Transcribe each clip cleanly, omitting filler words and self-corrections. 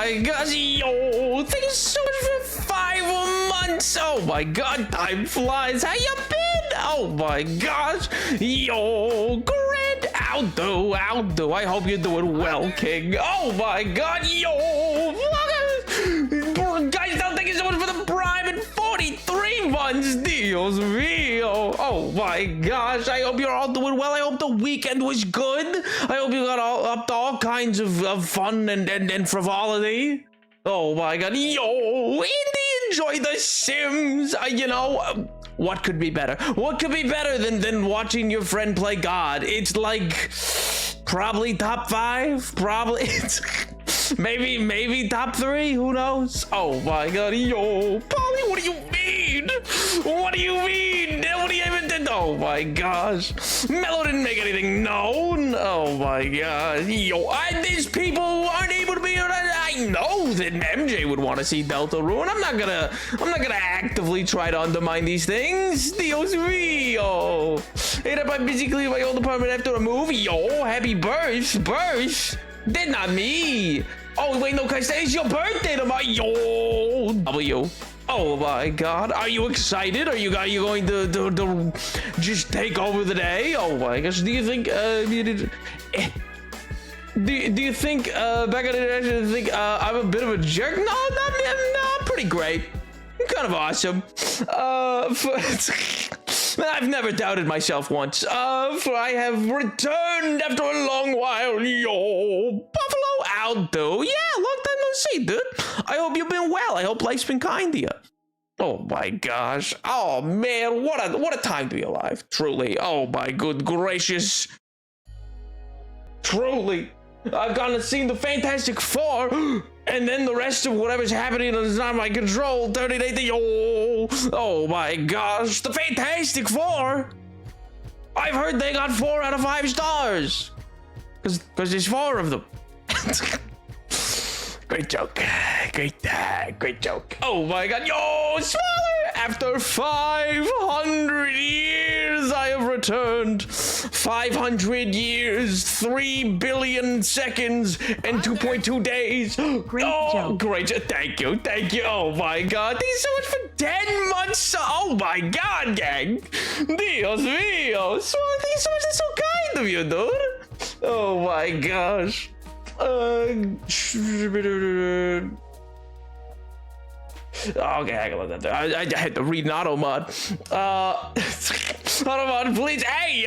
my gosh, yo, thank you so much for 5 months. Oh my god, time flies. How you been? Oh my gosh, yo, Grand Aldo. I hope you're doing well, King. Oh my god, yo, guys, thank you so much for the Prime and 43 months. Dios mío. Oh my gosh, I hope you're all doing well. I hope the weekend was good. I hope you got up to all kinds of fun and frivolity. Oh my god, yo, Andy, enjoy The Sims. What could be better? What could be better than watching your friend play God? It's like probably top 5, probably. Maybe top 3, who knows? Oh my god, yo, Polly, what do you mean? What do you mean? What do you even did? Oh my gosh, Mello didn't make anything known. Oh my god, yo, these people who aren't able to be here. I know that MJ would want to see Deltarune. I'm not gonna actively try to undermine these things. Dios mío. Ate up, I'm busy cleaning my old apartment after a movie. Yo, happy birth. Did not me. Oh wait, no, guys, it's your birthday tomorrow. Yo, W. Oh my god, are you excited? Are you going to just take over the day? Oh my gosh, do you think do you think back at the think I'm a bit of a jerk? No, I'm pretty great. I'm kind of awesome. I've never doubted myself once. For I have returned after a long while. Yo, Buffalo Aldo. Yeah, long time no see, dude. I hope you've been well. I hope life's been kind to you. Oh my gosh. Oh man, what a time to be alive. Truly. Oh my good gracious. Truly. I've gone and seen the Fantastic Four, and then the rest of whatever's happening is not my control. 38. Oh my gosh, the Fantastic Four. I've heard they got 4 out of 5 stars, because there's 4 of them. Great joke. Great joke. Oh my god, yo, Smaller! After 500 years, I have returned. 500 years, 3 billion seconds, and 2.2 days. Great joke. Great joke. Thank you. Oh my god, thank you so much for 10 months. Oh my god, gang. Dios mío. Smaller, thank you so much. That's so kind of you, dude. Oh my gosh. Okay, I can let that there. I had to read an Automod. Automod, please. Hey,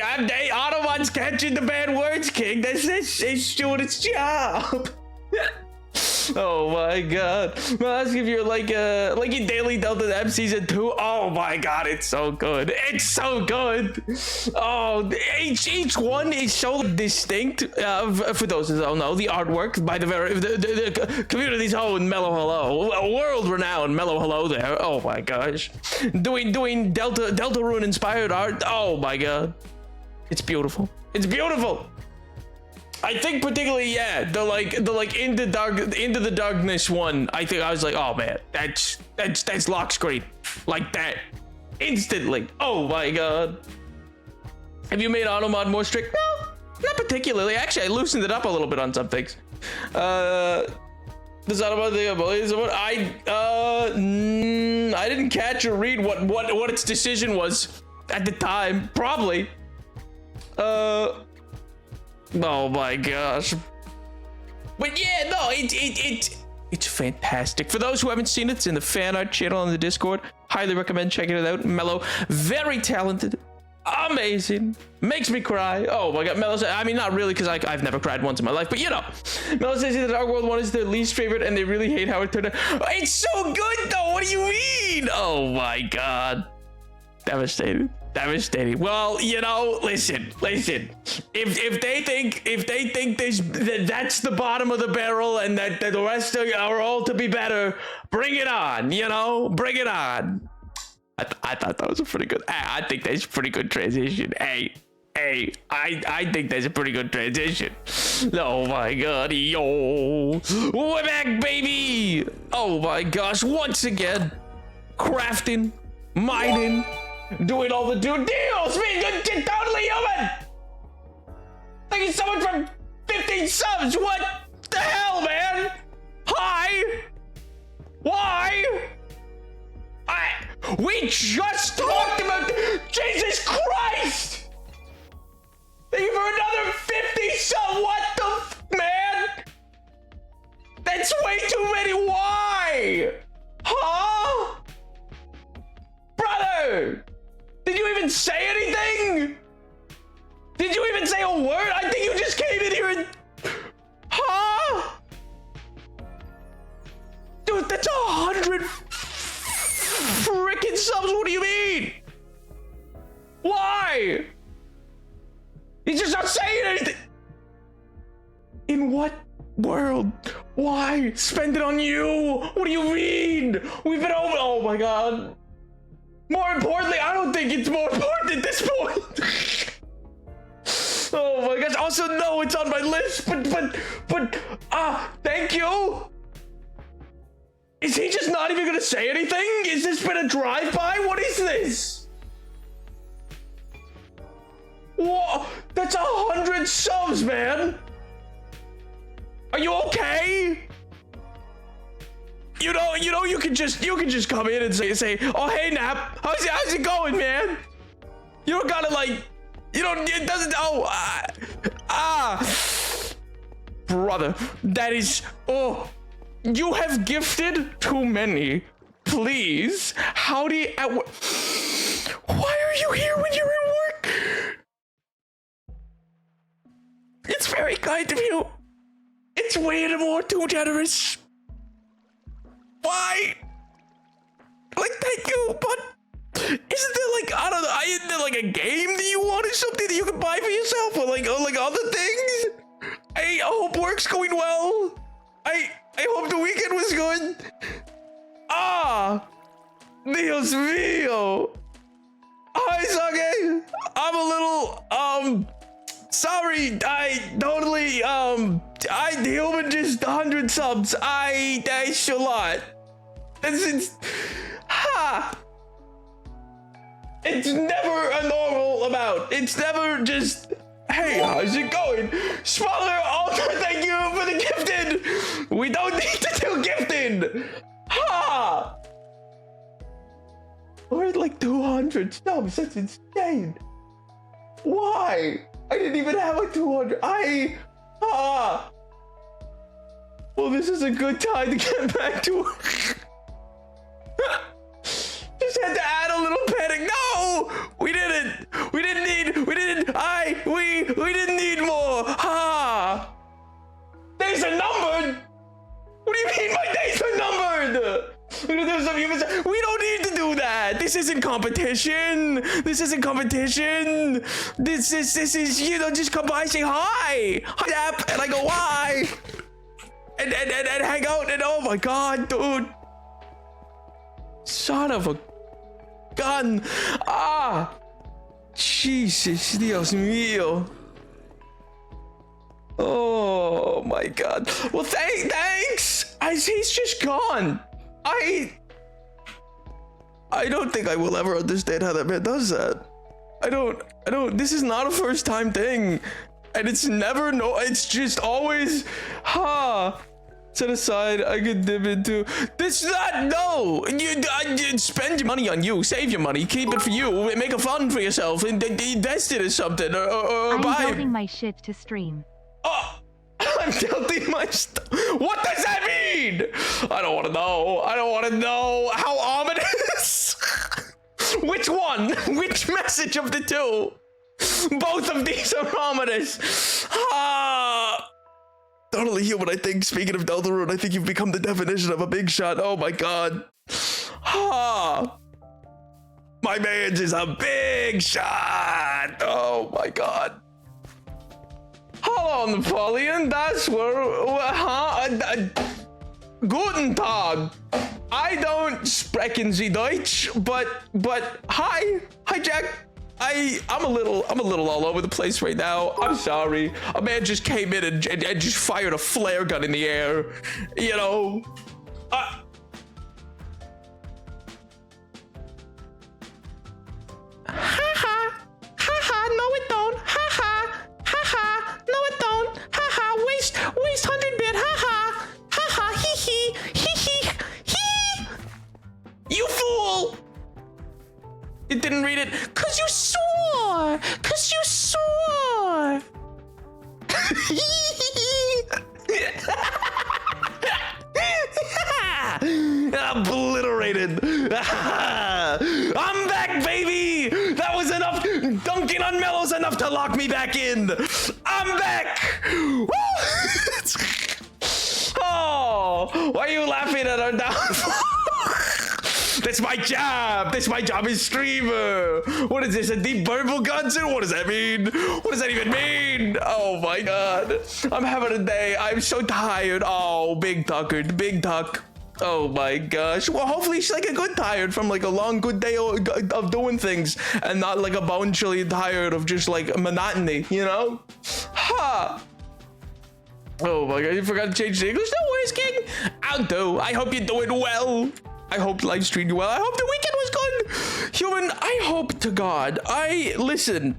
Automod's catching the bad words, King. It's doing its job. Oh my god. I'll ask if you're like in Daily Delta M season 2. Oh my god, it's so good. It's so good. Oh, each one is so distinct. For those who don't know, the artwork by the community's own Mellow Hello, world-renowned Mellow Hello there. Oh my gosh, doing Deltarune inspired art. Oh my god, it's beautiful. It's beautiful. I think particularly, yeah, the into the darkness one. I think I was like, oh man, that's lock screen like that instantly. Oh my god. Have you made Automod more strict? No, not particularly. Actually, I loosened it up a little bit on some things. Does Automod think I didn't catch or read what its decision was at the time. Probably. Oh my gosh. But yeah, no, it's fantastic. For those who haven't seen it, it's in the fan art channel on the Discord. Highly recommend checking it out. Mello, very talented, amazing, makes me cry. Oh my god, Mello said, I mean, not really, because I've never cried once in my life, but you know. Mello says the Dark World one is their least favorite and they really hate how it turned out. It's so good though, what do you mean? Oh my god. Devastating. Well, you know, listen. If they think that's the bottom of the barrel and that the rest are all to be better, bring it on. You know, bring it on. I thought that was a pretty good. I think that's a pretty good transition. Hey, I think that's a pretty good transition. Oh my god, yo, we're back, baby. Oh my gosh, once again, crafting, mining. Doing all the due deals, being good, totally human. Thank you so much for 15 subs. What the hell, man? Hi. Why? We just talked about Jesus Christ! Thank you for another 50 sub. What the man? That's way too many. Why? Huh? Brother! Did you even say anything? Did you even say a word? I think you just came in here and... Huh? Dude, that's 100 freaking subs. What do you mean? Why? He's just not saying anything. In what world? Why? Spend it on you. What do you mean? We've been over. Oh my god. More importantly, I don't think it's more important at this point. Oh my gosh. Also, no, it's on my list, but, thank you. Is he just not even gonna say anything? Is this been a drive-by? What is this? Whoa, that's 100 subs, man. Are you okay? You know, you can just come in and say, oh, hey, Nap, how's it going, man? You don't gotta like, it doesn't, brother, that is, you have gifted too many. Please, howdy at work. Why are you here when you're in work? It's very kind of you. It's way more too generous. Why? Like, thank you, but isn't there like, I don't know, isn't there like a game that you want or something that you can buy for yourself or like other things? I hope work's going well. I hope the weekend was good. Dios mío. Hi, Sage. I'm a little, sorry. I totally, the human just 100 subs. That's a lot. It's never a normal amount. It's never just, hey, how's it going? Smaller Ultra, thank you for the gifted. We don't need to do gifted. We're at like 200 subs. That's insane. Why? I didn't even have a 200. Well, this is a good time to get back to work. Just had to add a little panic. No, we didn't need more. Days are numbered. What do you mean my days are numbered? We don't need to do that. This isn't competition. This is, just come by, say hi, and I go, why? And hang out, and oh my god, dude. Son of a gun. Jesus, Dios mío. Oh my god. Well, thanks. He's just gone. I don't think I will ever understand how that man does that. I don't, this is not a first time thing. And it's never, it's just always, set aside, I could dip into, this, that, no, you spend your money on you, save your money, keep it for you, make a fund for yourself, and invest it in something, or I'm buy. building my shit to stream. I'm tilting my stuff. What does that mean? I don't want to know. How ominous. Which one? Which message of the two? Both of these are ominous. Totally human, I think. Speaking of Deltarune, I think you've become the definition of a big shot. Oh my god. My man's is a big shot. Oh my god. Hello, Napoleon. Das Guten Tag. I don't sprechen Sie Deutsch, but hi, Jack. I'm a little all over the place right now. I'm sorry. A man just came in and just fired a flare gun in the air. You know. No it don't. No it don't. Waste 100 bit. Hee hee. fool! It didn't read it. Cause you swore! Cause you swore! Obliterated. I'm back, baby. That was enough. Dunking on Mellow's enough to lock me back in. I'm back. Oh, why are you laughing at our downfall? That's my job. That's my job as streamer. What is this? A deep verbal concert? What does that mean? What does that even mean? Oh my god. I'm having a day. I'm so tired. Oh, Big Tucker. Big Tuck. Oh my gosh. Well, hopefully she's like a good tired from like a long good day of doing things and not like a bone chilly tired of just like monotony, you know? Ha! Oh my god, you forgot to change the English? No worries, King. I'll do. I hope you're doing well. I hope live streamed you well. I hope the weekend was good. Human, I hope to God. Listen.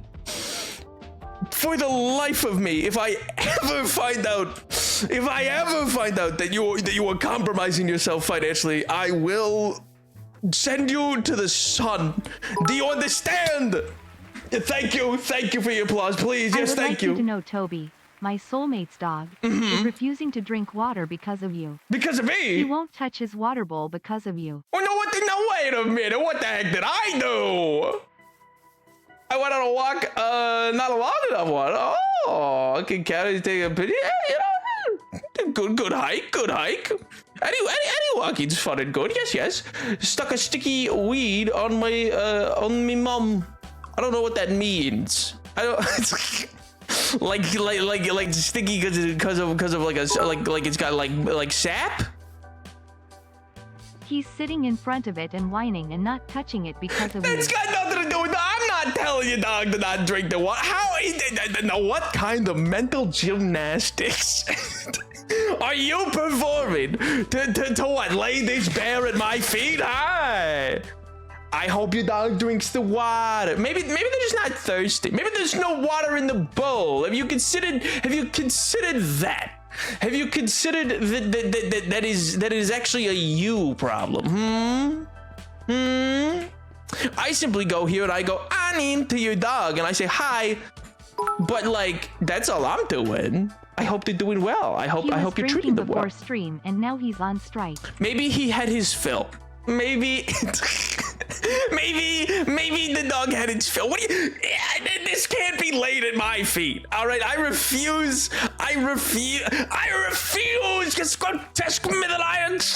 For the life of me, if I ever find out that you are compromising yourself financially, I will send you to the sun. Do you understand? Thank you for your applause, please. Yes, thank you. I would like you to know, Toby, my soulmate's dog is refusing to drink water because of you. Because of me? He won't touch his water bowl because of you. Oh no! No, wait a minute. What the heck did I do? I went on a walk, not a long enough one. Oh, I can carry take a pity. You know, good hike. Any walking's fun and good. Yes. Stuck a sticky weed on me mum. I don't know what that means. I don't. like sticky because of like it's got like sap. He's sitting in front of it and whining and not touching it because of That's you. got nothing to do with that. I'm not telling your dog to not drink the water. What kind of mental gymnastics are you performing to what? Lay this bear at my feet? Hi. I hope your dog drinks the water. Maybe they're just not thirsty. Maybe there's no water in the bowl. Have you considered that? Have you considered that is actually a you problem? I simply go here and I go Anin to your dog and I say hi, but like that's all I'm doing. I hope they're doing well. I hope you're treating them well. He was drinking before stream and now he's on strike. Maybe he had his fill. Maybe the dog had its fill. This can't be laid at my feet. All right, I refuse.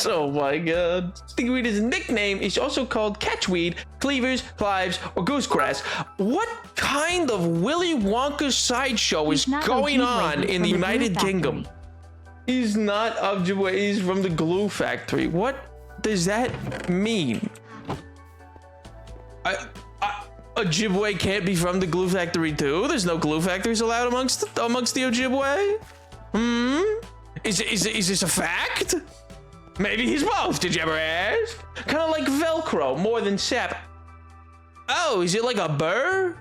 Oh my god. Stinkweed's nickname is also called catchweed, cleavers, clives, or goosegrass. What kind of Willy Wonka sideshow is going on in the United Kingdom? He's not Ojibwe, he's from the glue factory. What does that mean? Ojibwe can't be from the glue factory too? There's no glue factories allowed amongst the Ojibwe? Is this a fact? Maybe he's both. Did you ever ask? Kind of like Velcro, more than sap. Oh, is it like a burr?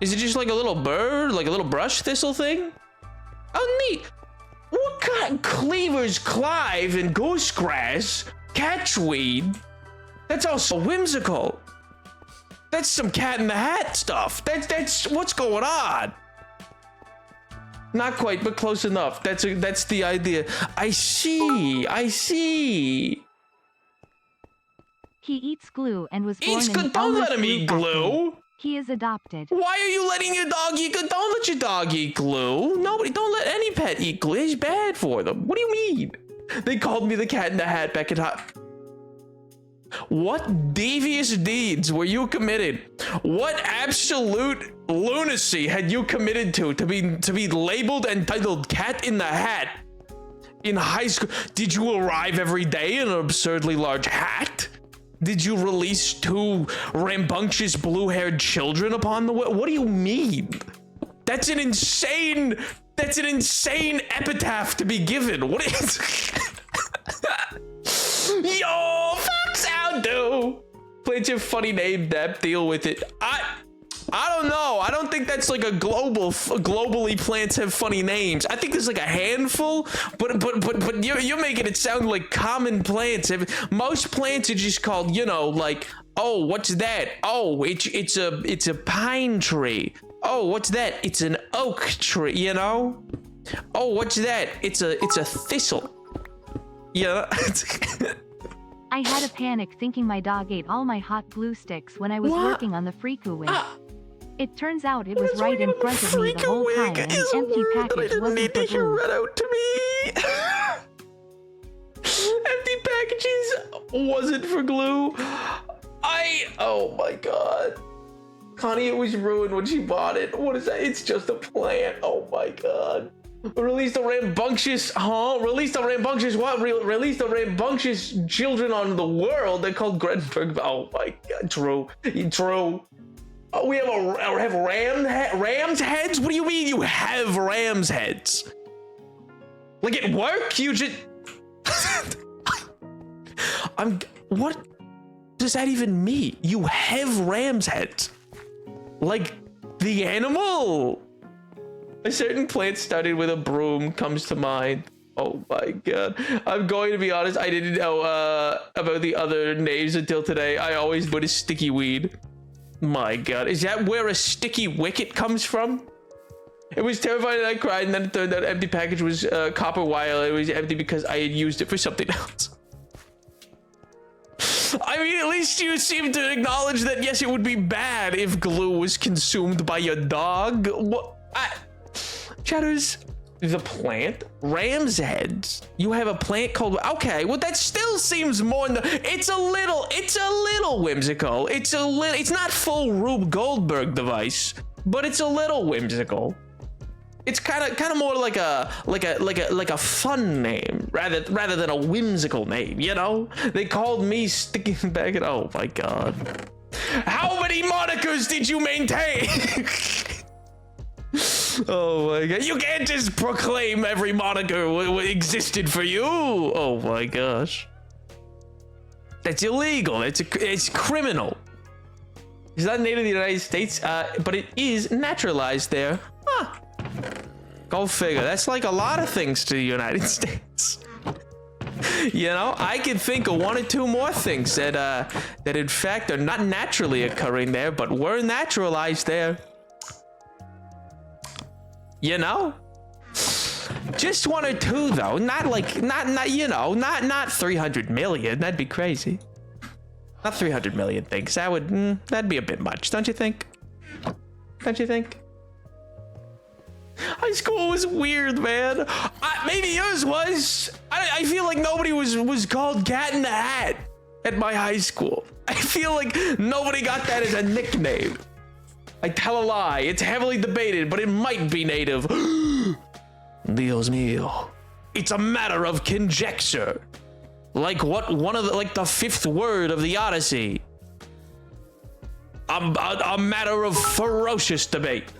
Is it just like a little burr, like a little brush thistle thing? Oh, neat. What kind of cleavers, clive, and goosegrass, catchweed? That's all so whimsical. That's some Cat in the Hat stuff. That's what's going on. Not quite, but close enough. That's the idea. I see. He eats glue and was born in the Don't let him eat glue. He is adopted. Why are you letting your dog eat glue? Don't let your dog eat glue. Nobody, don't let any pet eat glue. It's bad for them. What do you mean? They called me the Cat in the Hat back in What devious deeds were you committed? What absolute lunacy had you committed to be labeled and titled Cat in the Hat in high school? Did you arrive every day in an absurdly large hat? Did you release 2 rambunctious blue-haired children upon the way? What do you mean? That's an insane epitaph to be given. What is Yo, Fox Outdo. Played your funny name, Deb. Deal with it. I don't know. I don't think that's like a globally plants have funny names. I think there's like a handful, but you're making it sound like common plants. Most plants are just called, you know, like, oh, what's that? Oh, it's a pine tree. Oh, what's that? It's an oak tree, you know? Oh, what's that? It's a thistle. Yeah. I had a panic thinking my dog ate all my hot glue sticks when I was What? working on the Freaku wig. It turns out it was What's right in wrong front with of me the whole Freaku time, Wig? and the It's a empty word that I package didn't wasn't need for to hear glue. read out to me. Empty packages wasn't for glue. Oh my god. Connie, it was ruined when she bought it. What is that? It's just a plant. Oh my god. Release the rambunctious, Release the rambunctious what? Release the rambunctious children on the world. They're called Grettenberg. Oh my god, true. Oh, we have ram's heads? What do you mean you have ram's heads? Like at work, you just... What does that even mean? You have ram's heads? Like the animal? A certain plant started with a broom comes to mind. Oh my god. I'm going to be honest, I didn't know about the other names until today. I always put a sticky weed. My god. Is that where a sticky wicket comes from? It was terrifying and I cried, and then it turned out empty package was copper wire. It was empty because I had used it for something else. I mean, at least you seem to acknowledge that yes, it would be bad if glue was consumed by your dog. What? Chatters, the plant, ram's heads. You have a plant called, okay, well that still seems more it's a little whimsical. It's not full Rube Goldberg device, but it's a little whimsical. It's kind of more like a fun name rather than a whimsical name, you know? They called me sticking back at, oh my god. How many monikers did you maintain? Oh my god, you can't just proclaim every moniker existed for you. Oh my gosh. That's illegal. It's criminal. It's not native to the United States, but it is naturalized there. Huh. Go figure. That's like a lot of things to the United States. You know, I can think of one or two more things that in fact are not naturally occurring there, but were naturalized there. You know? Just one or two though. Not 300 million. That'd be crazy. Not 300 million things. That'd be a bit much, don't you think? Don't you think? High school was weird, man. Maybe yours was. I feel like nobody was called Cat in the Hat at my high school. I feel like nobody got that as a nickname. I tell a lie. It's heavily debated, but it might be native. Dios mío. It's a matter of conjecture. Like the fifth word of the Odyssey. A matter of ferocious debate.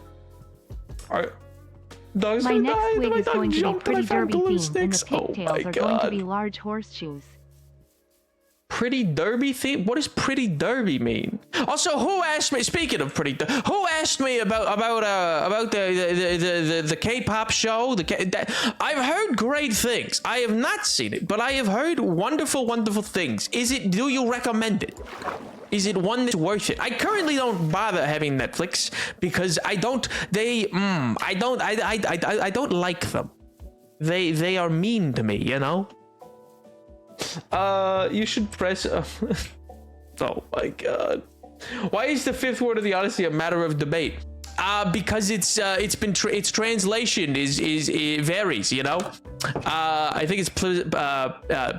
Dogs My are next dying. wig My is dog going to be jumped and I pretty found derby glue themed, and the sticks. Oh pigtails my are going to god. be large horseshoes. Pretty derby theme? What does pretty derby mean? Also, who asked me? Speaking of pretty, who asked me about the K-pop show? I've heard great things. I have not seen it, but I have heard wonderful, wonderful things. Do you recommend it? Is it one that's worth it? I currently don't bother having Netflix because I don't like them. They are mean to me, you know? You should press. Oh my god. Why is the fifth word of the Odyssey a matter of debate? Because its translation it varies, you know. I think it's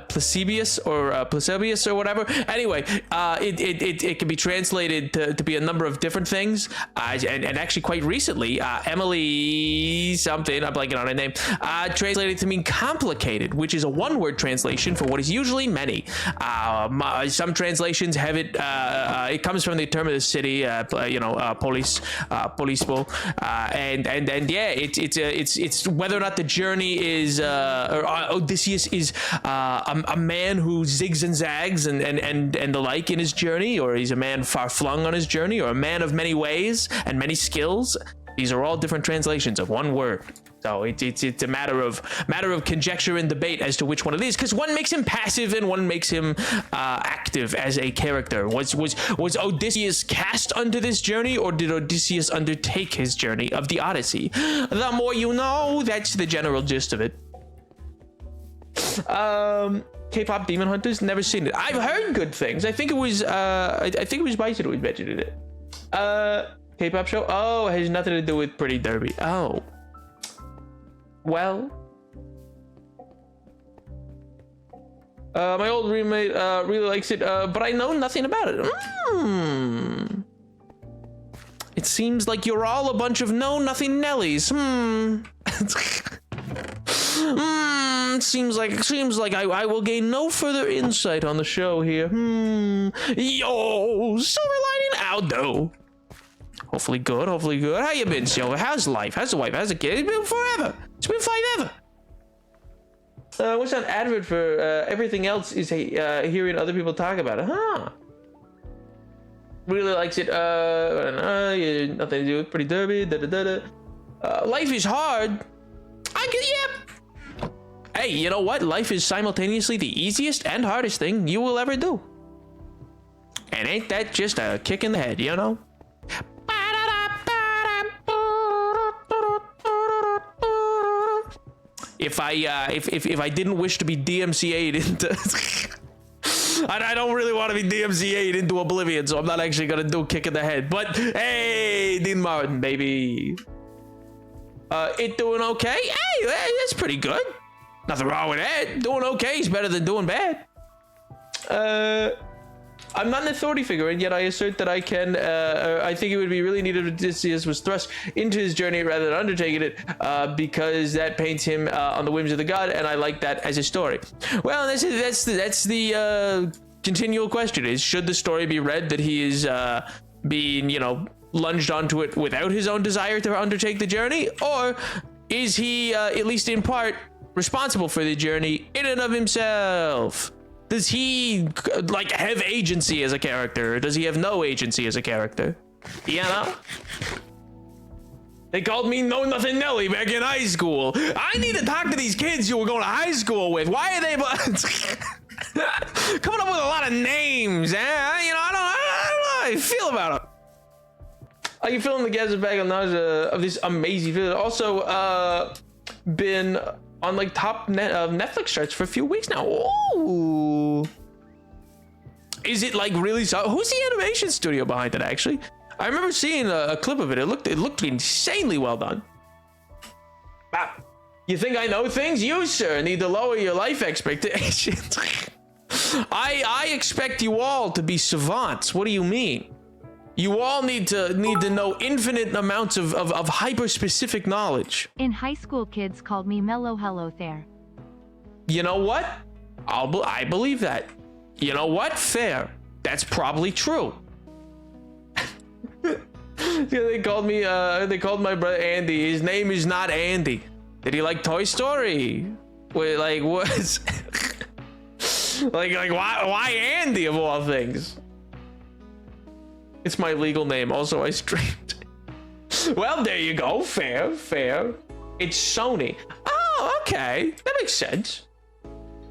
Placibius or whatever. Anyway, it can be translated to be a number of different things. And actually, quite recently, Emily something, I'm blanking on her name, translated to mean complicated, which is a one-word translation for what is usually many. Some translations have it. It comes from the term of the city, polis. And yeah, it's whether or not the journey is Odysseus is a man who zigs and zags and the like in his journey, or he's a man far flung on his journey, or a man of many ways and many skills. These are all different translations of one word. So it's a matter of conjecture and debate as to which one it is, because one makes him passive and one makes him active as a character. Was Odysseus cast onto this journey, or did Odysseus undertake his journey of the Odyssey? The more you know. That's the general gist of it. K-pop Demon Hunters, never seen it. I've heard good things. I think it was Bison who mentioned it. K-pop show. Oh, it has nothing to do with Pretty Derby. Oh. Well, my old roommate really likes it, but I know nothing about it. It seems like you're all a bunch of know-nothing Nellies. Seems like I will gain no further insight on the show here. Yo, Silver Lining Aldo. Hopefully good. How you been, Silver? How's life? How's the wife? How's the kid? It's been forever. It's been forever. What's that advert for? Everything else is hearing other people talk about it. Huh. Really likes it. Nothing to do with Pretty Derby. Life is hard. Yep. Hey, you know what? Life is simultaneously the easiest and hardest thing you will ever do. And ain't that just a kick in the head, you know? If I didn't wish to be DMCA'd into I don't really want to be DMCA'd into oblivion, so I'm not actually gonna do kick in the head. But hey, Dean Martin, baby. It doing okay? Hey, that's pretty good. Nothing wrong with that. Doing okay is better than doing bad. I'm not an authority figure, and yet I assert that I can. I think it would be really neat if Odysseus was thrust into his journey rather than undertaking it, because that paints him on the whims of the god, and I like that as a story. Well, that's the continual question: is should the story be read that he is being, lunged onto it without his own desire to undertake the journey, or is he at least in part responsible for the journey in and of himself? Does he have agency as a character, or does he have no agency as a character? They called me Know Nothing Nelly back in high school. I need to talk to these kids you were going to high school with. Why are they coming up with a lot of names? I don't know how you feel about them. How you feeling the gadget bag of nausea of this amazing video? Also, been on top Netflix charts for a few weeks now. Ooh. Is it really so? Who's the animation studio behind it, actually? I remember seeing a clip of it. It looked insanely well done. You think I know things? You, sir, need to lower your life expectations. I expect you all to be savants. What do you mean? You all need to know infinite amounts of hyper-specific knowledge. In high school, kids called me Mellow Hello there. You know what? I believe that. You know what? Fair. That's probably true. They called my brother Andy. His name is not Andy. Did he like Toy Story? Wait, what? Why Andy of all things? It's my legal name. Also, I streamed. Well, there you go. Fair. It's Sony. Oh, okay. That makes sense.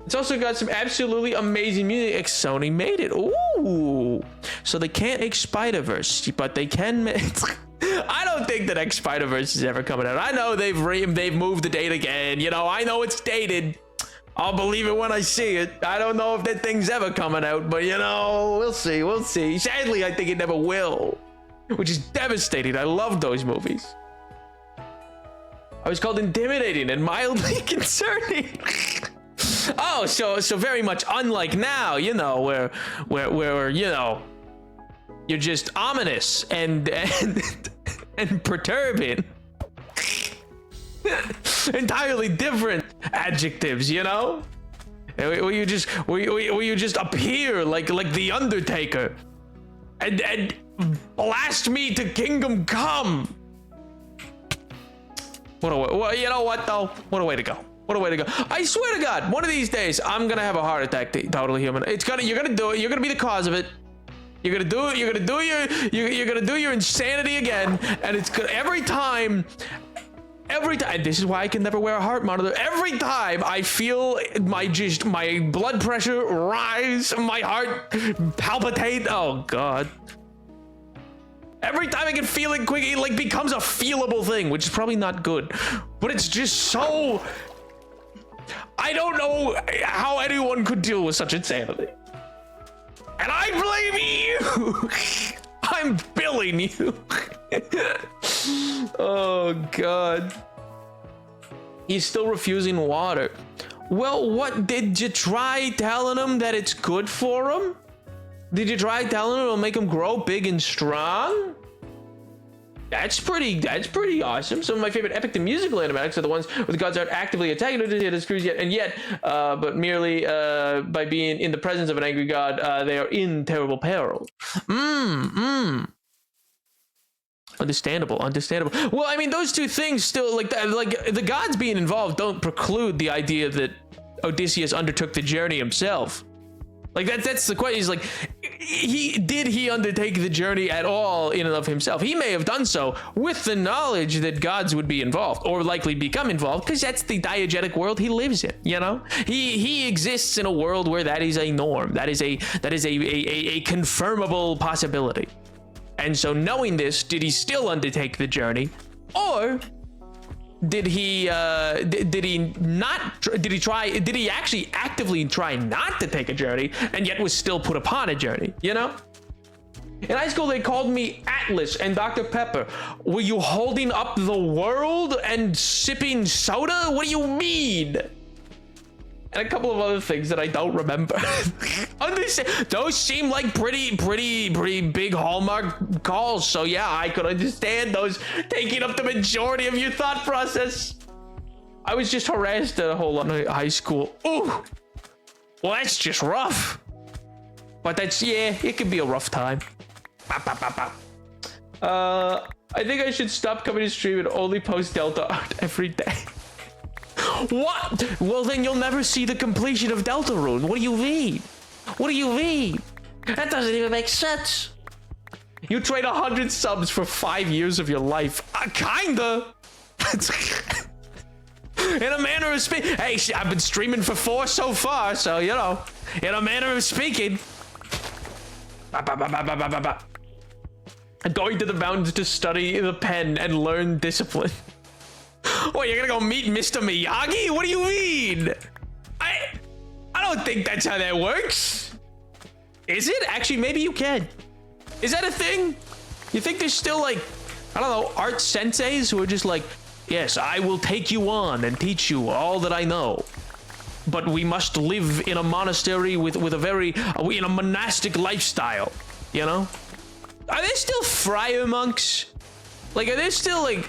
It's also got some absolutely amazing music. Sony made it. Ooh. So they can't make Spider-Verse, but they can make... I don't think that X Spider-Verse is ever coming out. I know they've moved the date again. I know it's dated. I'll believe it when I see it. I don't know if that thing's ever coming out, but we'll see. Sadly, I think it never will, which is devastating. I love those movies. I was called intimidating and mildly concerning. Oh, so very much unlike now, where you're just ominous and perturbing. Entirely different adjectives, Where you just appear like the Undertaker and blast me to kingdom come. You know what though? What a way to go. What a way to go. I swear to God, one of these days, I'm gonna have a heart attack, Totally Human. You're gonna do it. You're gonna be the cause of it. You're gonna do it. You're gonna do your insanity again. And it's gonna, every time, this is why I can never wear a heart monitor. Every time I feel my blood pressure rise, my heart palpitate. Oh God. Every time I can feel it quick, it like becomes a feelable thing, which is probably not good. But it's just so... I don't know how anyone could deal with such insanity. And I blame you! I'm billing you. Oh, God. He's still refusing water. Well, what? Did you try telling him that it's good for him? Did you try telling him it'll make him grow big and strong? That's pretty awesome. Some of my favorite epic the musical animatics are the ones where the gods aren't actively attacking the screws yet, and yet, but merely by being in the presence of an angry god, they are in terrible peril. Understandable. Well, I mean, those two things still, like the gods being involved don't preclude the idea that Odysseus undertook the journey himself. Like that's the question. Is like, did he undertake the journey at all in and of himself? He may have done so with the knowledge that gods would be involved, or likely become involved, because that's the diegetic world he lives in. You know, he exists in a world where that is a norm. That is a confirmable possibility. And so, knowing this, did he still undertake the journey, or did he actually actively try not to take a journey and yet was still put upon a journey, you know? In high school, they called me Atlas and Dr. Pepper. Were you holding up the world and sipping soda? What do you mean? And a couple of other things that I don't remember. Those seem like pretty big Hallmark calls. So yeah, I could understand those taking up the majority of your thought process. I was just harassed at a whole lot of high school. Ooh, well, that's just rough. But it could be a rough time. I think I should stop coming to stream and only post Delta art every day. What? Well, then you'll never see the completion of Deltarune. What do you mean? That doesn't even make sense. You trade 100 subs for 5 years of your life. Kinda. In a manner of speaking. Hey, I've been streaming for 4 so far, so, you know, in a manner of speaking. Going to the mountains to study the pen and learn discipline. What, you're gonna go meet Mr. Miyagi? What do you mean? I don't think that's how that works. Is it? Actually, maybe you can. Is that a thing? You think there's still, like, I don't know, art senseis who are just like, yes, I will take you on and teach you all that I know. But we must live in a monastery with a very, in a monastic lifestyle, you know? Are there still friar monks? Like, are there still, like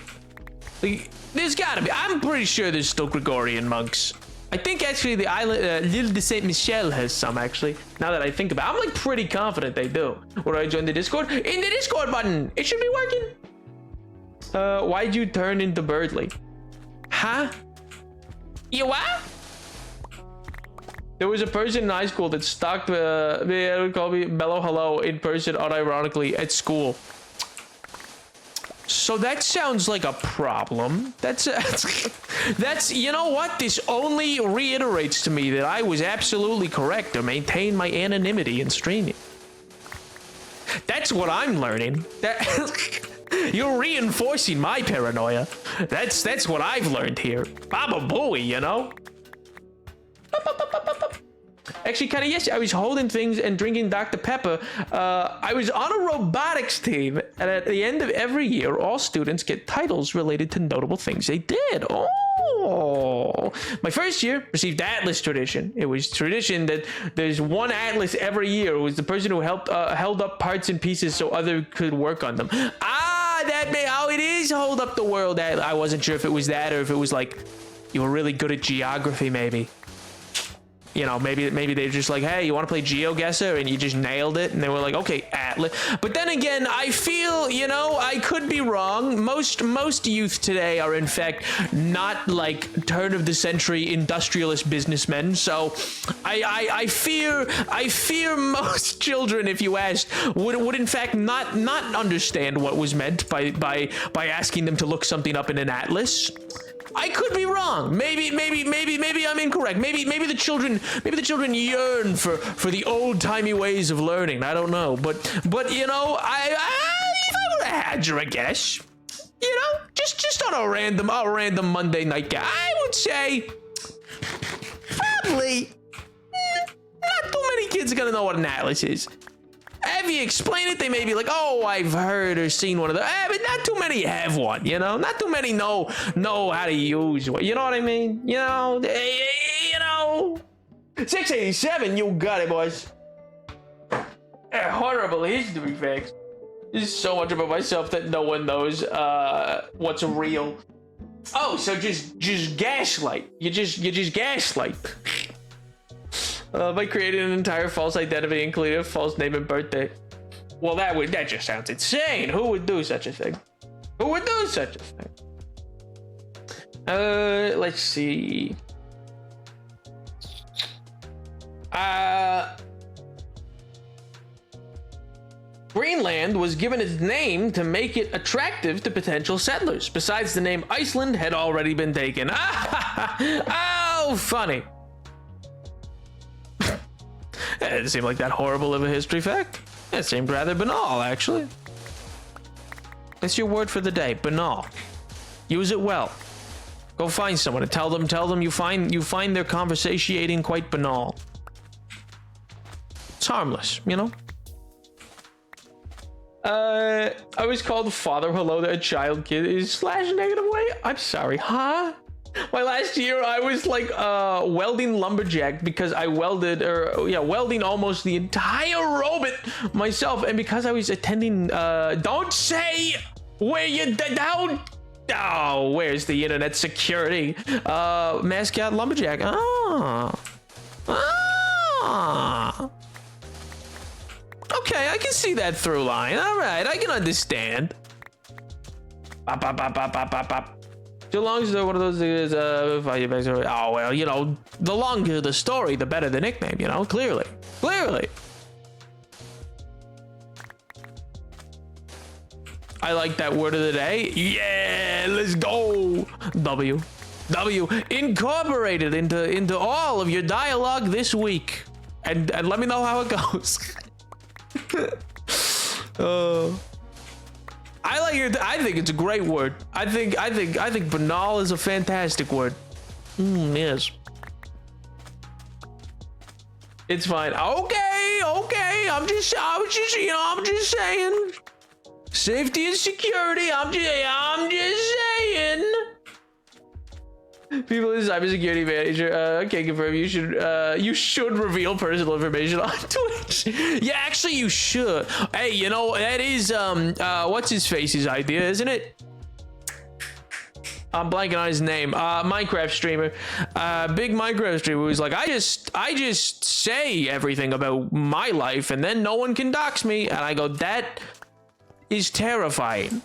there's gotta be. I'm pretty sure there's still Gregorian monks. I think actually the island, L'Île de Saint Michel has some, actually. Now that I think about it, I'm like pretty confident they do. Where do I join the Discord? In the Discord button. It should be working. Why'd you turn into Birdly? Huh? You what? There was a person in high school that stalked they would call me Mellow Hello in person unironically at school. So that sounds like a problem. That's you know what? This only reiterates to me that I was absolutely correct to maintain my anonymity in streaming. That's what I'm learning. You're reinforcing my paranoia. That's what I've learned here. Baba Booey, you know? Actually, kind of, yes, I was holding things and drinking Dr. Pepper. I was on a robotics team, and at the end of every year, all students get titles related to notable things they did. Oh, my first year received Atlas tradition. It was tradition that there's one Atlas every year. It was the person who held up parts and pieces so others could work on them. That may how it is. Hold up the world. I wasn't sure if it was that or if it was like you were really good at geography, maybe. You know, maybe they're just like, hey, you want to play GeoGuessr, and you just nailed it, and they were like, okay, Atlas. But then again, I feel, you know, I could be wrong. Most youth today are in fact not like turn of the century industrialist businessmen. So I fear most children, if you asked, would in fact not understand what was meant by asking them to look something up in an atlas. I could be wrong. Maybe I'm incorrect. Maybe the children yearn for the old-timey ways of learning. I don't know. But you know, if I would have had your guess, you know, just on a random Monday night guy, I would say probably not too many kids are gonna know what an atlas is. If you explain it, they may be like, oh, I've heard or seen one of those. But not too many have one, you know? Not too many know how to use one. You know what I mean? You know? 687, you got it, boys. Horrible history facts. There's so much about myself that no one knows what's real. Oh, so just gaslight. You just gaslight. By creating an entire false identity, including a false name and birthday. Well, that just sounds insane. Who would do such a thing? Who would do such a thing? Let's see. Greenland was given its name to make it attractive to potential settlers. Besides, the name Iceland had already been taken. Oh, funny. It didn't seem like that horrible of a history fact. It seemed rather banal, actually. That's your word for the day, banal. Use it well. Go find someone and tell them you find their conversating quite banal. It's harmless, you know? I was called father hello to a child kid is / negative way. I'm sorry, huh? My last year, I was like welding lumberjack because I welding almost the entire robot myself, and because I was attending. Don't say where you down. Oh, where's the internet security? Mascot lumberjack. Okay, I can see that through line. All right, I can understand. Bop, bop, bop, bop, bop, bop, bop. Too long as one of those is oh well, you know, the longer the story, the better the nickname, you know, clearly. I like that word of the day. Yeah, let's go. W incorporated into all of your dialogue this week, and let me know how it goes. I like it. I think it's a great word. I think banal is a fantastic word. Yes. It's fine. Okay. I'm just saying. Safety and security. I'm just saying. People in cybersecurity manager. Okay, confirm. You should reveal personal information on Twitch. Yeah, actually, you should. Hey, you know that is what's his face's idea, isn't it? I'm blanking on his name. Minecraft streamer. Big Minecraft streamer who's like, I just say everything about my life, and then no one can dox me. And I go, that is terrifying.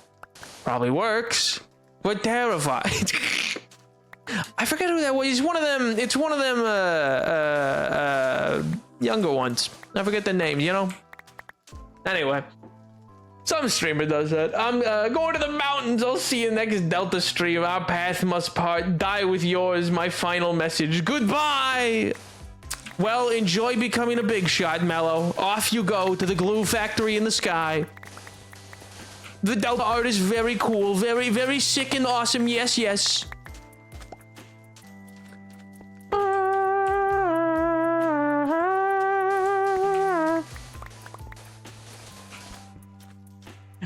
Probably works, but terrifying. I forget who that was. It's one of them. It's one of them younger ones. I forget the names, you know? Anyway, some streamer does that. I'm going to the mountains. I'll see you next Delta stream. Our path must part. Die with yours. My final message. Goodbye. Well, enjoy becoming a big shot, Mello. Off you go to the glue factory in the sky. The Delta art is very cool. Very, very sick and awesome. Yes, yes.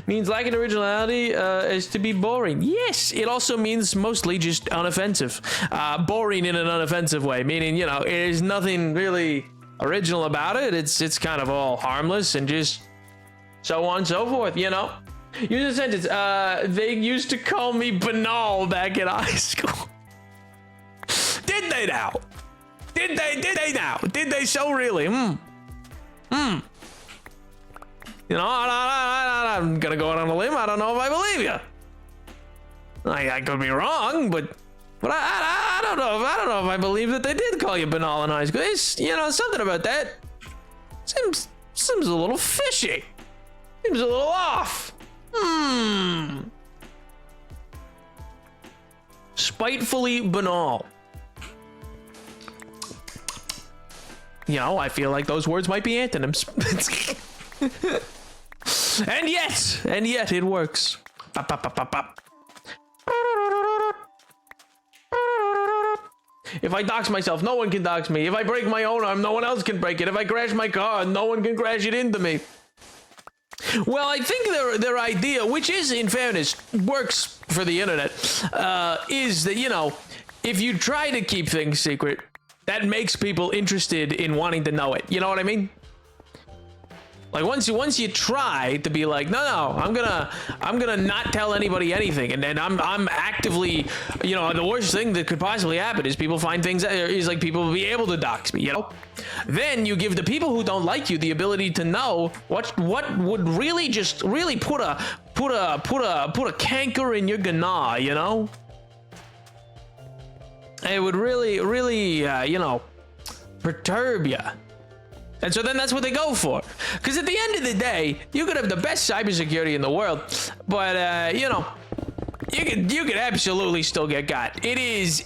Means lacking originality is to be boring. Yes, it also means mostly just unoffensive. Boring in an unoffensive way, meaning, you know, there's nothing really original about it. It's kind of all harmless and just so on and so forth, you know? Use a sentence. They used to call me banal back in high school. Did they now? Did they now? Did they so really? You know, I'm gonna go out on a limb. I don't know if I believe you. I could be wrong, but I don't know. I don't know if I believe that they did call you banal in high school. It's, you know, something about that seems a little fishy. Seems a little off. Spitefully banal. You know, I feel like those words might be antonyms. and yet it works. Bop, bop, bop, bop, bop. If I dox myself, no one can dox me. If I break my own arm, no one else can break it. If I crash my car, no one can crash it into me. Well, I think their idea, which is, in fairness, works for the internet, is that, you know, if you try to keep things secret, that makes people interested in wanting to know it. You know what I mean? Like once you try to be like, no, I'm gonna not tell anybody anything, and then I'm actively, you know, the worst thing that could possibly happen is people find things is like people will be able to dox me, you know. Then you give the people who don't like you the ability to know what would really just really put a canker in your gana, you know. It would really you know, perturb you. And so then that's what they go for. Because at the end of the day, you could have the best cybersecurity in the world, but you know, you could absolutely still get got. It is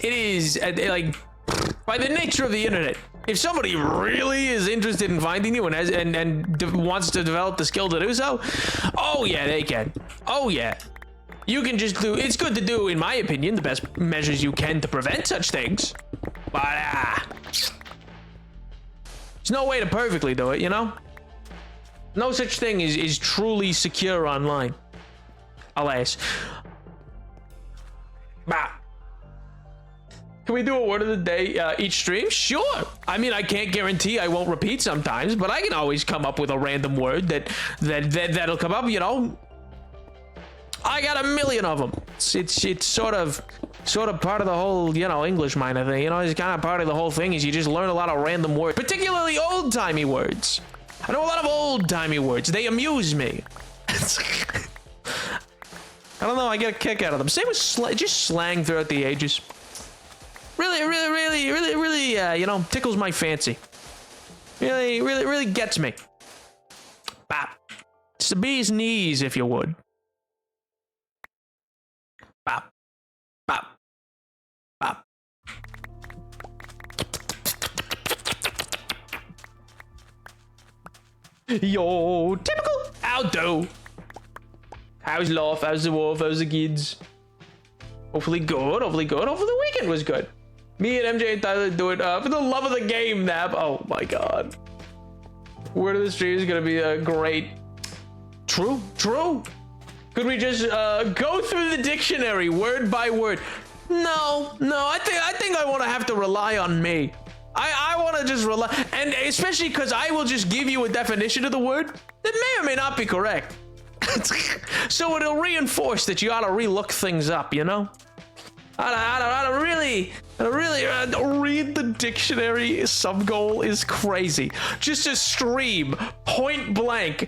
like, by the nature of the internet, if somebody really is interested in finding you and wants to develop the skill to do so, oh yeah, they can. Oh yeah. You can just do, it's good to do, in my opinion, the best measures you can to prevent such things. But there's no way to perfectly do it, you know? No such thing is truly secure online. Alas. Bah. Can we do a word of the day each stream? Sure. I mean, I can't guarantee I won't repeat sometimes, but I can always come up with a random word that'll come up, you know? I got a million of them. It's sort of part of the whole, you know, English minor thing. You know, it's kind of part of the whole thing is you just learn a lot of random words, particularly old-timey words. I know a lot of old-timey words. They amuse me. I don't know. I get a kick out of them. Same with just slang throughout the ages. Really, you know, tickles my fancy. Really gets me. Bop. It's the bee's knees, if you would. Bop. Bop. Bop. Yo, typical outdo. How's life? How's the wolf? How's the kids? Hopefully good. Hopefully the weekend was good. Me and MJ and Tyler do it for the love of the game, Nap. Oh my god. Word of the stream is gonna be great. True. Could we just go through the dictionary word by word? No. I think I want to have to rely on me. I want to just rely, and especially because I will just give you a definition of the word that may or may not be correct. So it'll reinforce that you ought to relook things up, you know? I don't really read the dictionary. Sub goal is crazy. Just a stream, point blank,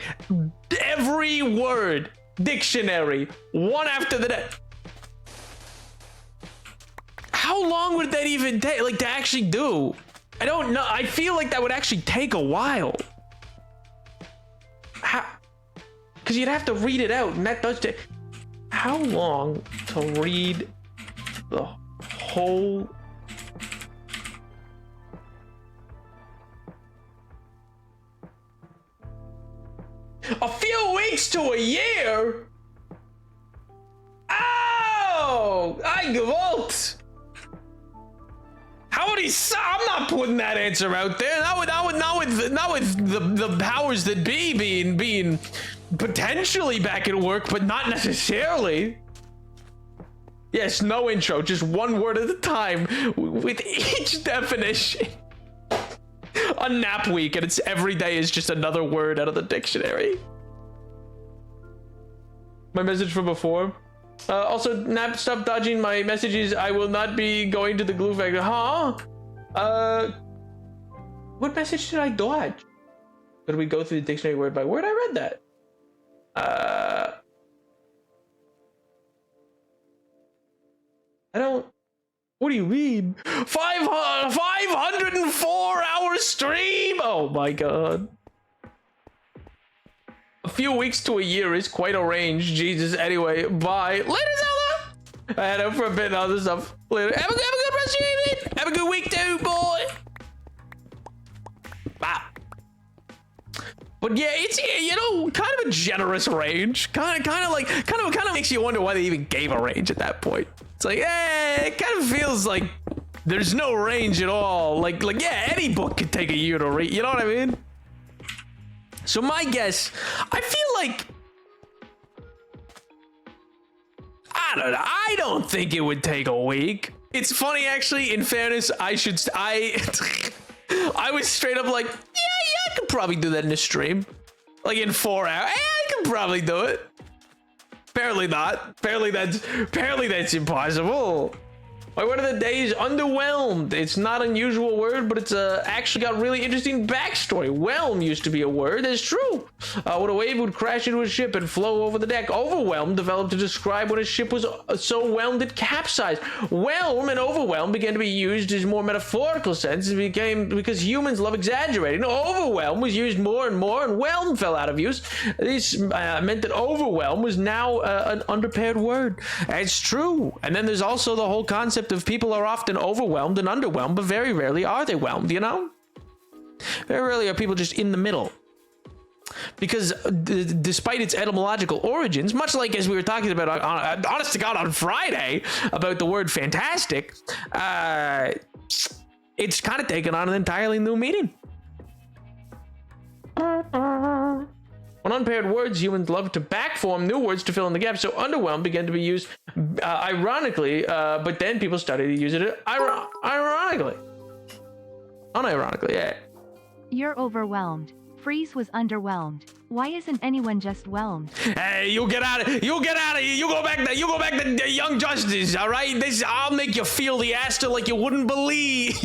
every word, dictionary, one after the next. How long would that even take, like, to actually do? I don't know. I feel like that would actually take a while. How? Because you'd have to read it out, and that does take. How long to read the whole? A few weeks to a year? Oh, I gewalt. How would he? I'm not putting that answer out there. Not with the powers that be being potentially back at work, but not necessarily. Yes, no intro, just one word at a time with each definition. A nap week, and it's every day is just another word out of the dictionary. My message from before. Also, Nap, stop dodging my messages. I will not be going to the glue factory. Huh? What message did I dodge? Did we go through the dictionary word by word? I read that. I don't. What do you mean? 504 hour stream? Oh my god. A few weeks to a year is quite a range. Jesus. Anyway, bye. Later, Zelda. I head out for a bit and other stuff. Later. Have a good rest of your evening. Have a good week too, boy. Bye. But yeah, it's, you know, kind of a generous range. Kind of makes you wonder why they even gave a range at that point. It's like, it kind of feels like there's no range at all. Like yeah, any book could take a year to read. You know what I mean? So my guess, I feel like, I don't think it would take a week. It's funny, actually. In fairness, I was straight up like, yeah, I could probably do that in a stream. Like in 4 hours. Yeah, I could probably do it. Apparently not. Apparently that's impossible. My word of the day is underwhelmed. It's not an unusual word, but it's actually got really interesting backstory. Whelm used to be a word. It's true. When a wave would crash into a ship and flow over the deck. Overwhelmed developed to describe when a ship was so whelmed it capsized. Whelm and overwhelm began to be used as more metaphorical sense. It became because humans love exaggerating. Overwhelm was used more and more, and whelm fell out of use. This meant that overwhelm was now an underpaired word. It's true. And then there's also the whole concept of people are often overwhelmed and underwhelmed, but very rarely are they whelmed, you know? Very rarely are people just in the middle. Because despite its etymological origins, much like as we were talking about, honest to God, on Friday, about the word fantastic, it's kind of taken on an entirely new meaning. When unpaired words, humans love to backform new words to fill in the gaps, so underwhelmed began to be used ironically, but then people started to use it ironically. Unironically, yeah. You're overwhelmed. Freeze was underwhelmed. Why isn't anyone just whelmed? Hey, you get out of here. You go back to Young Justice, all right? I'll make you feel the Aster like you wouldn't believe.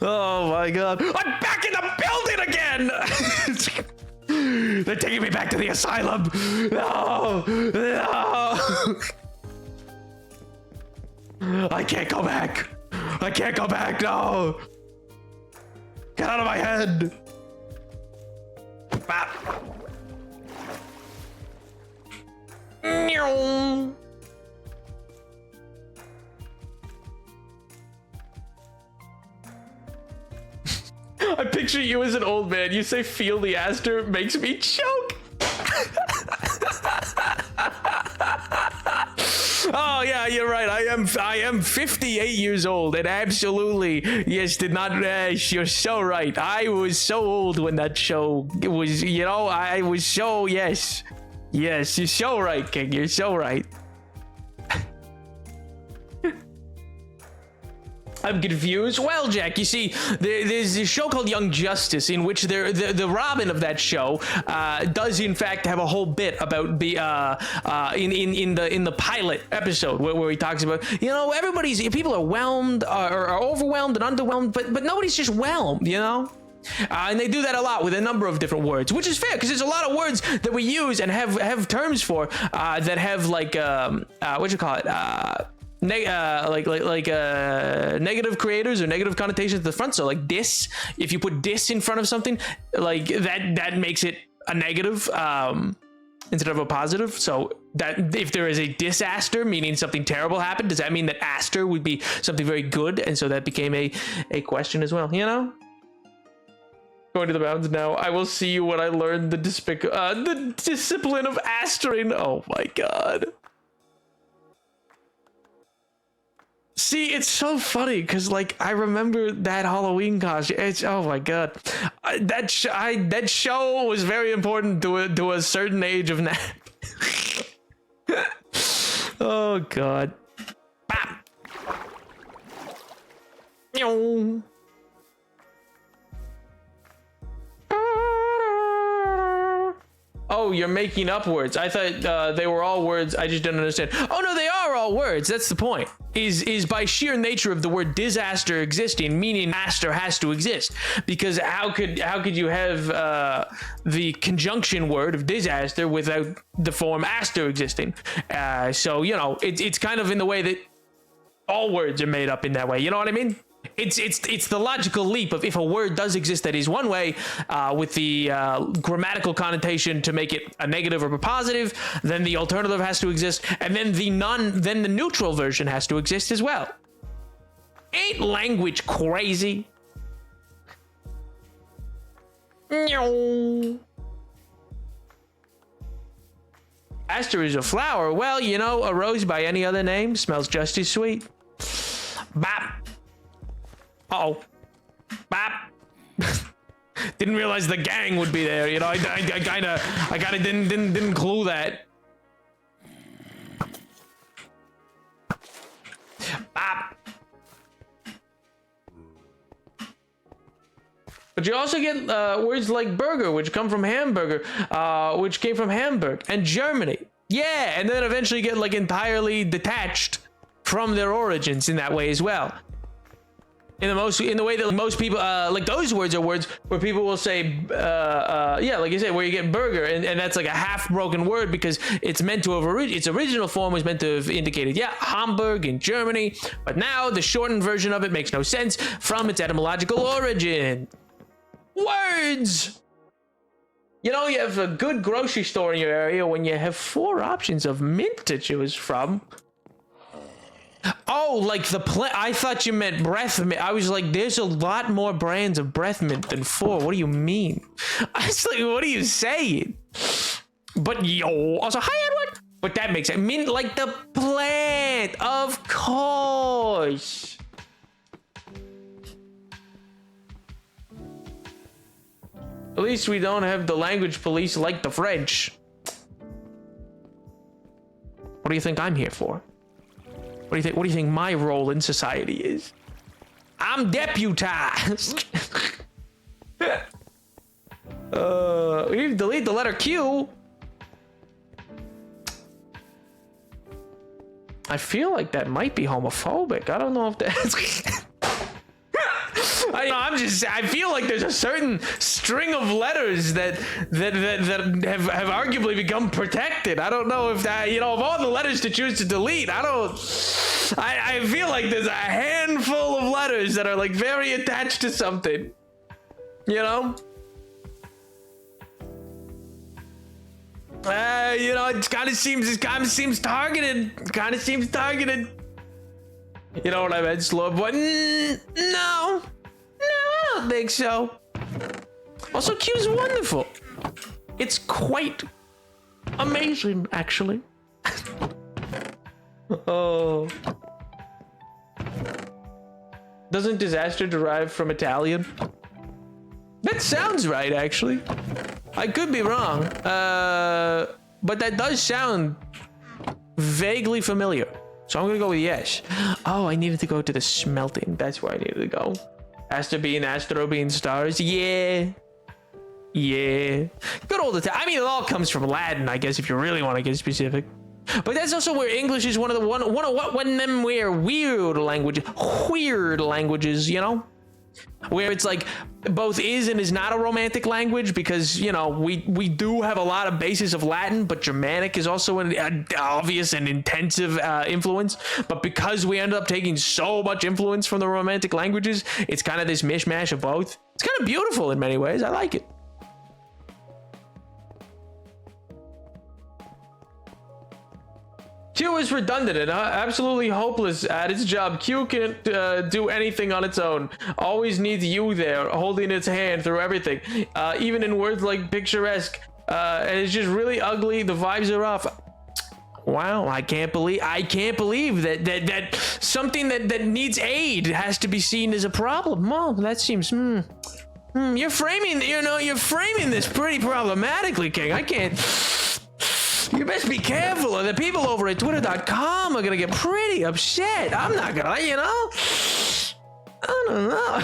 Oh my god. I'm back in the building again! They're taking me back to the asylum. No! I can't go back. I can't go back, no! Get out of my head! I picture you as an old man. You say feel the Aster makes me choke. Oh yeah, you're right. I am 58 years old, and absolutely, yes, did not. You're so right. I was so old when that show was. You know, I was so yes, you're so right, King. You're so right. I'm confused. Well, Jack, you see, there's a show called Young Justice in which the Robin of that show does in fact have a whole bit about in the pilot episode where he talks about, you know, people are whelmed or overwhelmed and underwhelmed, but nobody's just whelmed, you know. And they do that a lot with a number of different words, which is fair because there's a lot of words that we use and have terms for that have like what you call it. Negative creators or negative connotations at the front. So like dis, if you put dis in front of something, like that makes it a negative instead of a positive. So that if there is a disaster, meaning something terrible happened, does that mean that aster would be something very good? And so that became a question as well, you know? Going to the mountains now. I will see you when I learn the discipline of astering. Oh my god. See, it's so funny because, like, I remember that Halloween costume. It's oh my god, that show was very important to a certain age of now. Oh god. Bap. Oh oh, you're making up words. I thought they were all words. I just didn't understand. Oh no, they are all words. That's the point. Is by sheer nature of the word disaster existing, meaning aster has to exist. Because how could you have the conjunction word of disaster without the form aster existing? So you know, it's kind of in the way that all words are made up in that way. You know what I mean? It's the logical leap of if a word does exist that is one way with the grammatical connotation to make it a negative or a positive, then the alternative has to exist, and then the neutral version has to exist as well. Ain't language crazy? No. Aster is a flower. Well, you know, a rose by any other name smells just as sweet. Bop. Uh-oh. Bop. Didn't realize the gang would be there, you know. I kind of didn't clue that. Bop. But you also get words like burger, which come from hamburger, which came from Hamburg and Germany. Yeah, and then eventually get like entirely detached from their origins in that way as well. In the way that most people like those words are words where people will say yeah, like you said, where you get burger, and that's like a half broken word because it's meant to have its original form was meant to have indicated Hamburg in Germany, but now the shortened version of it makes no sense from its etymological origin. Words. You know, you have a good grocery store in your area when you have 4 options of mint to choose from. Oh, like I thought you meant breath mint. I was like, there's a lot more brands of breath mint than 4. What do you mean? I was like, what are you saying? But yo, also, hi Edward. But that makes sense. Mint like the plant, of course. At least we don't have the language police like the French. What do you think I'm here for? What do you think my role in society is? I'm deputized. We need to delete the letter Q. I feel like that might be homophobic. I don't know if that's... I feel like there's a certain string of letters that have arguably become protected. I don't know if that, you know, of all the letters to choose to delete, I feel like there's a handful of letters that are like very attached to something, you know? You know, it kind of seems targeted. You know what I meant, slow button? No, I don't think so. Also, Q's wonderful. It's quite amazing, actually. Oh. Doesn't disaster derive from Italian? That sounds right, actually. I could be wrong. But that does sound vaguely familiar. So I'm gonna go with yes. Oh, I needed to go to the smelting. That's where I needed to go. Aster bean, astro bean, stars. Yeah. Good old Italian. I mean, it all comes from Latin, I guess, if you really want to get specific. But that's also where English is one of them weird languages, you know? Where it's like both is and is not a romantic language because, you know, we do have a lot of basis of Latin, but Germanic is also an obvious and intensive influence. But because we ended up taking so much influence from the romantic languages, it's kind of this mishmash of both. It's kind of beautiful in many ways. I like it. Q is redundant and absolutely hopeless at its job. Q can't do anything on its own. Always needs you there, holding its hand through everything. Even in words like picturesque. And it's just really ugly. The vibes are off. Wow, I can't believe that something that needs aid has to be seen as a problem. Well, that seems you're framing this pretty problematically, King. I can't. You best be careful, or the people over at Twitter.com are gonna get pretty upset. I'm not gonna, you know. I don't know.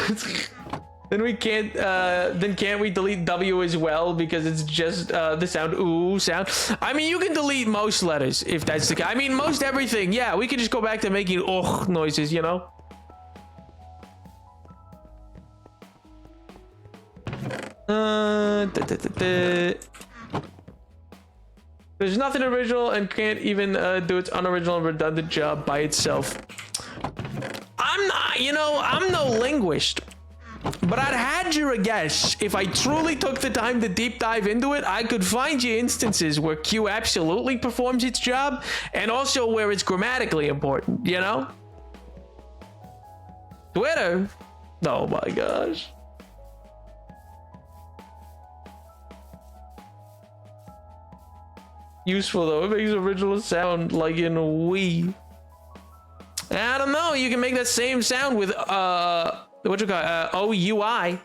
Then we can't. Then can't we delete W as well because it's just the sound ooh sound? I mean, you can delete most letters if that's the case. I mean, most everything. Yeah, we can just go back to making ugh noises. You know. There's nothing original and can't even do its unoriginal and redundant job by itself. I'm not, you know, I'm no linguist, but I'd hazard a guess if I truly took the time to deep dive into it, I could find you instances where Q absolutely performs its job and also where it's grammatically important, you know? Twitter? Oh my gosh. Useful though, it makes original sound like in we. I don't know, you can make that same sound with what you call OUI.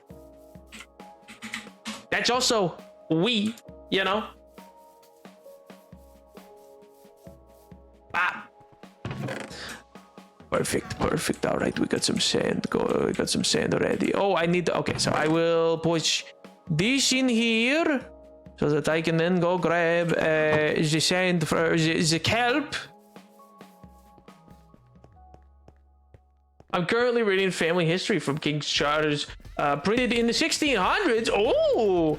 That's also we, you know. Ah. Perfect. All right, we got some sand. We got some sand already. Oh, I need to, okay, so I will push this in here so that I can then go grab the sand for the kelp. I'm currently reading family history from King's Charters, printed in the 1600s. Oh,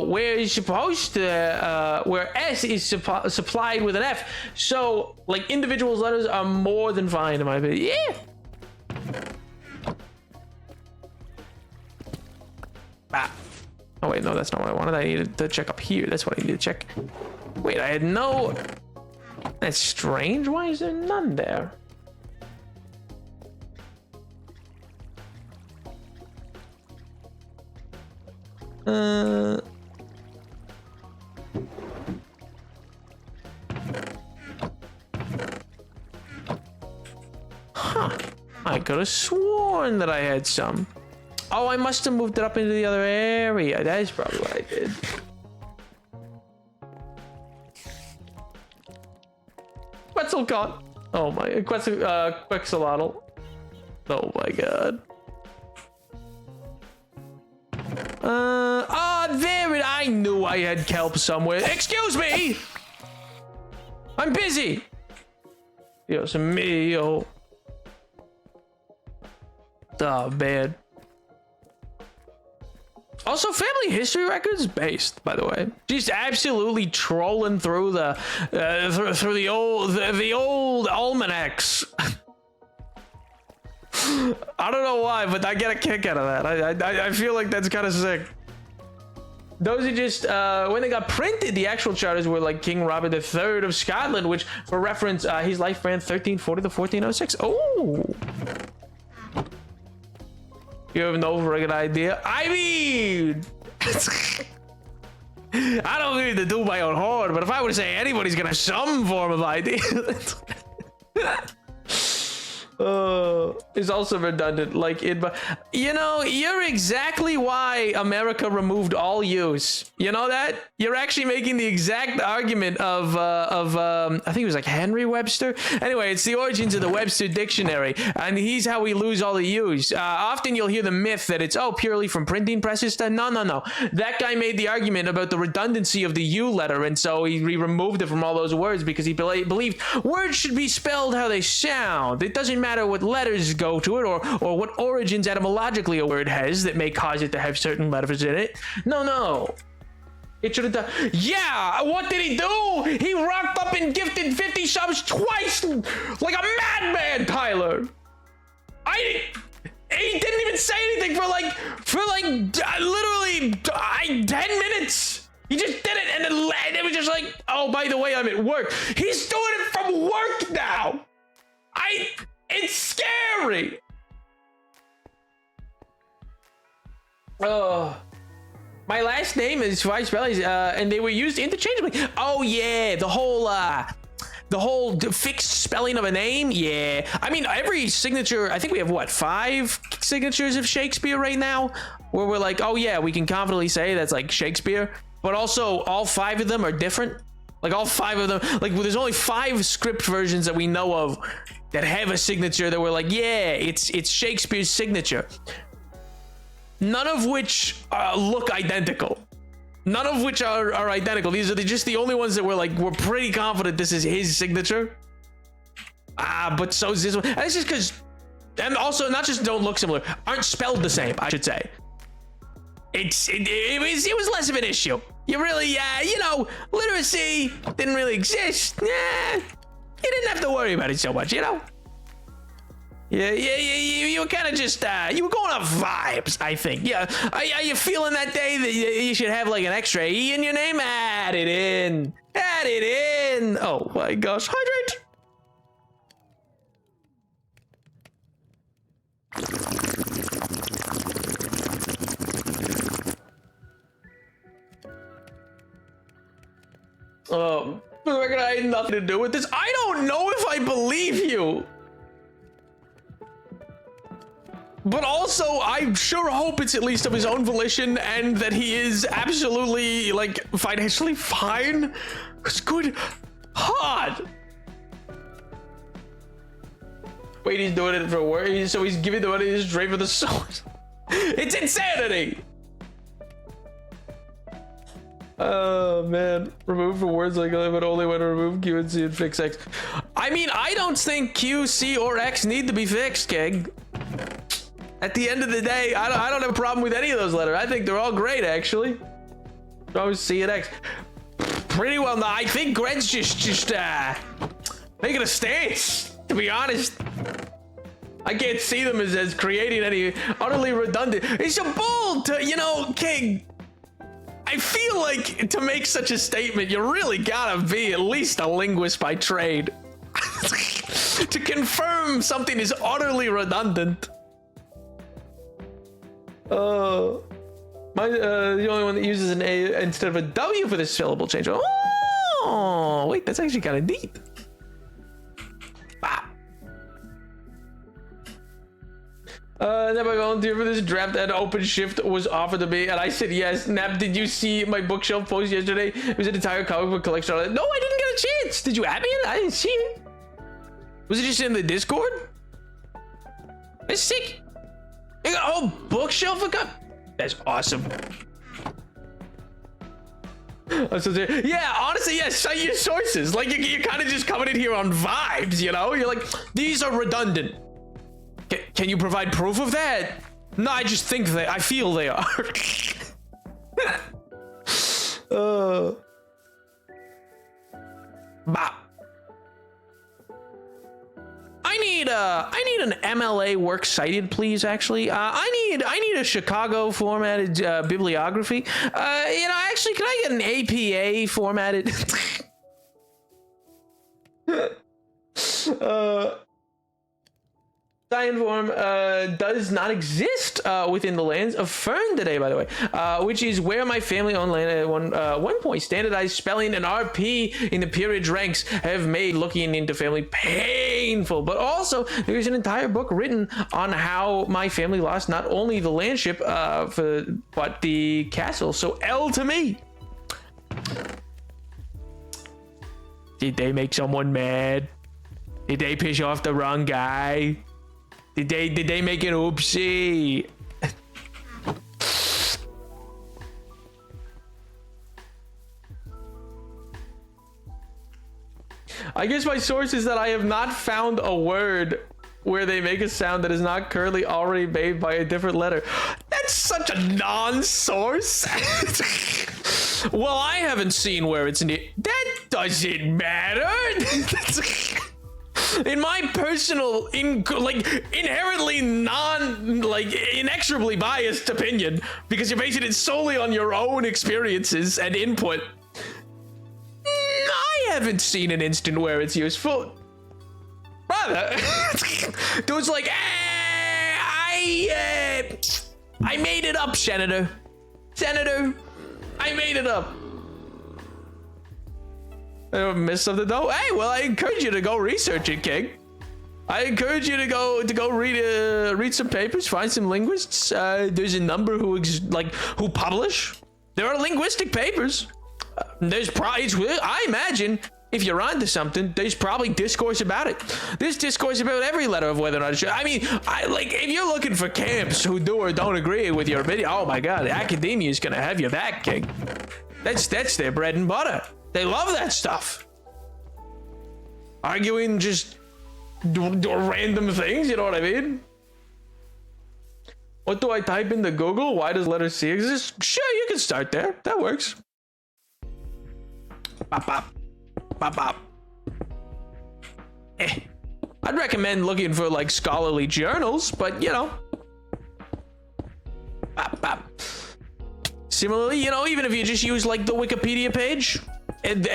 where is supposed to, where S is supplied with an F. So, like, individuals' letters are more than fine in my opinion. Yeah. Ah. Oh wait, no, that's not what I wanted. I needed to check up here. That's what I needed to check. Wait, I had no. That's strange. Why is there none there? Huh. I could have sworn that I had some. Oh, I must have moved it up into the other area. That is probably what I did. Quetzalcoatl. Oh my, Quetzalcoatl. Oh my god. There it. I knew I had kelp somewhere. Excuse me. I'm busy. Dios mío. Oh man. Also, family history records based, by the way. Just absolutely trolling through the through the old almanacs. I don't know why, but I get a kick out of that. I feel like that's kind of sick. Those are just when they got printed, the actual charters were like King Robert III of Scotland, which, for reference, his life ran 1340 to 1406. Oh. You have no friggin' idea. I mean, I don't mean to do my own horn, but if I were to say anybody's gonna have some form of idea, is also redundant. Like it, but you know, you're exactly why America removed all use. You know that? You're actually making the exact argument of I think it was like Henry Webster. Anyway, it's the origins of the Webster Dictionary, and he's how we lose all the use. Often you'll hear the myth that it's purely from printing presses. No. That guy made the argument about the redundancy of the U letter, and so he removed it from all those words because he believed words should be spelled how they sound. It doesn't matter what letters go to it or what origins etymologically a word has that may cause it to have certain letters in it. No. It should have done. Yeah, what did he do? He rocked up and gifted 50 subs twice like a madman, Tyler. He didn't even say anything for literally 10 minutes. He just did it, and then it was just like, oh, by the way, I'm at work. He's doing it from work now. It's scary. My last name is Vice Bellies, and they were used interchangeably. Oh yeah, the whole fixed spelling of a name. Yeah, I mean every signature. I think we have what, 5 signatures of Shakespeare right now, where we're like, oh yeah, we can confidently say that's like Shakespeare, but also all 5 of them are different. Like all 5 of them, like there's only 5 script versions that we know of that have a signature that we're like, yeah, it's Shakespeare's signature. none of which look identical. None of which are identical. These are just the only ones that we're pretty confident this is his signature. But so is this one. And it's just because, and also not just don't look similar, aren't spelled the same, I should say. It was less of an issue. You really, you know, literacy didn't really exist. Yeah, you didn't have to worry about it so much, you know. Yeah, you were kind of just, you were going off vibes, I think. Yeah, are you feeling that day that you should have like an extra E in your name? Add it in. Add it in. Oh my gosh, hydrate. For the record, I had nothing to do with this. I don't know if I believe you. But also, I sure hope it's at least of his own volition and that he is absolutely, like, financially fine. Because good God. Wait, he's doing it for work? So he's giving the money to straight for the source? It's insanity! Oh, man. Remove for words like I but only when remove Q and C and fix X. I mean, I don't think Q, C, or X need to be fixed, King. At the end of the day, I don't have a problem with any of those letters. I think they're all great, actually. Always C and X. Pretty well. No, I think Greg's just making a stance, to be honest. I can't see them as creating any utterly redundant. It's a bull to, you know, King. I feel like to make such a statement, you really gotta be at least a linguist by trade. To confirm something is utterly redundant. The only one that uses an A instead of a W for this syllable change. Oh, wait, that's actually kind of neat. Never volunteer for this draft and OpenShift was offered to me and I said yes. Nap, did you see my bookshelf post yesterday? It was an entire comic book collection on it. No, I didn't get a chance. Did you add me in? I didn't see it. Was it just in the Discord? It's sick. You got a whole bookshelf of that's awesome. Yeah, honestly, yes, cite your sources. Like, you're kind of just coming in here on vibes, you know? You're like, these are redundant. Can you provide proof of that? No, I just think I feel they are. I need an MLA works cited, please. Actually, I need a Chicago formatted bibliography. You know, actually, can I get an APA formatted? Cyan form does not exist within the lands of Fern today, by the way, which is where my family-owned land at one point standardized spelling and RP in the peerage ranks have made looking into family painful. But also, there's an entire book written on how my family lost not only the landship, but the castle. So L to me. Did they make someone mad? Did they piss off the wrong guy? Did they make an oopsie? I guess my source is that I have not found a word where they make a sound that is not currently already made by a different letter. That's such a non-source. Well, I haven't seen where it's that doesn't matter. In my personal, inherently inexorably biased opinion, because you're basing it solely on your own experiences and input, I haven't seen an instant where it's useful. Rather, dude's like, I made it up, Senator. I made it up. I missed something though. Hey, well, I encourage you to go research it, King. I encourage you to go read some papers, find some linguists. There's a number who publish. There are linguistic papers. I imagine if you're onto something, there's probably discourse about it. There's discourse about every letter of whether or not it should. I mean, like, if you're looking for camps who do or don't agree with your video, oh my god, academia is gonna have your back, king. That's their bread and butter. They love that stuff. Arguing just random things, you know what I mean? What do I type into Google? Why does letter C exist? Sure, you can start there. That works. Bop, bop. Bop, bop. I'd recommend looking for like scholarly journals, but you know. Bop, bop. Similarly, you know, even if you just use like the Wikipedia page,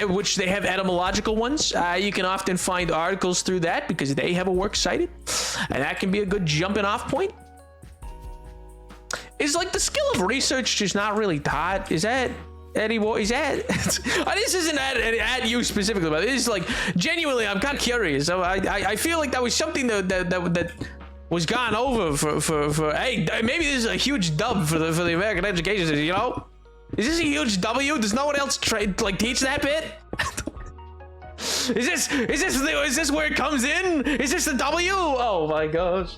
which they have etymological ones, you can often find articles through that because they have a works cited, and that can be a good jumping off point. Is like the skill of research just not really taught? Is that anymore? Is that this isn't at you specifically, but it's like genuinely I'm kind of curious. So I feel like that was something that was gone over for hey, maybe this is a huge dub for the American education system, you know? Is this a huge W? Does no one else teach that bit? Is this where it comes in? Is this the W? Oh my gosh.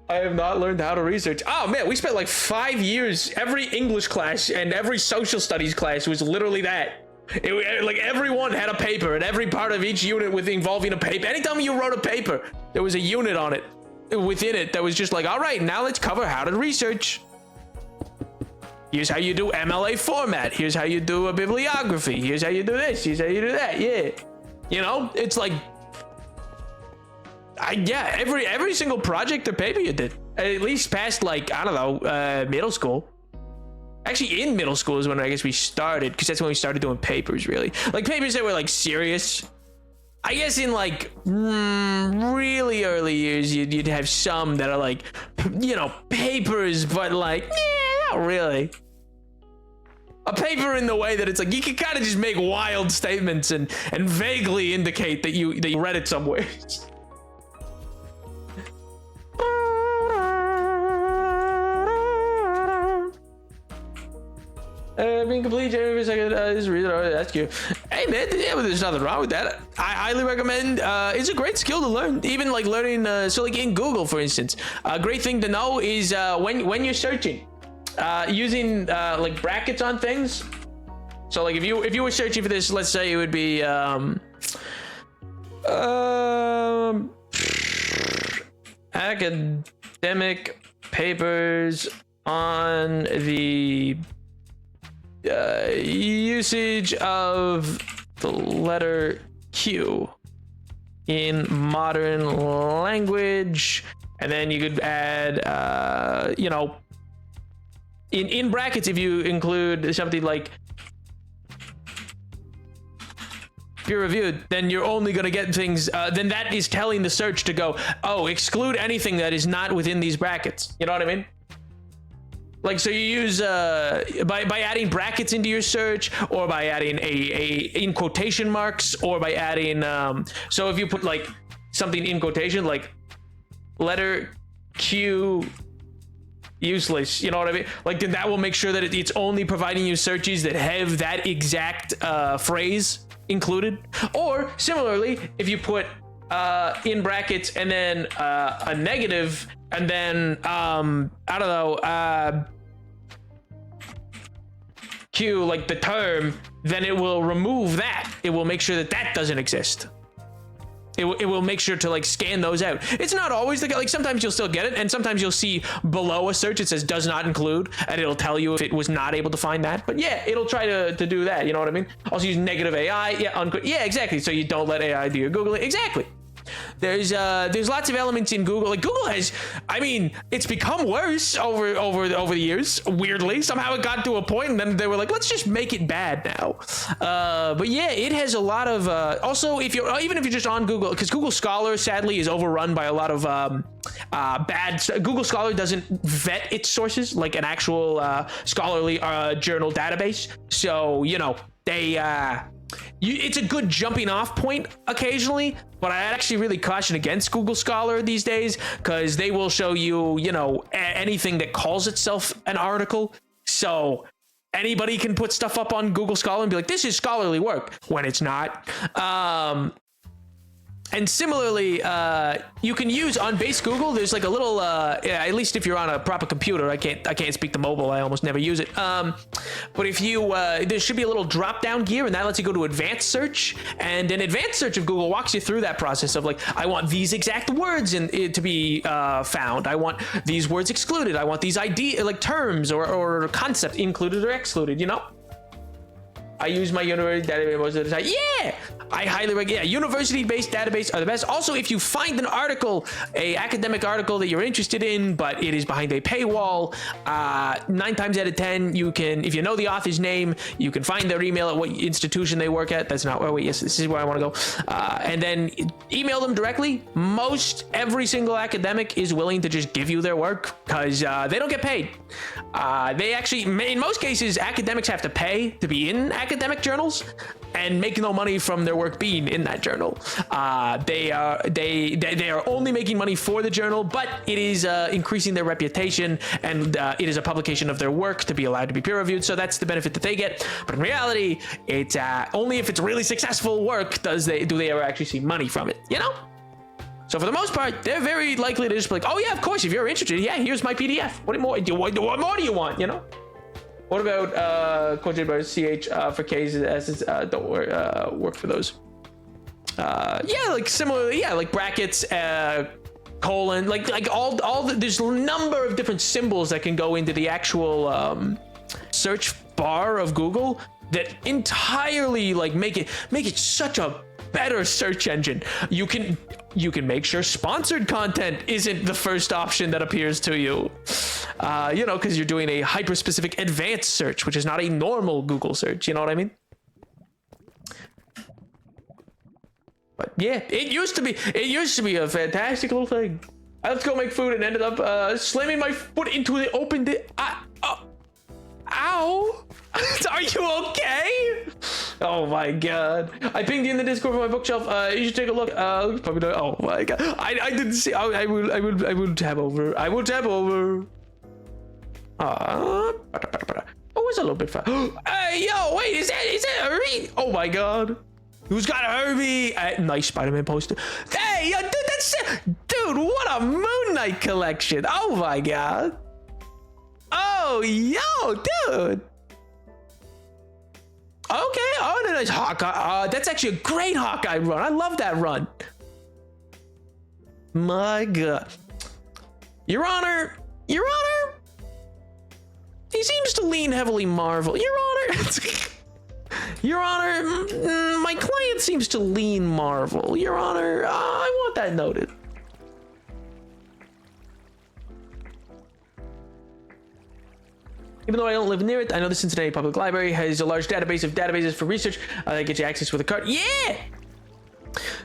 I have not learned how to research. Oh man, we spent like 5 years. Every English class and every social studies class was literally that. Like everyone had a paper, and every part of each unit was involving a paper. Anytime you wrote a paper, there was a unit on it. Within it, that was just like, all right, now let's cover how to research. Here's how you do MLA format. Here's how you do a bibliography. Here's how you do this. Here's how you do that. Yeah, you know, it's like. Yeah, every single project or paper you did, at least past like, I don't know, middle school. Actually, in middle school is when I guess we started, because that's when we started doing papers, really. Like papers that were like serious. I guess in like really early years, you'd have some that are like, you know, papers, but like, not really. A paper in the way that it's like you can kind of just make wild statements and vaguely indicate that you read it somewhere. Being complete, Jeremy, I could just read it. Ask you. Hey man, yeah, but there's nothing wrong with that. I highly recommend. It's a great skill to learn. Even like learning. So like in Google, for instance, a great thing to know is when you're searching, using like brackets on things. So like if you were searching for this, let's say it would be academic papers on the usage of the letter Q in modern language, and then you could add you know, in brackets, if you include something like peer reviewed, then you're only going to get things then that is telling the search to go, oh, exclude anything that is not within these brackets. You know what I mean? Like, so you use by adding brackets into your search, or by adding a in quotation marks, or by adding so if you put like something in quotation, like letter Q useless, you know what I mean? Like, then that will make sure that it's only providing you searches that have that exact phrase included. Or similarly, if you put in brackets and then a negative, and then I don't know, Q, like the term, then it will remove that. It will make sure that that doesn't exist. It will make sure to like scan those out. It's not always the, like sometimes you'll still get it, and sometimes you'll see below a search it says does not include, and it'll tell you if it was not able to find that. But yeah, it'll try to do that. You know what I mean? Also use negative AI. Yeah, exactly. So you don't let AI do your Googling. Exactly. There's lots of elements in Google. Like Google has, I mean, it's become worse over the years. Weirdly, somehow it got to a point, and then they were like, let's just make it bad now. But yeah, it has a lot of. Also, even if you're just on Google, because Google Scholar sadly is overrun by a lot of bad. Google Scholar doesn't vet its sources like an actual scholarly journal database. So you know they. It's a good jumping off point occasionally, but I actually really caution against Google Scholar these days, because they will show you, you know, anything that calls itself an article. So anybody can put stuff up on Google Scholar and be like, this is scholarly work, when it's not. And similarly, you can use on base Google. There's like a little, at least if you're on a proper computer. I can't speak to mobile. I almost never use it. But if you, there should be a little drop down gear, and that lets you go to advanced search. And an advanced search of Google walks you through that process of like, I want these exact words to be found. I want these words excluded. I want these terms or concepts included or excluded. You know. I use my university database most of the time. Yeah, I highly recommend. Yeah, university-based database are the best. Also, if you find an article, a academic article that you're interested in, but it is behind a paywall, 9 times out of 10, you can, if you know the author's name, you can find their email at what institution they work at. That's not. Oh wait, yes, this is where I want to go. And then email them directly. Every single academic is willing to just give you their work because they don't get paid. They actually, in most cases, academics have to pay to be in academic journals and make no money from their work being in that journal. They are only making money for the journal, but it is increasing their reputation, and it is a publication of their work to be allowed to be peer reviewed. So that's the benefit that they get. But in reality, it's only if it's really successful work do they ever actually see money from it. You know. So for the most part, they're very likely to just be like, oh yeah, of course, if you're interested, yeah, here's my PDF. What more do you want? You know. What about CH for K's and S's don't work for those? Yeah, like similarly, yeah, like brackets, colon, like all the, there's a number of different symbols that can go into the actual search bar of Google that entirely like make it such a better search engine. You can make sure sponsored content isn't the first option that appears to you. You know, because you're doing a hyper-specific advanced search, which is not a normal Google search. You know what I mean? But yeah, it used to be a fantastic little thing. Let's go make food and ended up slamming my foot into the open. Ow! Are you okay? Oh my god! I pinged you in the Discord for my bookshelf. You should take a look. Probably not. Oh my god! I didn't see. I will tab over. I will tab over. Oh, it's a little bit fast. Hey, yo, wait, is that Herbie? Oh my god. Who's got a Herbie? Nice Spider-Man poster. Hey, yo, dude, what a Moon Knight collection. Oh my god. Oh, yo, dude. Okay, oh, nice Hawkeye. That's actually a great Hawkeye run. I love that run. My god. Your Honor. He seems to lean heavily Marvel. Your Honor. Your Honor, my client seems to lean Marvel. Your Honor, I want that noted. Even though I don't live near it, I know the Cincinnati Public Library has a large database of databases for research that get you access with a card. Yeah!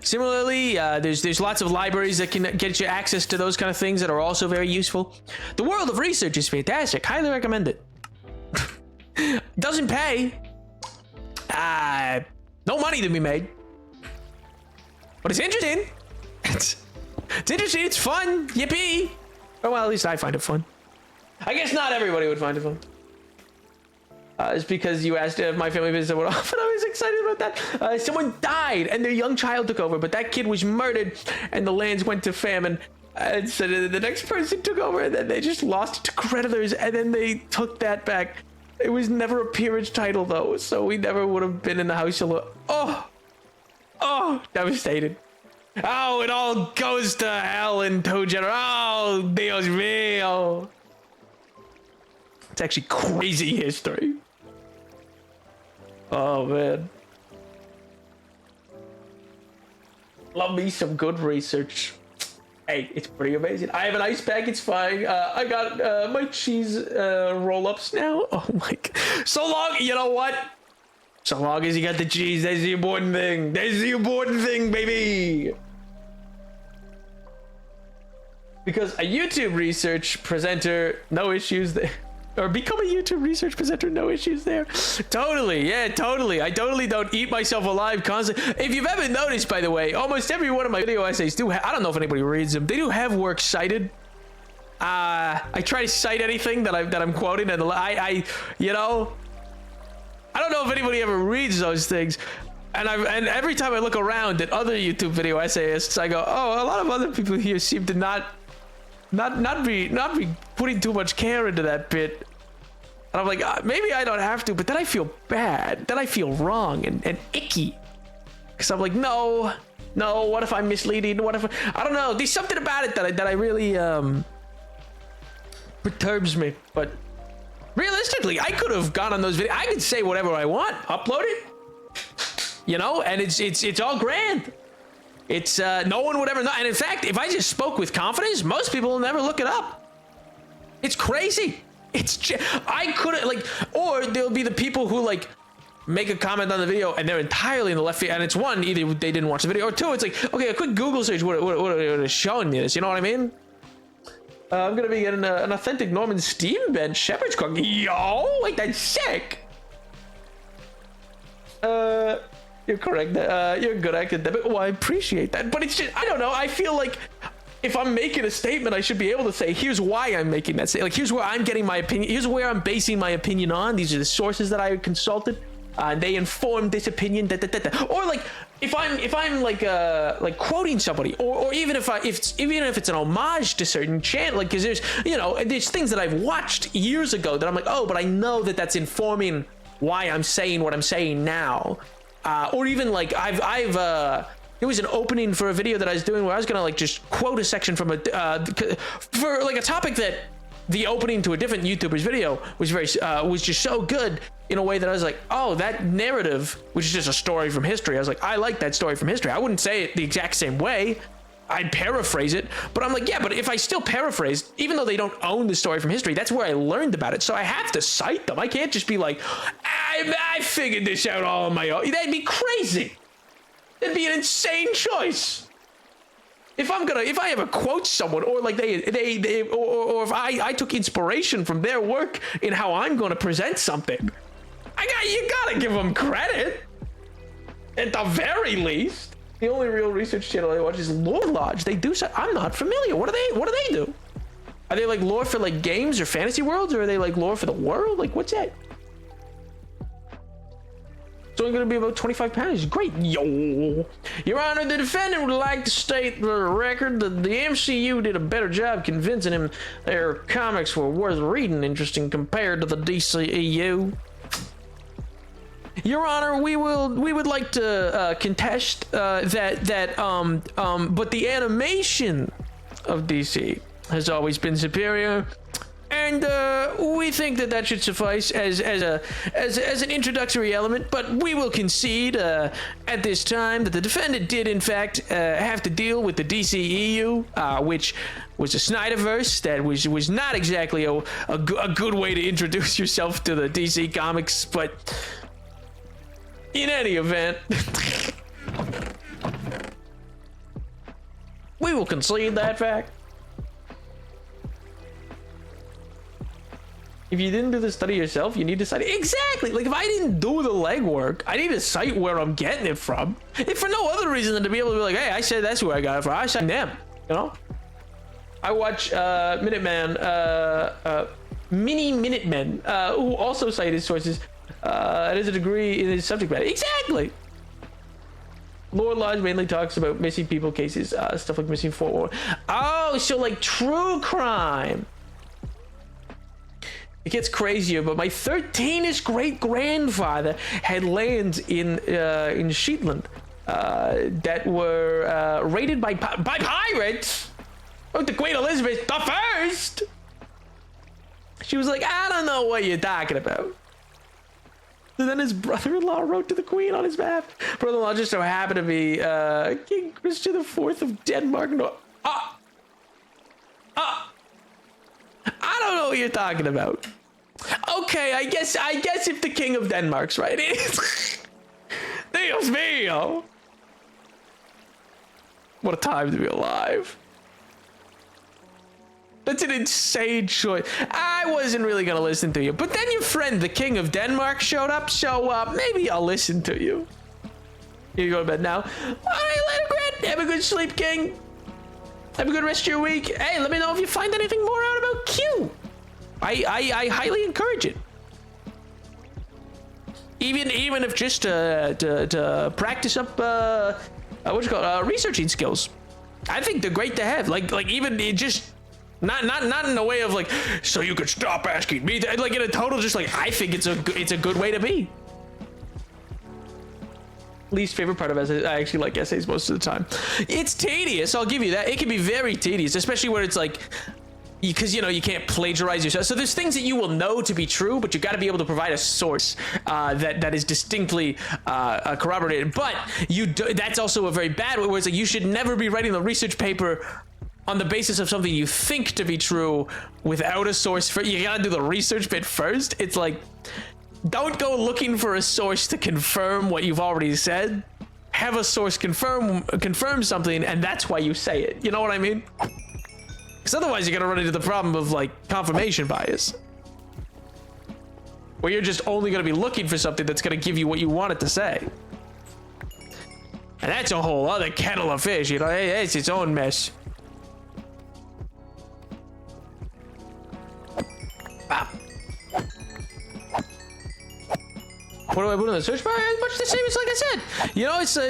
Similarly, there's lots of libraries that can get you access to those kind of things that are also very useful. The world of research is fantastic. Highly recommend it. Doesn't pay. No money to be made. But it's interesting. It's interesting. It's fun. Yippee. Or well, at least I find it fun. I guess not everybody would find it fun. It's because you asked if my family business went off, and I was excited about that. Someone died, and their young child took over, but that kid was murdered, and the lands went to famine. And so the next person took over, and then they just lost it to creditors, and then they took that back. It was never a peerage title, though, so we never would have been in the house alone. Oh, devastated. Oh, it all goes to hell in Toe General. Oh, Dios mío. It's actually crazy history. Oh, man. Love me some good research. Hey, it's pretty amazing. I have an ice pack. It's fine. I got my cheese roll-ups now. Oh, my God. So long. You know what? So long as you got the cheese, that's the important thing. That's the important thing, baby. Because a YouTube research presenter, no issues there. Or become a YouTube research presenter, no issues there. Totally, yeah, totally. I totally don't eat myself alive constantly. If you've ever noticed, by the way, almost every one of my video essays do I don't know if anybody reads them. They do have works cited. I try to cite anything that I'm quoting, and I you know, I don't know if anybody ever reads those things. And every time I look around at other YouTube video essayists, I go, oh, a lot of other people here seem to not be putting too much care into that bit. And I'm like, maybe I don't have to, but then I feel bad. Then I feel wrong and icky. Because I'm like, no, what if I'm misleading? What if I don't know. There's something about it that I really perturbs me. But realistically, I could have gone on those videos. I could say whatever I want, upload it. You know, and it's all grand. It's no one would ever know. And in fact, if I just spoke with confidence, most people will never look it up. It's crazy. I couldn't like, or there'll be the people who like make a comment on the video and they're entirely in the left field. And it's one, either they didn't watch the video, or two, it's like, okay, a quick Google search would have shown me this. You know what I mean? I'm gonna be getting an authentic Norman steam bench shepherd's crook. Yo, like that's sick. You're correct. You're a good academic. Well, I appreciate that. But it's just, I don't know. I feel like if I'm making a statement, I should be able to say, here's why I'm making that statement. Like, here's where I'm getting my opinion. Here's where I'm basing my opinion on. These are the sources that I consulted. They informed this opinion. Or like, if I'm like quoting somebody, or even if it's an homage to certain channel, like, because there's things that I've watched years ago that I'm like, oh, but I know that that's informing why I'm saying what I'm saying now. Or even like there was an opening for a video that I was doing where I was gonna like just quote a section from for like a topic that the opening to a different YouTuber's video was just so good in a way that I was like, oh, that narrative, which is just a story from history. I was like, I like that story from history. I wouldn't say it the exact same way. I'd paraphrase it, but I'm like, yeah, but if I still paraphrase, even though they don't own the story from history, that's where I learned about it. So I have to cite them. I can't just be like, I figured this out all on my own. That'd be crazy. That'd be an insane choice. If I ever quote someone, or like or if I took inspiration from their work in how I'm gonna present something, you gotta give them credit. At the very least. The only real research channel I watch is Lore Lodge. They do so. I'm not familiar. What do they do? Are they like lore for like games or fantasy worlds, or are they like lore for the world? Like, what's that? It's only gonna be about 25 pounds. Great. Yo. Your Honor, the defendant would like to state the record that the MCU did a better job convincing him their comics were worth reading, interesting compared to the DCEU. Your Honor, we would like to contest but the animation of DC has always been superior, and we think that should suffice as an introductory element. But we will concede at this time that the defendant did in fact have to deal with the DCEU, which was a Snyderverse that was not exactly a good way to introduce yourself to the DC comics, but. In any event, we will concede that fact. If you didn't do the study yourself, you need to cite it. Exactly. Like, if I didn't do the legwork, I need to cite where I'm getting it from. If for no other reason than to be able to be like, hey, I said that's where I got it from. I said them, you know? I watch Minuteman, Mini Minutemen, who also cite his sources. It is a degree in his subject matter. Exactly. Lore Lodge mainly talks about missing people cases, stuff like missing 411. Oh, so like true crime. It gets crazier, but my 13th great grandfather had lands in Shetland that were raided by pirates. Oh, the Queen Elizabeth I. She was like, I don't know what you're talking about. And then his brother-in-law wrote to the Queen on his behalf. Brother-in-law just so happened to be King Christian IV of Denmark. No, I don't know what you're talking about. Okay, I guess if the King of Denmark's right, Dios mío. What a time to be alive. That's an insane choice. I wasn't really gonna listen to you, but then your friend, the King of Denmark, showed up, so maybe I'll listen to you. You go to bed now. All right, later, Grant. Have a good sleep, King. Have a good rest of your week. Hey, let me know if you find anything more out about Q. I highly encourage it. even if just to practice up researching skills. I think they're great to have. Like even it just not in a way of like so you could stop asking me. Like in a total just like I think it's a good way to be. Least favorite part of essays. I actually like essays most of the time. It's tedious. I'll give you that. It can be very tedious, especially where it's like. Because you can't plagiarize yourself. So there's things that you will know to be true, but you got to be able to provide a source that is distinctly corroborated. But that's also a very bad way, where it's like you should never be writing the research paper on the basis of something you think to be true without a source. You got to do the research bit first. It's like, don't go looking for a source to confirm what you've already said. Have a source confirm something, and that's why you say it. You know what I mean? Because otherwise you're going to run into the problem of like confirmation bias. Where you're just only going to be looking for something that's going to give you what you want it to say. And that's a whole other kettle of fish, it's its own mess. Ah. What do I put in the search bar? Much the same as like I said.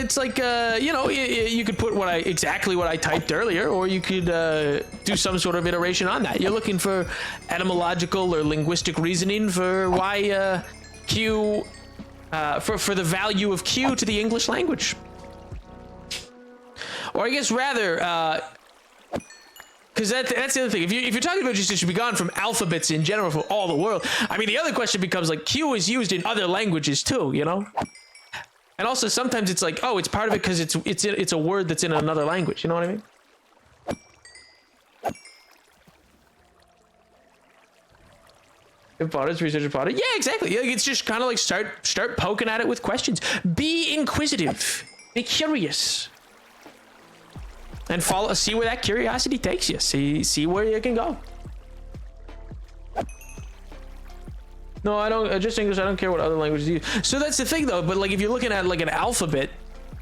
It's like you could put exactly what I typed earlier, or you could do some sort of iteration on that. You're looking for etymological or linguistic reasoning for why Q for the value of Q to the English language, or I guess rather. Because that's the other thing. If you're talking about just it should be gone from alphabets in general for all the world, I mean, the other question becomes like Q is used in other languages too, And also sometimes it's like, oh, it's part of it because it's a word that's in another language. You know what I mean? Research about it. Yeah, exactly. It's just kind of like start poking at it with questions. Be inquisitive. Be curious. And see where that curiosity takes you. See where you can go. No, I don't. Just English. I don't care what other languages use. So that's the thing, though. But like, if you're looking at like an alphabet,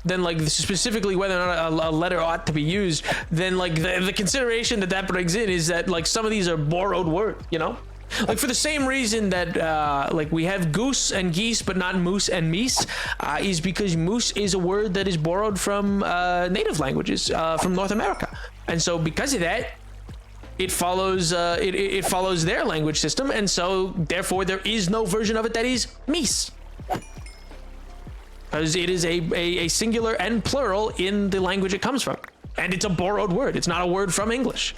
then like specifically whether or not a letter ought to be used, then like the consideration that brings in is that like some of these are borrowed words. Like for the same reason that like we have goose and geese but not moose and meese, is because moose is a word that is borrowed from native languages from North America, and so because of that it follows it follows their language system, and so therefore there is no version of it that is meese, because it is a singular and plural in the language it comes from, and it's a borrowed word. It's not a word from English.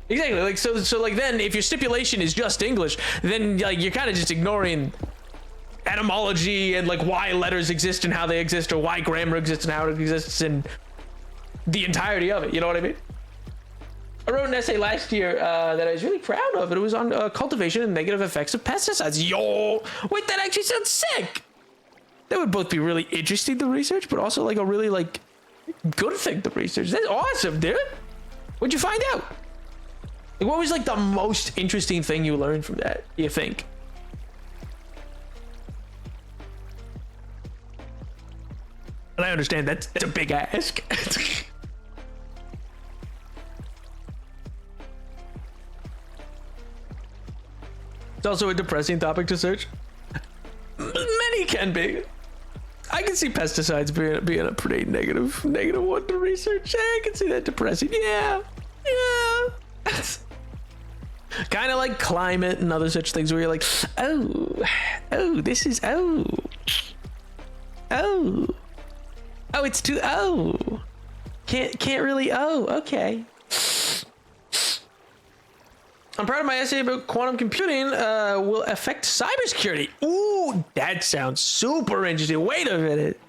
Exactly. Like so like then if your stipulation is just English, then like you're kind of just ignoring etymology and like why letters exist and how they exist, or why grammar exists and how it exists, and the entirety of it. You know what I mean? I wrote an essay last year that I was really proud of, and it was on cultivation and negative effects of pesticides. Yo, wait, that actually sounds sick. That would both be really interesting to research, but also like a really like good thing to research. That's awesome, dude. What'd you find out? Like, what was like the most interesting thing you learned from that, you think? And I understand that's a big ask. It's also a depressing topic to search. Many can be. I can see pesticides being a pretty negative one to research. I can see that depressing. Yeah. Kind of like climate and other such things where you're like, oh, this is, oh, it's too, can't really, okay. I'm proud of my essay about quantum computing will affect cybersecurity. Ooh, that sounds super interesting. Wait a minute.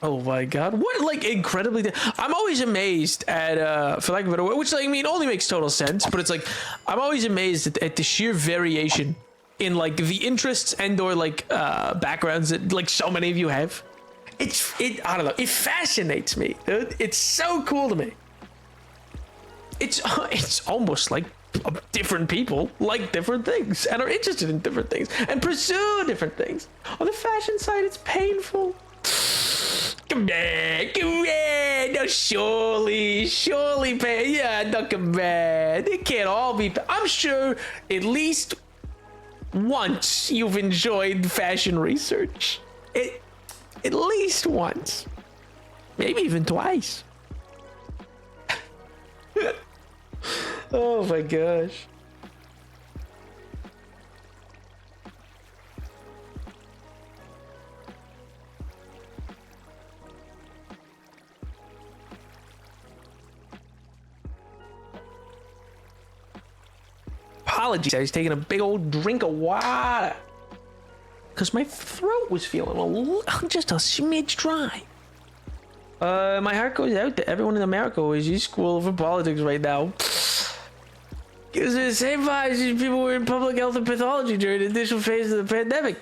Oh my god, what like incredibly I'm always amazed at for lack of a better word, which like, I mean only makes total sense, but it's like I'm always amazed at the sheer variation in like the interests and or like backgrounds that like so many of you have. I don't know, it fascinates me, dude. It's so cool to me. It's almost like different people like different things and are interested in different things and pursue different things. On the fashion side, it's painful. Come here, no, surely, yeah, not bad. It can't all be. I'm sure at least once you've enjoyed fashion research. At least once, maybe even twice. Oh my gosh. Apologies, I was taking a big old drink of water because my throat was feeling just a smidge dry. My heart goes out to everyone in America who is in school for politics right now. Gives me the same vibes as people were in public health and pathology during the initial phase of the pandemic.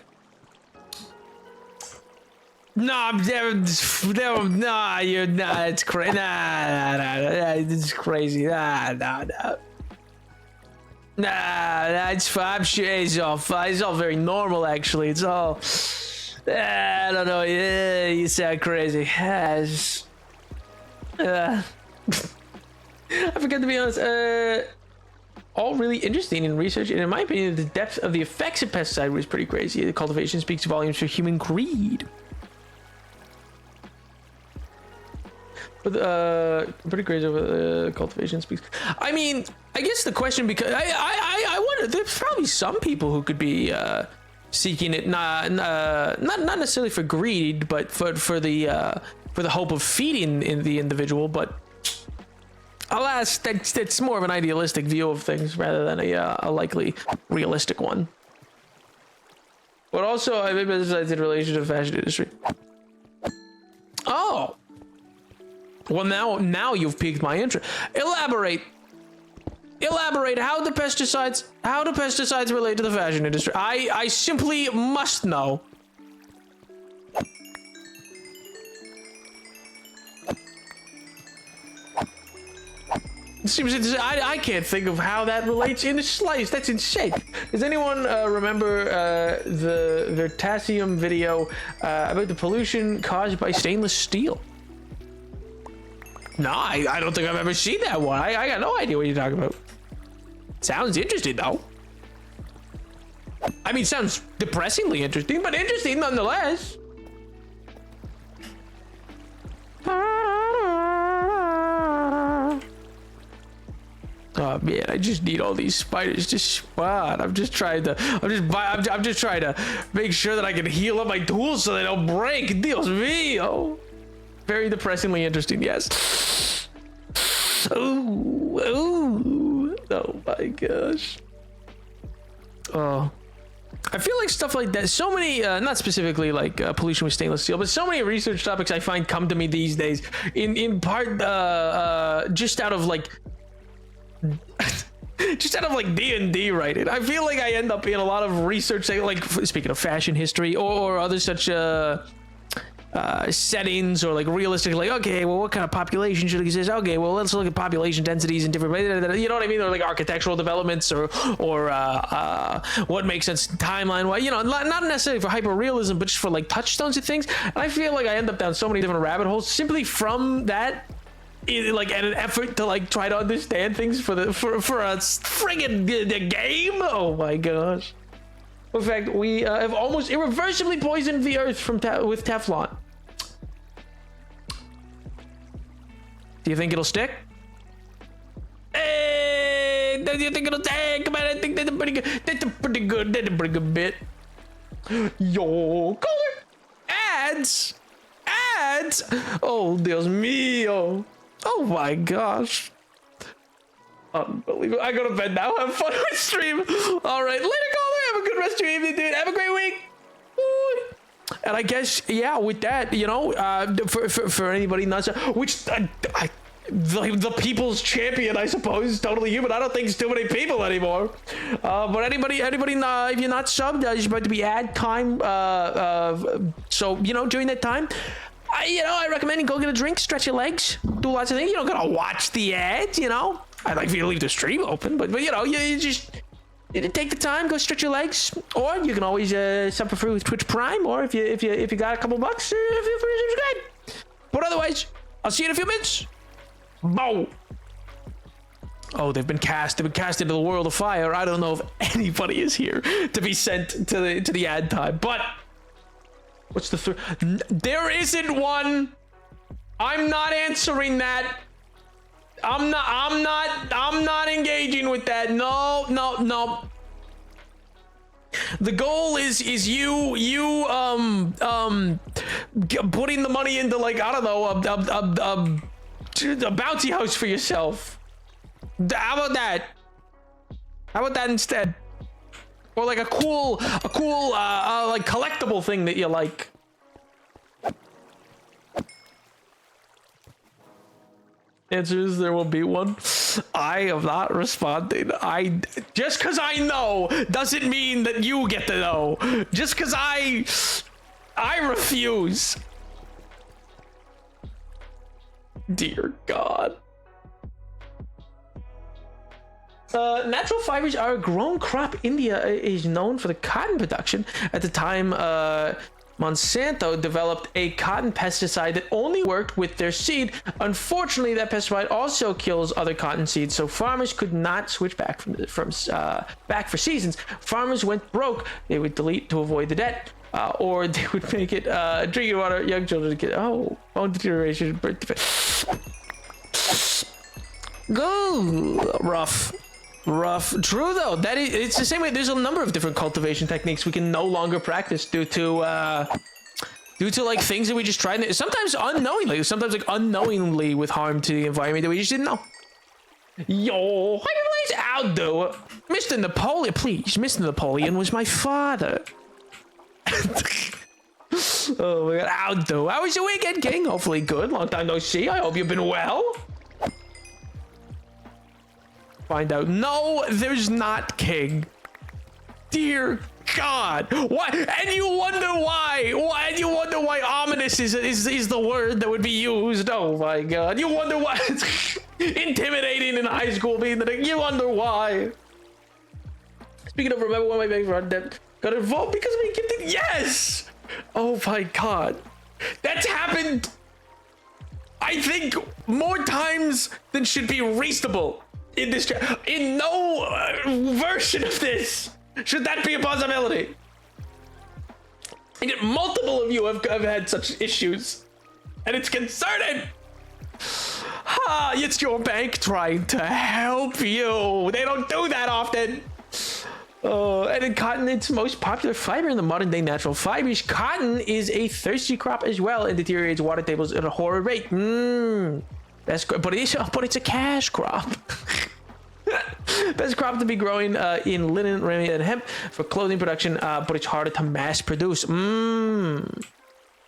Nah, nah, you're nah, it's crazy. Nah, it's crazy. Nah. Nah, it's fine. I'm sure it's all very normal, actually. It's all, I don't know. Yeah, you sound crazy. I forgot to be honest. All really interesting in research, and in my opinion, the depth of the effects of pesticide was pretty crazy. The cultivation speaks volumes for human greed. But pretty crazy over cultivation speaks. I mean, I guess the question, because I wonder, there's probably some people who could be seeking it not necessarily for greed, but for the hope of feeding in the individual. But alas, that's more of an idealistic view of things rather than a likely realistic one. But also, I made besides in relation to the fashion industry. Oh. Well, now you've piqued my interest. Elaborate how do pesticides relate to the fashion industry? I simply must know. It seems I can't think of how that relates in the slightest. That's insane. Does anyone remember the Vertasium video about the pollution caused by stainless steel? No, I don't think I've ever seen that one. I got no idea what you're talking about. Sounds interesting, though. I mean, sounds depressingly interesting, but interesting nonetheless. Oh man, I just need all these spiders to spawn. I'm just trying to make sure that I can heal up my tools so they don't break. Dios mío. Very depressingly interesting, yes. Oh my gosh. Oh, I feel like stuff like that. So many, not specifically like pollution with stainless steel, but so many research topics I find come to me these days, in part, just out of like, D&D writing. I feel like I end up in a lot of research, like speaking of fashion history or other such settings, or like realistic, like, okay, well, what kind of population should exist? Okay, well, let's look at population densities in different ways, you know what I mean? Or like architectural developments, or what makes sense timeline wise, you know, not necessarily for hyper realism, but just for like touchstones of things. And I feel like I end up down so many different rabbit holes simply from that, like, in an effort to like try to understand things for a friggin' the game. Oh my gosh. In fact, we have almost irreversibly poisoned the earth with Teflon. Do you think it'll stick? Hey, do you think it'll stick? Come on, I think that's a pretty good. That's a pretty good bit. Yo, color ads. Oh, Dios mío. Oh my gosh. Unbelievable. I go to bed now. Have fun with stream. All right, later, caller. Have a good rest of your evening, dude. Have a great week. Bye. And I guess, yeah, with that, you know, for anybody not, which the people's champion, I suppose, totally human. I don't think it's too many people anymore. But anybody, if you're not subbed, it's about to be ad time. So, you know, during that time, I recommend you go get a drink, stretch your legs, do lots of things. You don't gotta watch the ads, you know. I'd like for you to leave the stream open, but you know, you just take the time, go stretch your legs, or you can always sub for free with Twitch Prime, or if you got a couple bucks, feel free to subscribe. But otherwise, I'll see you in a few minutes. Bow. Oh, they've been cast. They've been cast into the world of fire. I don't know if anybody is here to be sent to the ad time. But what's the there isn't one. I'm not answering that. I'm not engaging with that. No. The goal is you putting the money into, like, I don't know, a bounty house for yourself. How about that? How about that instead? Or like a cool like collectible thing that you like. Answer is there will be one. I am not responding. Just because I know doesn't mean that you get to know. Just because I refuse. Dear God. Natural fibers are a grown crop. India is known for the cotton production. At the time, Monsanto developed a cotton pesticide that only worked with their seed. Unfortunately, that pesticide also kills other cotton seeds, so farmers could not switch back back for seasons. Farmers went broke. They would delete to avoid the debt, or they would make it drinking water. Young children get bone deterioration, birth defects. Go rough. True though, that it's the same way. There's a number of different cultivation techniques we can no longer practice due to like things that we just tried. Sometimes unknowingly, like unknowingly with harm to the environment that we just didn't know. Yo, hi, Aldo, Mr. Napoleon, please. Mr. Napoleon was my father. Oh my God, Aldo, how was your weekend, King? Hopefully good. Long time no see. I hope you've been well. Find out. No, there's not, King. Dear God. Why? And you wonder why. And you wonder why ominous is the word that would be used. Oh my God. You wonder why it's intimidating in high school being the thing. You wonder why. Speaking of, remember when my big friend got involved because we gifted? Yes. Oh my God. That's happened, I think, more times than should be reasonable. In this, in no version of this should that be a possibility. And yet multiple of you have had such issues, and it's concerning. It's your bank trying to help you. They don't do that often. And in cotton, its most popular fiber in the modern day natural fibers. Cotton is a thirsty crop as well and deteriorates water tables at a horrid rate. That's good, but it's a cash crop. Best crop to be growing in linen, raiment, and hemp for clothing production, but it's harder to mass produce. Good.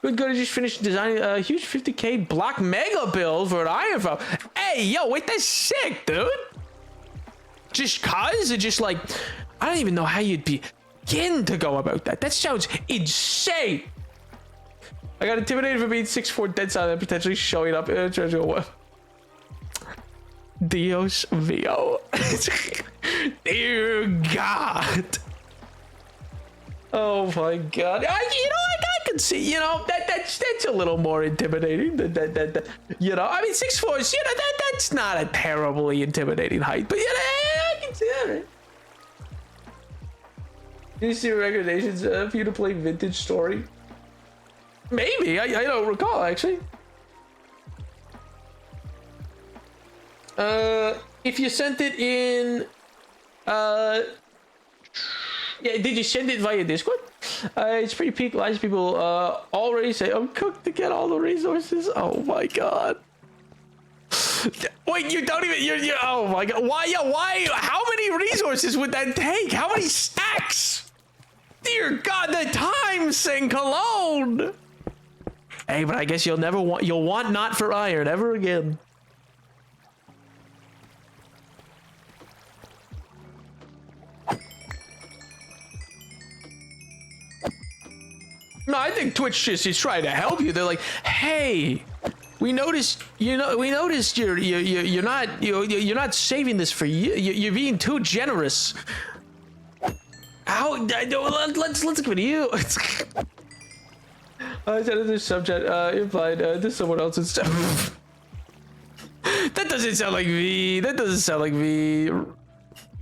I just finished designing a huge 50K block mega build for an iron phone. Hey, yo, wait, that's sick, dude. Just cause it just like, I don't even know how you'd begin to go about that. That sounds insane. I got intimidated for being 6'4" dead silent and potentially showing up in a treasure. What? Dios mío. Dear God. Oh my God. I can see, that's a little more intimidating than that. I mean, 6'4", that's not a terribly intimidating height, but I can see that, right? Do you see recommendations for you to play Vintage Story? Maybe. I don't recall, actually. If you sent it in, yeah, did you send it via Discord? It's pretty peak. Lots of people already say, I'm cooked to get all the resources. Oh my God. Wait, you don't even, you're oh my God. Why, how many resources would that take? How many stacks? Dear God, the time sink alone. Hey, but I guess you'll want not for iron ever again. No, I think Twitch just is trying to help you. They're like, hey, we noticed you're not saving this for you. You're being too generous. Let's look at you. I said this subject implied to someone else instead. doesn't sound like me. That doesn't sound like me.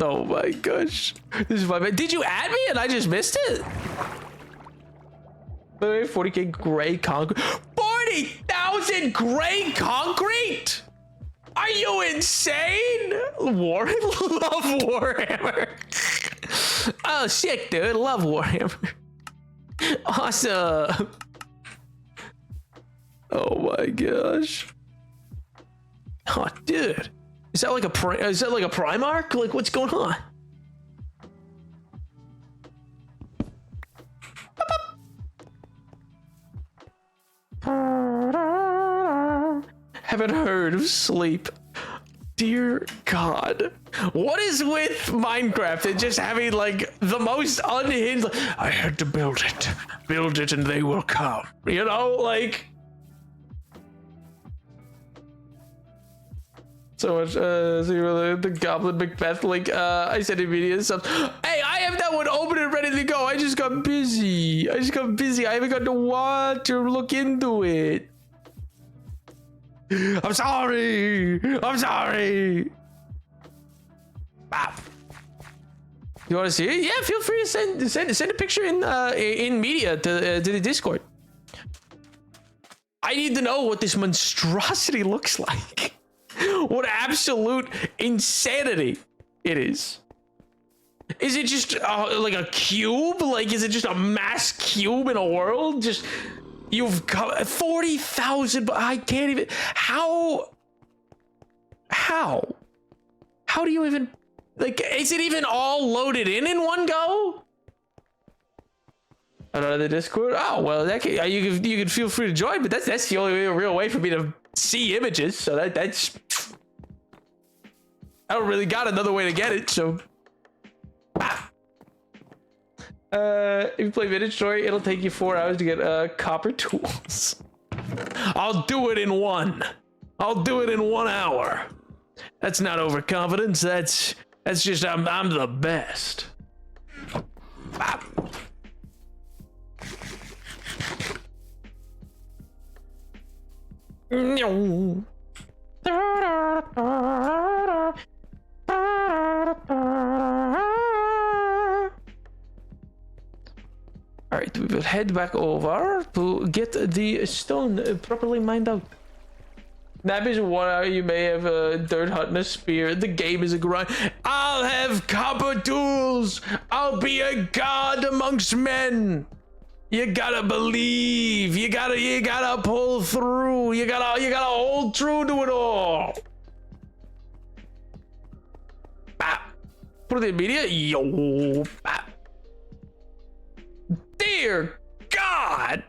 Oh my gosh. This is my bad. Did you add me and I just missed it? 40k gray concrete. 40,000 gray concrete? Are you insane? Warren? Love Warhammer. Oh, sick, dude. Love Warhammer. Awesome. Oh my gosh. Oh, dude. Is that like a Primark? Like, what's going on? Haven't heard of sleep. Dear God. What is with Minecraft and just having like the most unhinged, I had to build it and they will come, you know, like so much. The Goblin Macbeth link. I said immediate stuff. Hey, I have that one open and ready to go. I just got busy. I haven't got to watch or look into it. I'm sorry. Ah. You want to see it? Yeah, feel free to send a picture in media to the Discord. I need to know what this monstrosity looks like. What absolute insanity it is. Is it just like a cube? Like, is it just a mass cube in a world? Just, you've got 40,000, but I can't even, how do you even, like, is it even all loaded in one go? Another Discord? Oh, well, that can, you can feel free to join, but that's the only real way for me to see images, so that's I don't really got another way to get it, so if you play Vintage Story, it'll take you 4 hours to get copper tools. I'll do it in 1 hour. That's not overconfidence, that's just I'm the best. No. All right, we will head back over to get the stone properly mined out. Nap is 1 hour. You may have a dirt hut and a spear. The game is a grind. I'll have copper tools. I'll be a god amongst men. You gotta believe. You gotta pull through. You gotta hold true to it all. Put it in media. Yo. Dear God.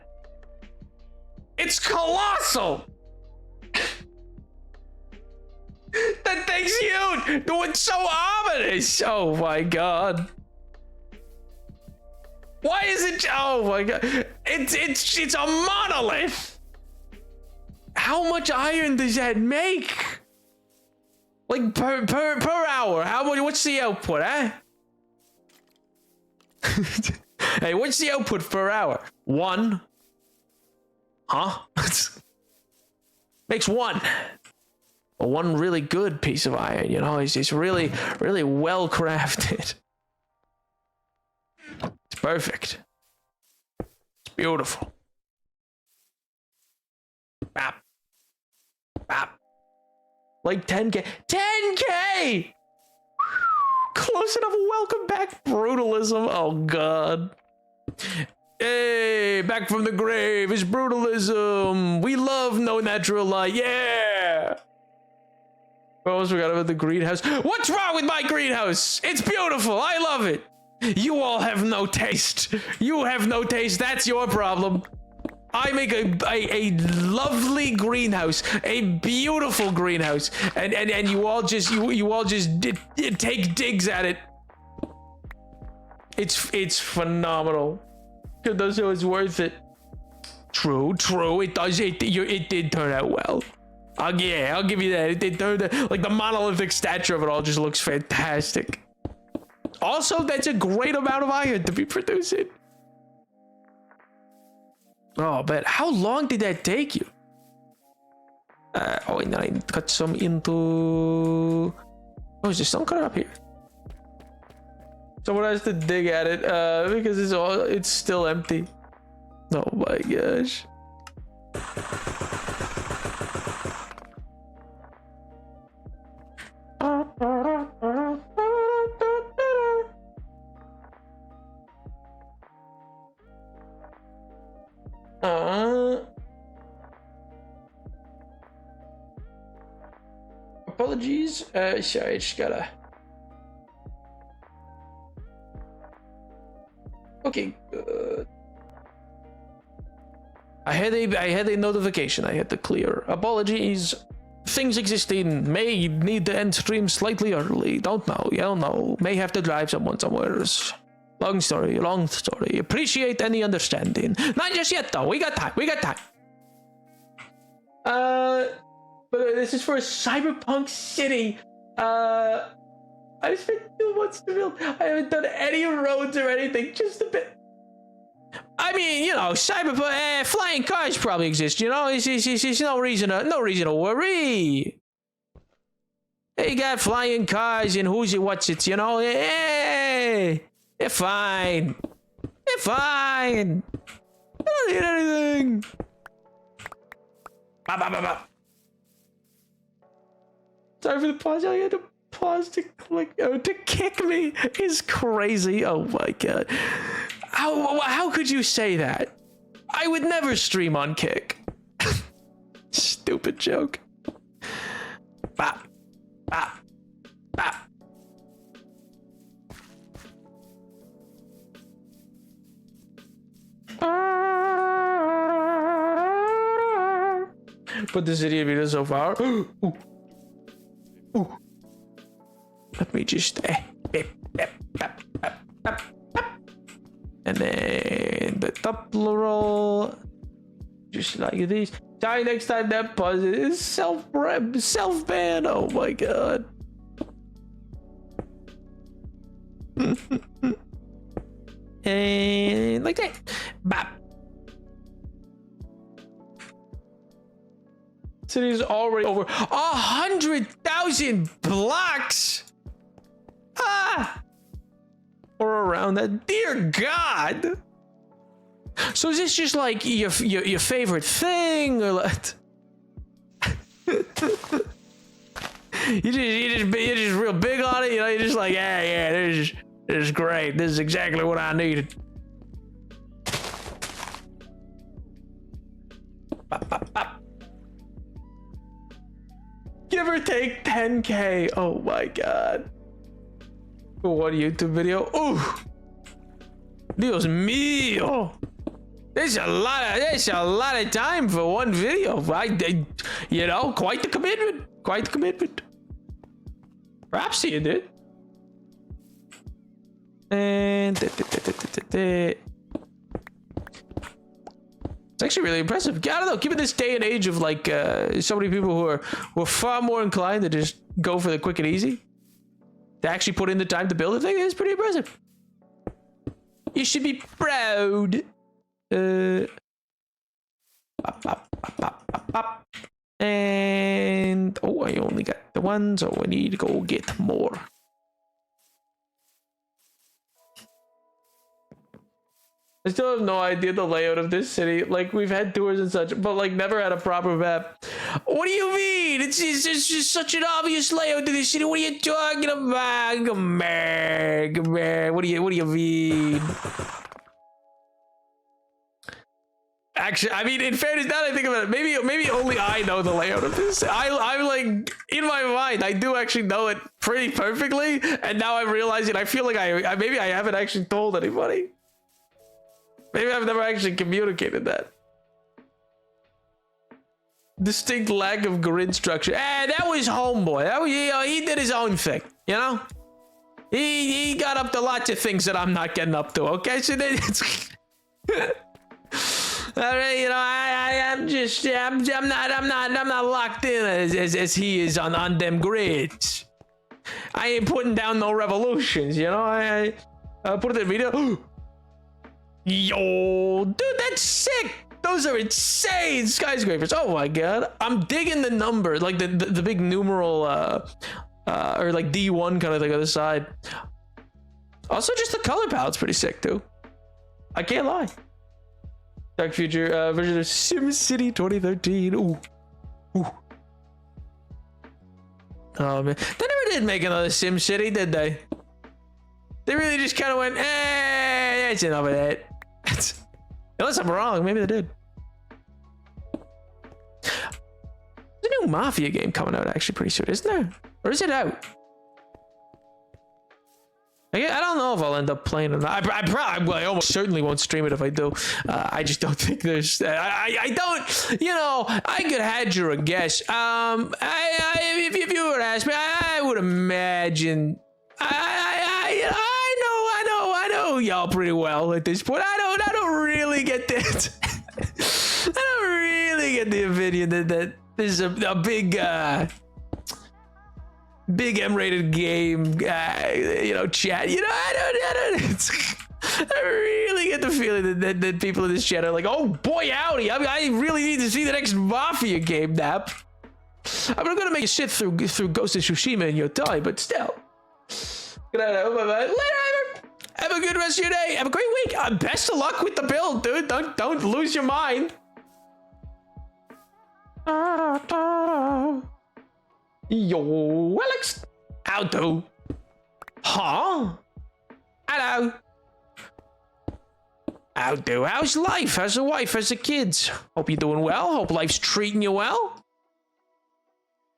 It's colossal. That thing's huge. It's so ominous. Oh my God. Why is it? Oh my God. It's a monolith. How much iron does that make? Like per hour? How much? What's the output, eh? Hey, what's the output per hour? 1. Huh? Makes 1. But 1 really good piece of iron, you know, it's really well crafted. It's perfect. It's beautiful. Bap. Bap. Like 10k. 10k! Close enough. Welcome back, Brutalism. Oh God. Hey, back from the grave is Brutalism. We love no natural light. Yeah. I almost forgot about the greenhouse. What's wrong with my greenhouse? It's beautiful. I love it. You all have no taste. You have no taste. That's your problem. I make a lovely greenhouse, a beautiful greenhouse, and you all just take digs at it. It's phenomenal. It does, it's worth it. True. It does. It did turn out well. I'll give you that. It did turn out, like, the monolithic stature of it all just looks fantastic. Also, that's a great amount of iron to be producing. Oh, but how long did that take you? Oh, and then I cut some into. Oh, is there some cut up here? Someone has to dig at it because it's still empty. Oh my gosh. Apologies. Sorry, I just gotta. Okay. I had a notification I had to clear. Apologies. Things existing may need to end stream slightly early. Don't know. You don't know. May have to drive someone somewhere. Long story. Long story. Appreciate any understanding. Not just yet though. We got time. We got time. But this is for Cyberpunk City. I spent 2 months to build. I haven't done any roads or anything. Just a bit. I mean, you know, Cyberpunk, flying cars probably exist. You know, it's no reason to worry. They got flying cars and who's it, what's it? You know, hey, they're fine. They're fine. I don't need anything. Sorry for the pause. I had to pause to click. Oh, to kick me is crazy. Oh my god. How could you say that? I would never stream on Kick. Stupid joke. Bop. Bop. Bop. Put the city of Vita so far. Ooh. Ooh. Let me just and then the top roll, just like this. Sorry, next time that pause is self-ban. Oh my god. And like that. Bop. City's already over 100,000 blocks. Ah. Or around that. Dear God. So is this just like your favorite thing, or like you're just real big on it, you know? You're just like, yeah, this is great. This is exactly what I needed. Bop, bop, bop. Give or take 10K. Oh my god. One YouTube video. Ooh, Dios mío. There's a lot of time for one video. You know, quite the commitment. Quite the commitment. Perhaps you did. And it's actually really impressive. I don't know, given this day and age of like so many people who are far more inclined to just go for the quick and easy, to actually put in the time to build a thing, is pretty impressive. You should be proud. And oh, I only got the one, so I need to go get more. I still have no idea the layout of this city. Like, we've had tours and such, but like never had a proper map. What do you mean? It's just such an obvious layout to this city. What are you talking about? Come on. What do you mean? Actually, I mean, in fairness, now that I think about it, maybe only I know the layout of this. I'm like, in my mind, I do actually know it pretty perfectly, and now I'm realizing I feel like maybe I haven't actually told anybody. Maybe I've never actually communicated that. Distinct lack of grid structure. That was Homeboy. That was, you know, he did his own thing, you know? He got up to lots of things that I'm not getting up to, okay? So then it's... Alright, you know, I'm not locked in as he is on them grids. I ain't putting down no revolutions, you know? I put it in the video. Yo, dude, that's sick. Those are insane skyscrapers. Oh my god. I'm digging the number, like the big numeral or like D1 kind of thing on the side. Also, just the color palette's pretty sick too. I can't lie. Dark Future version of SimCity 2013. Ooh. Ooh. Oh man. They never did make another SimCity, did they? They really just kind of went, that's enough of that. Unless I'm wrong, maybe they did. There's a new Mafia game coming out actually pretty soon, isn't there? Or is it out? I don't know if I'll end up playing it or not. I almost certainly won't stream it if I do. I just don't think there's. I don't. You know, I could hazard a guess. If you were to ask me, I would imagine. I know y'all pretty well at this point. I don't really get that. I don't really get the opinion that this is a big. Big M-rated game, you know, chat. You know, I really get the feeling that people in this chat are like, oh boy, howdy, I really need to see the next Mafia game, Nap. I'm not gonna make you sit through Ghost of Tsushima in your time, but still. Good night, later, Iver. Have a good rest of your day. Have a great week. Best of luck with the build, dude. Don't lose your mind. Yo, Alex. How do? Huh? Hello. How do? How's life? How's the wife? How's the kids? Hope you're doing well. Hope life's treating you well.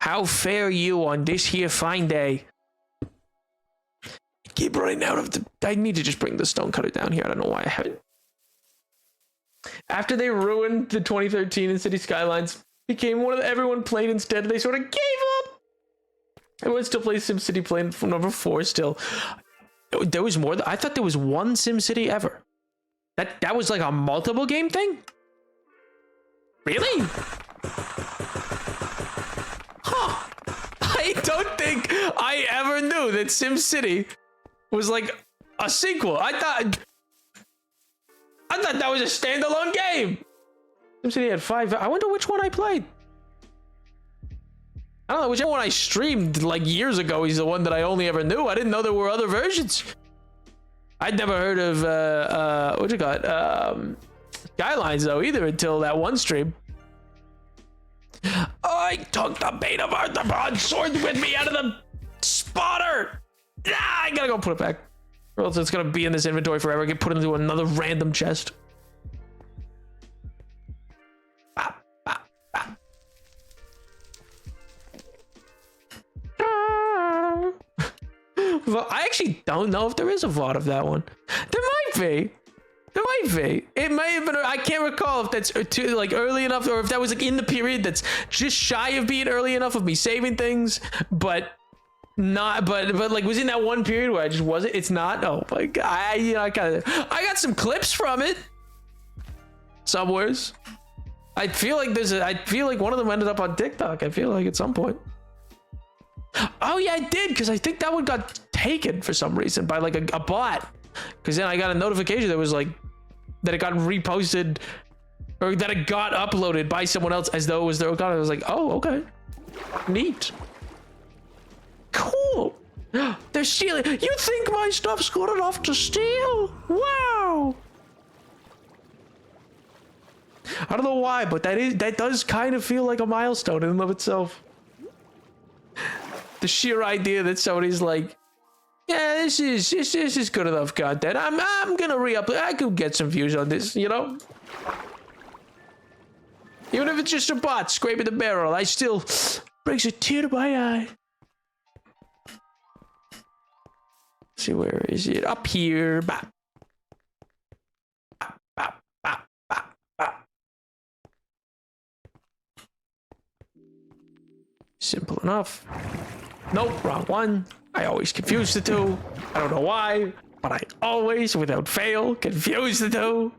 How fare you on this here fine day? Keep running out of the... I need to just bring the stone cutter down here. I don't know why I haven't. After they ruined the 2013 and City Skylines, became one of everyone played instead. They sort of gave up. Everyone still plays SimCity, playing from number 4 still. There was more. I thought there was one SimCity ever. That was like a multiple game thing? Really? Huh. I don't think I ever knew that SimCity was like a sequel. I thought that was a standalone game. SimCity had 5. I wonder which one I played. I don't know, whichever one I streamed like years ago is the one that I only ever knew. I didn't know there were other versions. I'd never heard of what you got? Skylines though either until that one stream. I took the bait of Arthur broadsword with me out of the spotter. I gotta go put it back, or else it's gonna be in this inventory forever. Get put into another random chest. Well, I actually don't know if there is a VOD of that one. There might be. There might be. It may have been. I can't recall if that's too like early enough, or if that was like in the period that's just shy of being early enough of me saving things, but not. But like was in that one period where I just wasn't. It's not. Oh my god. I got some clips from it. Somewheres. I feel like I feel like one of them ended up on TikTok. I feel like at some point. Oh yeah, I did, because I think that one got taken for some reason by like a bot, because then I got a notification that was like that it got reposted or that it got uploaded by someone else as though it was their account. I was like, oh okay, neat, cool. They're stealing. You think my stuff's good enough to steal? Wow. I don't know why, but that does kind of feel like a milestone in and of itself. The sheer idea that somebody's like, yeah, this is good enough content. I'm gonna re-upload. I could get some views on this, you know. Even if it's just a bot scraping the barrel, I still brings a tear to my eye. Let's see, where is it? Up here. Bop. Bop, bop, bop, bop, bop. Simple enough. Nope, wrong one. I always confuse the two. I don't know why, but I always, without fail, confuse the two.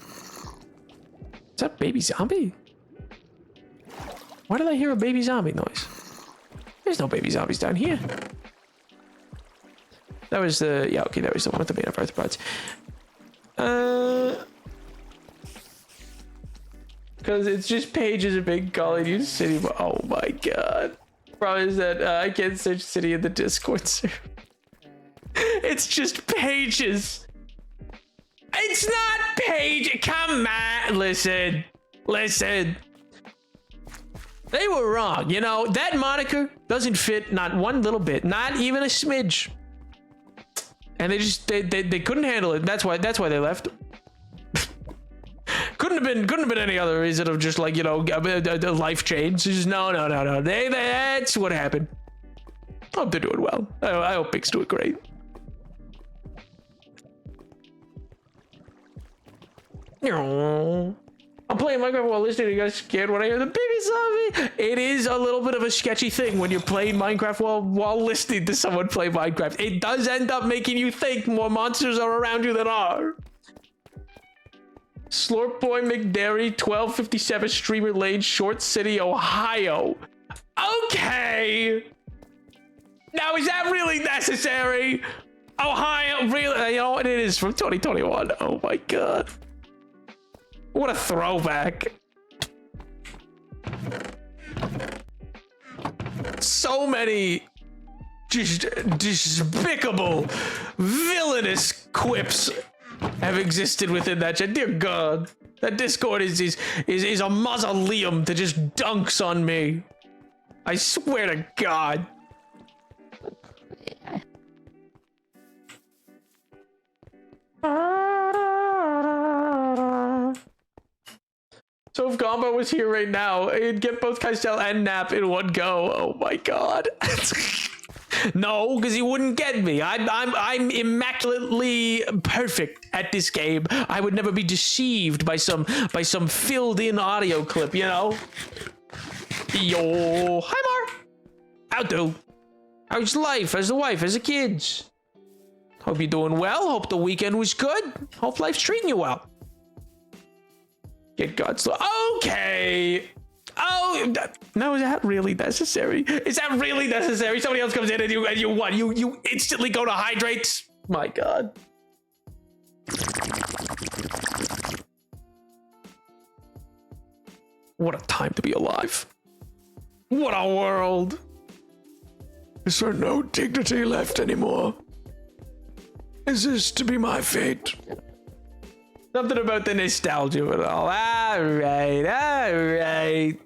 Is that baby zombie? Why did I hear a baby zombie noise? There's no baby zombies down here. That was the, yeah, okay, that was the one with the made of arthropods. Because it's just pages of big Call of Duty City. Oh my god. Problem is that I can't search city in the Discord server. It's just pages. It's not page. Come on. Listen. They were wrong. You know, that moniker doesn't fit not one little bit. Not even a smidge. And they just they couldn't handle it. That's why they left. couldn't have been any other reason of just like, you know, a life change. Just no. That's what happened. I hope they're doing well. I hope Pig's doing great. I'm playing Minecraft while listening to you guys scared when I hear the baby zombie. It is a little bit of a sketchy thing when you're playing Minecraft while listening to someone play Minecraft. It does end up making you think more monsters are around you than are. Slurp Boy McDairy, 1257 Streamer Lane, Short City, Ohio. Okay. Now, is that really necessary? Ohio, really? You know what? It is from 2021. Oh my god. What a throwback. So many just despicable, villainous quips have existed within that chat. Dear God, that Discord is a mausoleum that just dunks on me. I swear to God. So if Gombo was here right now, he'd get both Kystel and Nap in one go. Oh my god. No, because he wouldn't get me. I'm immaculately perfect at this game. I would never be deceived by some filled in audio clip, you know? Yo, hi Mark. How do? How's life? How's the wife? How's the kids? Hope you're doing well. Hope the weekend was good. Hope life's treating you well. Get God's love. Okay. Oh, no, is that really necessary? Is that really necessary? Somebody else comes in and you what? You instantly go to hydrates? My God. What a time to be alive. What a world. Is there no dignity left anymore? Is this to be my fate? Something about the nostalgia and all. All right.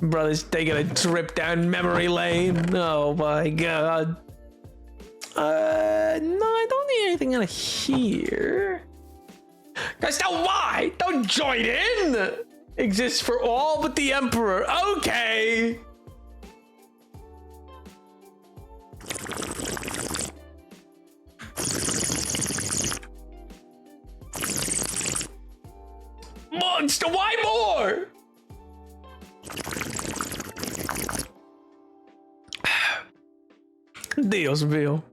Brother's taking a trip down memory lane. Oh my God. No, I don't need anything out of here. Guys, now why? Don't join in. Exists for all but the Emperor. Okay. Monster, why more? Dios mío.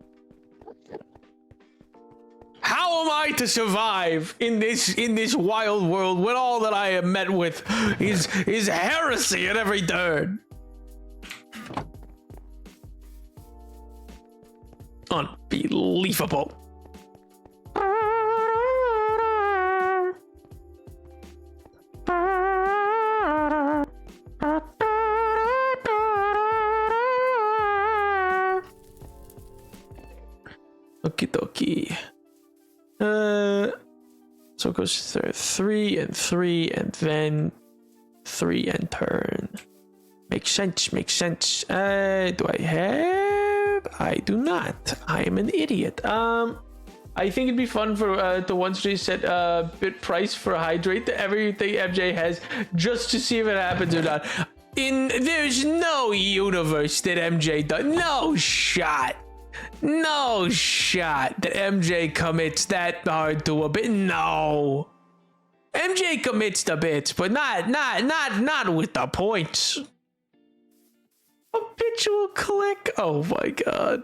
How am I to survive in this wild world when all that I am met with is heresy at every turn? Unbelievable. Okie dokie. So it goes to 3 and 3 and then 3 and turn. Makes sense. Do I have? I do not. I am an idiot. I think it'd be fun for the ones who set bit price for hydrate to everything MJ has, just to see if it happens or not. There's no universe that MJ does. No shot that MJ commits that hard to a bit. No. MJ commits the bits, but not with the points. Habitual click. Oh my God.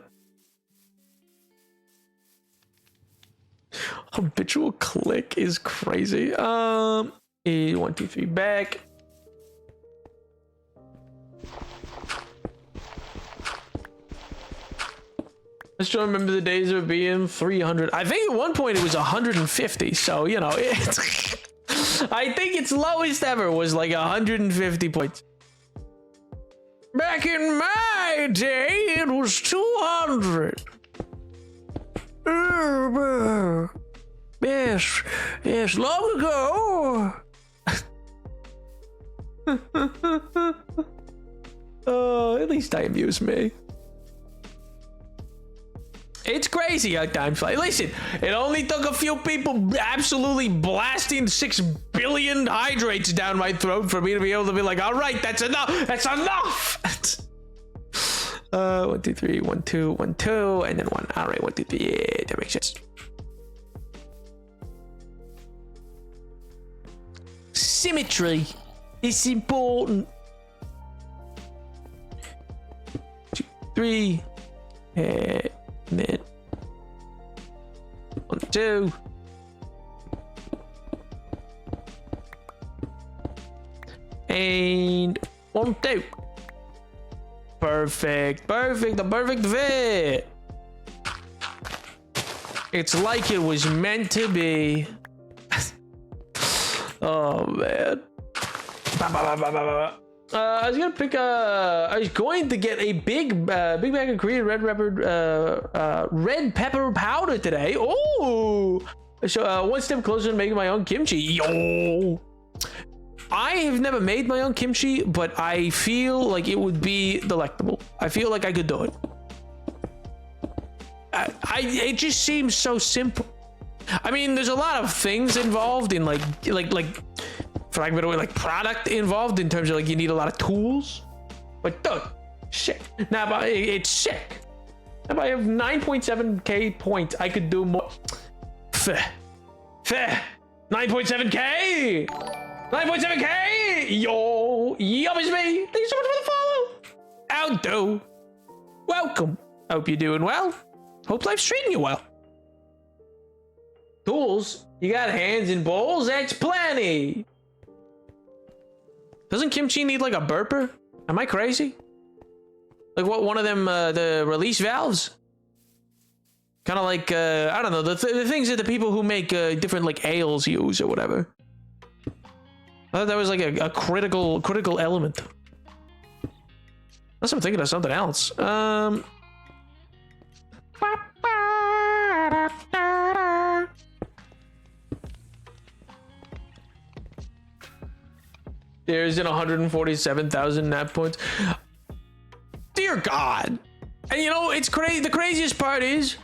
Habitual click is crazy. 1, 2, 3 back. I still remember the days of being 300. I think at one point it was 150. So, you know, it's I think its lowest ever was like 150 points. Back in my day, it was 200. Yes, yes, long ago. Oh, at least I amuse me. It's crazy how time flies. Listen, it only took a few people absolutely blasting 6 billion hydrates down my throat for me to be able to be like, all right, that's enough. That's enough. 1, 2, 3, 1, 2, 1, 2, and then 1. All right, 1, 2, 3. Yeah, that makes sense. Symmetry is important. 2, 3. And then 1, 2. And 1, 2. Perfect, perfect, the perfect fit. It's like it was meant to be. Oh man. I was gonna pick I was going to get a big bag of Korean red pepper powder today. Oh, so one step closer to making my own kimchi. Yo, I have never made my own kimchi, but I feel like it would be delectable. I feel like I could do it. It just seems so simple. I mean, there's a lot of things involved in like for lack of a better way, like product involved in terms of like you need a lot of tools. But dude, sick. Now, but it's sick. If I have 9.7k points, I could do more. Fair. 9.7k. 9.7k. Yo, yum is me. Thank you so much for the follow. Aldo, welcome. Hope you're doing well. Hope life's treating you well. Tools? You got hands and bowls? That's plenty. Doesn't kimchi need like a burper? Am I crazy? Like what, one of them, the release valves? Kind of like, I don't know, the things that the people who make different like ales use or whatever. I thought that was like a critical element. Unless I'm thinking of something else. There's in 147,000 nap points. Dear God. And you know, it's crazy. The craziest part is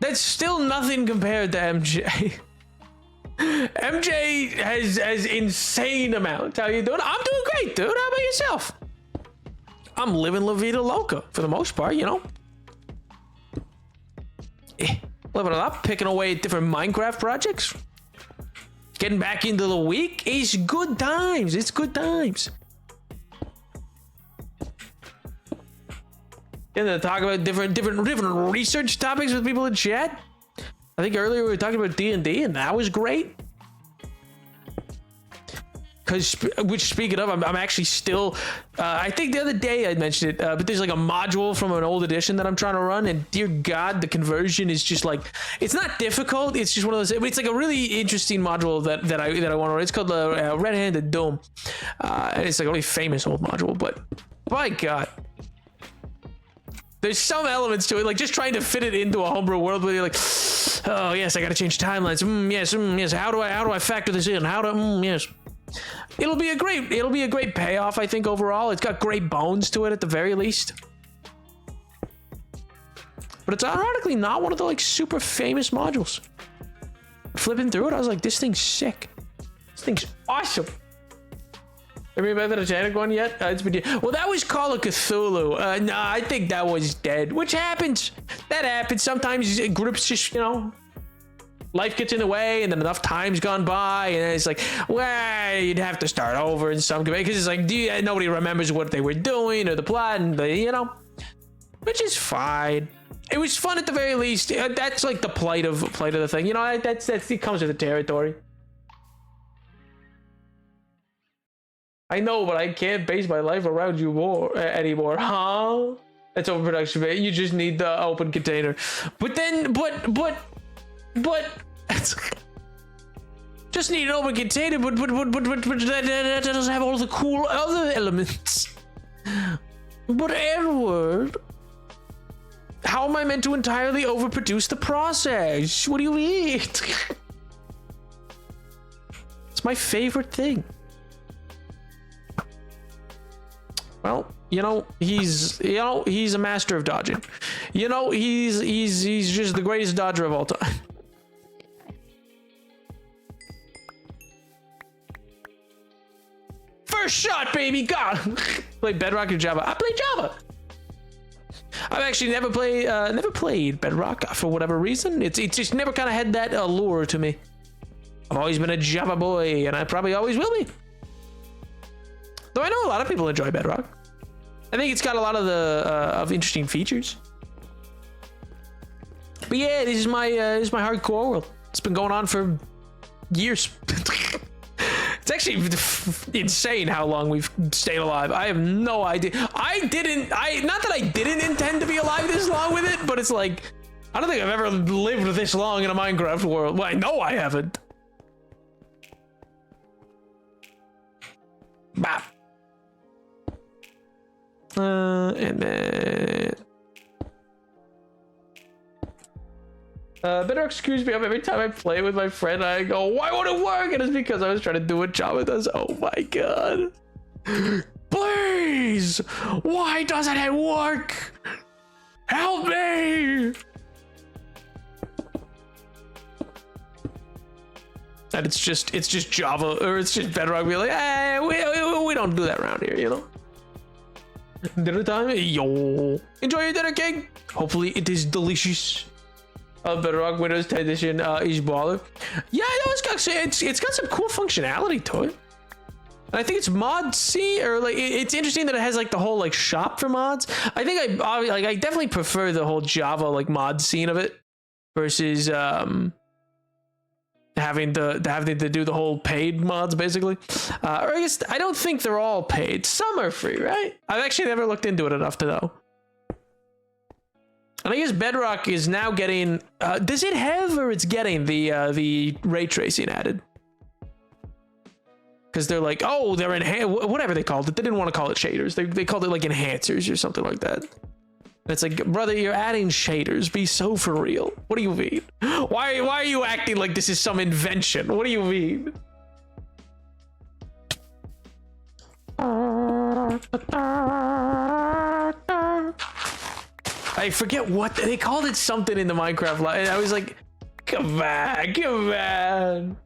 that's still nothing compared to MJ. MJ has insane amounts. How you doing? I'm doing great, dude. How about yourself? I'm living La Vida Loca for the most part, you know. Living it up, picking away at different Minecraft projects. Getting back into the week is good times. It's good times. And to talk about different research topics with people in chat. I think earlier we were talking about D&D, and that was great. Which speaking of, I'm actually still, I think the other day I mentioned it, but there's like a module from an old edition that I'm trying to run, and dear God, the conversion is just like, it's not difficult. It's just one of those, it's like a really interesting module that I want to run. It's called the Red-Handed Dome. And it's like a really famous old module, but my God. There's some elements to it, like just trying to fit it into a homebrew world where you're like, oh yes, I got to change timelines. Yes. How do I factor this in? Yes. It'll be a great payoff, I think, overall. It's got great bones to it at the very least. But it's ironically not one of the like super famous modules. Flipping through it, I was like, this thing's sick. This thing's awesome. Have you remember the Titanic one yet? It's been, well, that was Call of Cthulhu. No, I think that was dead, which happens. That happens. Sometimes groups just, you know, life gets in the way, and then enough time's gone by, and it's like, well, you'd have to start over in some way, because it's like, nobody remembers what they were doing or the plot, and you know, which is fine. It was fun at the very least. That's like the plight of the thing, you know. That's it comes with the territory. I know, but I can't base my life around you anymore, huh? That's overproduction, man. You just need the open container. But then, but just need an open container, but that doesn't have all the cool other elements. But Edward, how am I meant to entirely overproduce the process? What do you mean? It's my favorite thing. Well, he's a master of dodging. He's just the greatest dodger of all time. First shot, baby, God. Play Bedrock or Java? I play Java. I've actually never played Bedrock for whatever reason. It's just never kind of had that allure to me. I've always been a Java boy, and I probably always will be. Though I know a lot of people enjoy Bedrock. I think it's got a lot of of interesting features. But yeah, this is my hardcore world. It's been going on for years. It's actually insane how long we've stayed alive. I have no idea. Not that I didn't intend to be alive this long with it, but it's like, I don't think I've ever lived this long in a Minecraft world. Well, I know I haven't. Bop. And then Bedrock screws me up every time I play with my friend. I go, why won't it work? And it's because I was trying to do what Java does. Oh my god. Please, why doesn't it work? Help me. And it's just Java, or it's just Bedrock being like, hey, we don't do that around here, Dinner time? Yo. Enjoy your dinner, King. Hopefully it is delicious. Bedrock Windows 10 edition is baller. Yeah, I know it's got some cool functionality to it. And I think it's mod C, or like it's interesting that it has like the whole like shop for mods. I think I definitely prefer the whole Java like mod scene of it versus having to do the whole paid mods basically. Or I guess I don't think they're all paid. Some are free, right? I've actually never looked into it enough to know. And I guess Bedrock is now getting. Does it have, or it's getting the ray tracing added? Because they're like, oh, they're whatever they called it. They didn't want to call it shaders. They called it like enhancers or something like that. And it's like, brother, you're adding shaders. Be so for real. What do you mean? Why are you acting like this is some invention? What do you mean? I forget what they called it, something in the Minecraft live, and I was like, come on.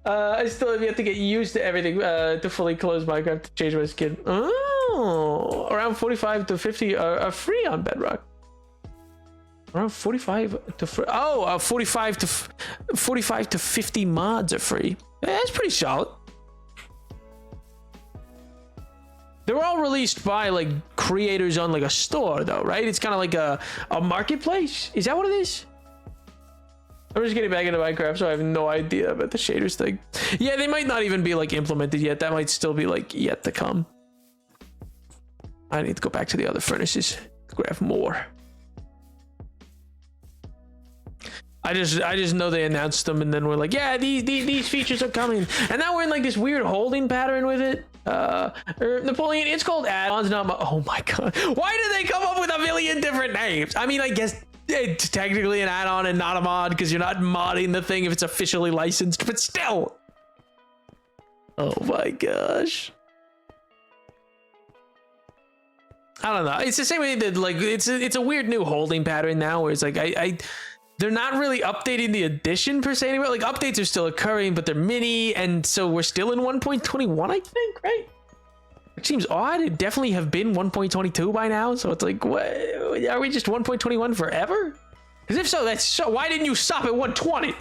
I still have yet to get used to everything to fully close Minecraft to change my skin. Oh, around 45 to 50 are free on Bedrock. Around 45 to 45 to 50 mods are free. Yeah, that's pretty solid. They're all released by like creators on like a store though, right? It's kind of like a marketplace. Is that what it is? I'm just getting back into Minecraft, so I have no idea about the shaders thing. Yeah, they might not even be like implemented yet. That might still be like yet to come. I need to go back to the other furnaces, grab more. I just know they announced them, and then we're like, yeah, these features are coming, and now we're in like this weird holding pattern with it. Napoleon, it's called add-ons, not oh my god, why did they come up with a million different names? I mean, I guess it's technically an add-on and not a mod because you're not modding the thing if it's officially licensed, but still. Oh my gosh. I don't know. It's the same way that like it's a weird new holding pattern now where it's like they're not really updating the edition per se anymore. Like updates are still occurring, but they're mini, and so we're still in 1.21, I think, right? Which seems odd. It definitely have been 1.22 by now, so it's like, what? Are we just 1.21 forever? Because if so, that's so. Why didn't you stop at 120?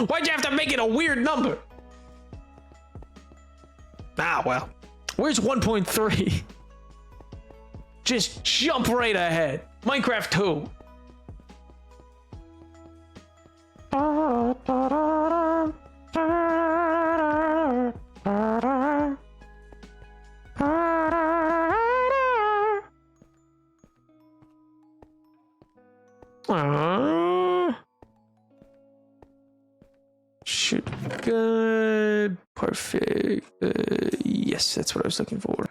Why'd you have to make it a weird number? Ah, well. Where's 1.3? Just jump right ahead. Minecraft 2. Should be good. Perfect. Yes, that's what I was looking for.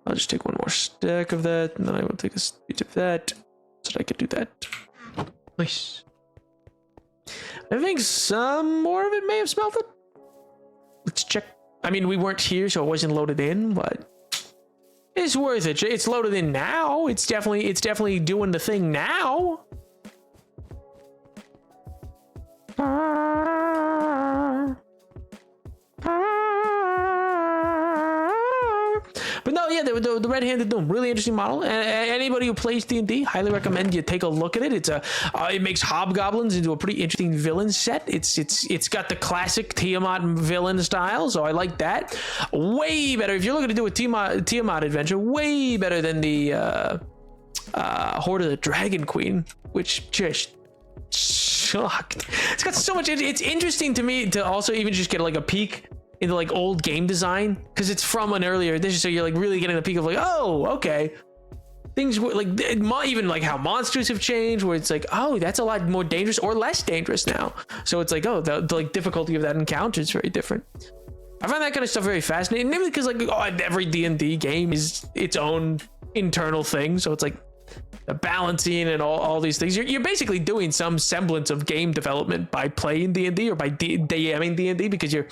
I'll just take one more stack of that, and then I will take a speech of that, so that I can do that. Nice. I think some more of it may have smelted. Let's check. I mean, we weren't here, so it wasn't loaded in, but it's worth it. It's loaded in now. It's definitely doing the thing now. But no, yeah, the red-handed doom, really interesting model. Anybody who plays D&D, highly recommend you take a look at it. It makes hobgoblins into a pretty interesting villain set. It's got the classic Tiamat villain style, so I like that. Way better if you're looking to do a Tiamat adventure. Way better than the Horde of the Dragon Queen, which just sucked. It's got so much. It's interesting to me to also even just get like a peek into like old game design, because it's from an earlier edition, so you're like really getting a peek of like, oh, okay, things were like even like how monsters have changed, where it's like, oh, that's a lot more dangerous or less dangerous now. So it's like, oh, the like difficulty of that encounter is very different. I find that kind of stuff very fascinating, mainly because like every D&D game is its own internal thing, so it's like the balancing and all these things. You're basically doing some semblance of game development by playing D&D or by DMing D&D, because you're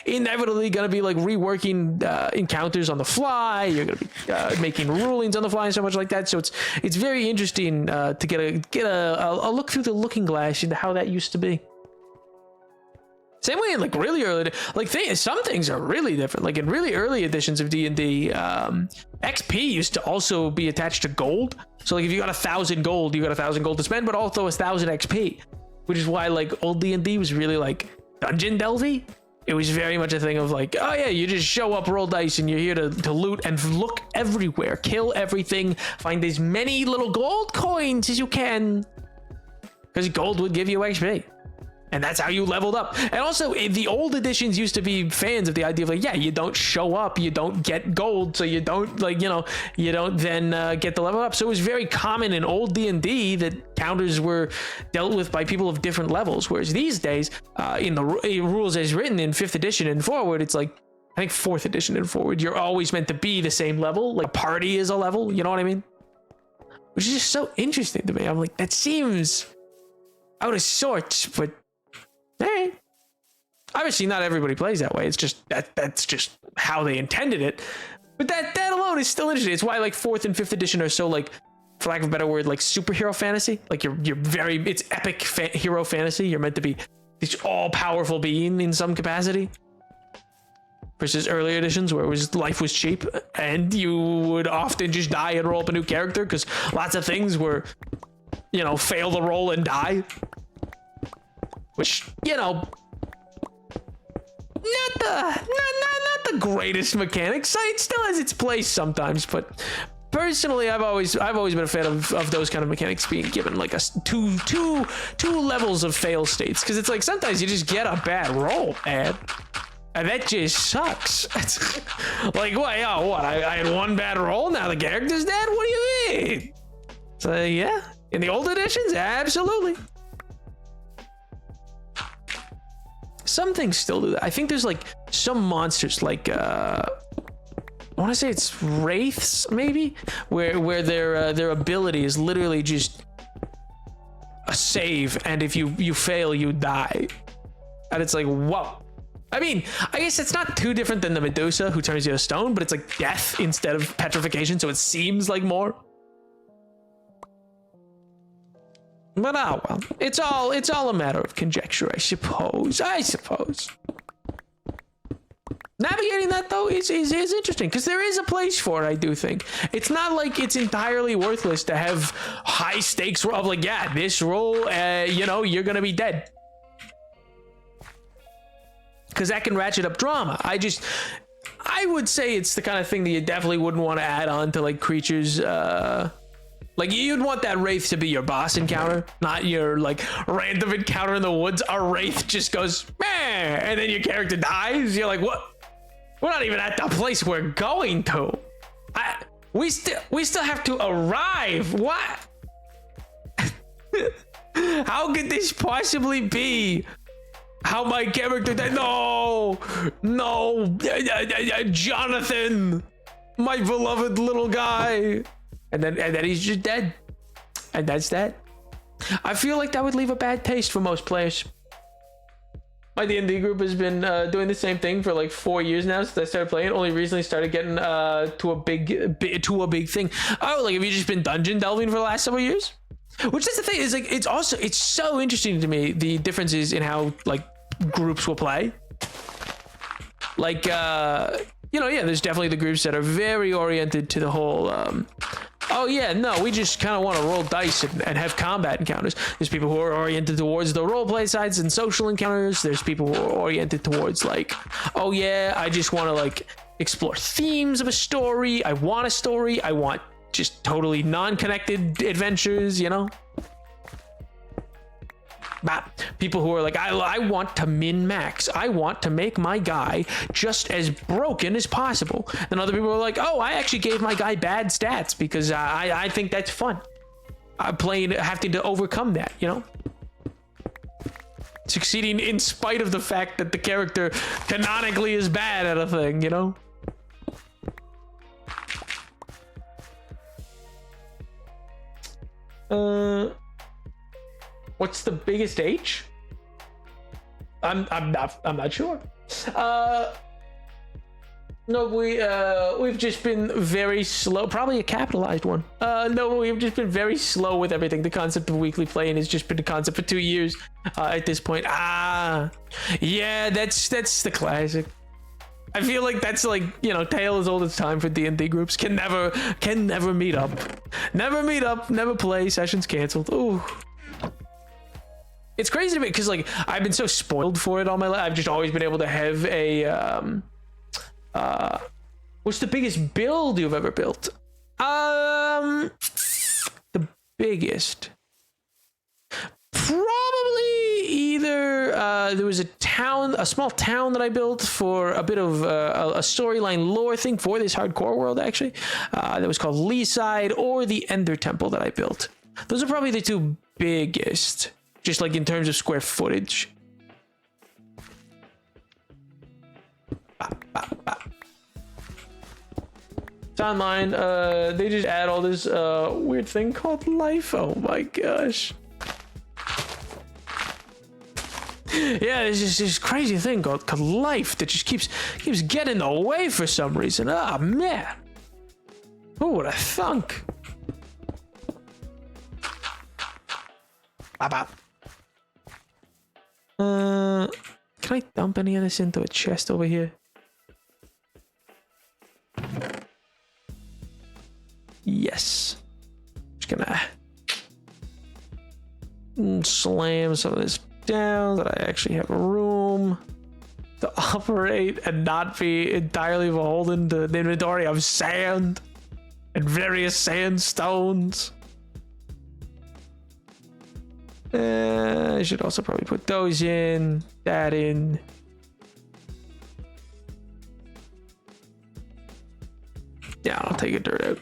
inevitably going to be like reworking encounters on the fly. You're going to be making rulings on the fly and so much like that. So it's very interesting to get a look through the looking glass into how that used to be. Same way in like really early, like some things are really different. Like in really early editions of D&D, XP used to also be attached to gold. So like if you got 1,000 gold, you got 1,000 gold to spend, but also 1,000 XP, which is why like old D&D was really like dungeon delvy. It was very much a thing of like, oh yeah, you just show up, roll dice, and you're here to loot and look everywhere, kill everything, find as many little gold coins as you can, because gold would give you XP. And that's how you leveled up. And also, the old editions used to be fans of the idea of like, yeah, you don't show up, you don't get gold, so you don't like, you don't then get the level up. So it was very common in old D&D that counters were dealt with by people of different levels. Whereas these days, in the rules as written in 5th edition and forward, it's like, I think 4th edition and forward, you're always meant to be the same level. Like party is a level, you know what I mean? Which is just so interesting to me. I'm like, that seems out of sorts, but all right. Obviously, not everybody plays that way. It's just that's just how they intended it. But that alone is still interesting. It's why like 4th and 5th edition are so like, for lack of a better word, like superhero fantasy. Like it's epic hero fantasy. You're meant to be this all-powerful being in some capacity. Versus earlier editions where life was cheap and you would often just die and roll up a new character because lots of things were, fail the roll and die. Which, not the greatest mechanics. It still has its place sometimes, but personally, I've always been a fan of those kind of mechanics being given like two levels of fail states, because it's like sometimes you just get a bad roll, man, and that just sucks. It's like, what? I had one bad roll, now the character's dead. What do you mean? So yeah, in the old editions, absolutely. Some things still do that. I think there's like some monsters like I want to say it's wraiths maybe, where their ability is literally just a save, and if you fail you die, and it's like, whoa. I mean, I guess it's not too different than the Medusa who turns you to stone, but it's like death instead of petrification, so it seems like more. But well, it's all a matter of conjecture, I suppose. Navigating that though is interesting, because there is a place for it. I do think it's not like it's entirely worthless to have high stakes of like, yeah, this roll, you're gonna be dead, because that can ratchet up drama. I would say it's the kind of thing that you definitely wouldn't want to add on to like creatures. Like you'd want that wraith to be your boss encounter, not your like random encounter in the woods. A wraith just goes, meh, and then your character dies. You're like, what? We're not even at the place we're going to. We still have to arrive. What? How could this possibly be? How my character died? No, Jonathan, my beloved little guy, and then he's just dead, and that's that. I feel like that would leave a bad taste for most players. My D&D group has been doing the same thing for like 4 years now since I started playing. Only recently started getting to a big thing. Oh, like have you just been dungeon delving for the last several years? Which is the thing, is like it's so interesting to me, the differences in how like groups will play. Like you know, yeah, there's definitely the groups that are very oriented to the whole oh yeah, no, we just kind of want to roll dice and have combat encounters. There's people who are oriented towards the role play sides and social encounters. There's people who are oriented towards like, oh yeah, I just want to like explore themes of a story. I want a story. I want just totally non-connected adventures, you know? People who are like, I want to min-max. I want to make my guy just as broken as possible. And other people are like, oh, I actually gave my guy bad stats because I think that's fun. I'm having to overcome that, you know? Succeeding in spite of the fact that the character canonically is bad at a thing, you know? What's the biggest H? I'm not sure. No, we've just been very slow. Probably a capitalized one. No, we've just been very slow with everything. The concept of weekly playing has just been a concept for 2 years at this point. Yeah, that's the classic. I feel like that's like, you know, tale as old as time for D&D groups. Can never meet up. Never play. Sessions canceled. Ooh. It's crazy to me because like I've been so spoiled for it all my life. I've just always been able to have a what's the biggest build you've ever built? The biggest, probably either there was a small town that I built for a bit of a storyline lore thing for this hardcore world actually, that was called Leaside, or the Ender Temple that I built. Those are probably the two biggest, just like in terms of square footage. It's online. They just add all this weird thing called life. Oh my gosh. Yeah, there's just this crazy thing called life that just keeps getting in the way for some reason. Ah, man. Who would have thunk? Can I dump any of this into a chest over here? Yes. Just gonna slam some of this down so that I actually have room to operate and not be entirely beholden to the inventory of sand and various sandstones. I should also probably put those in, that in. Yeah, I'll take a dirt out.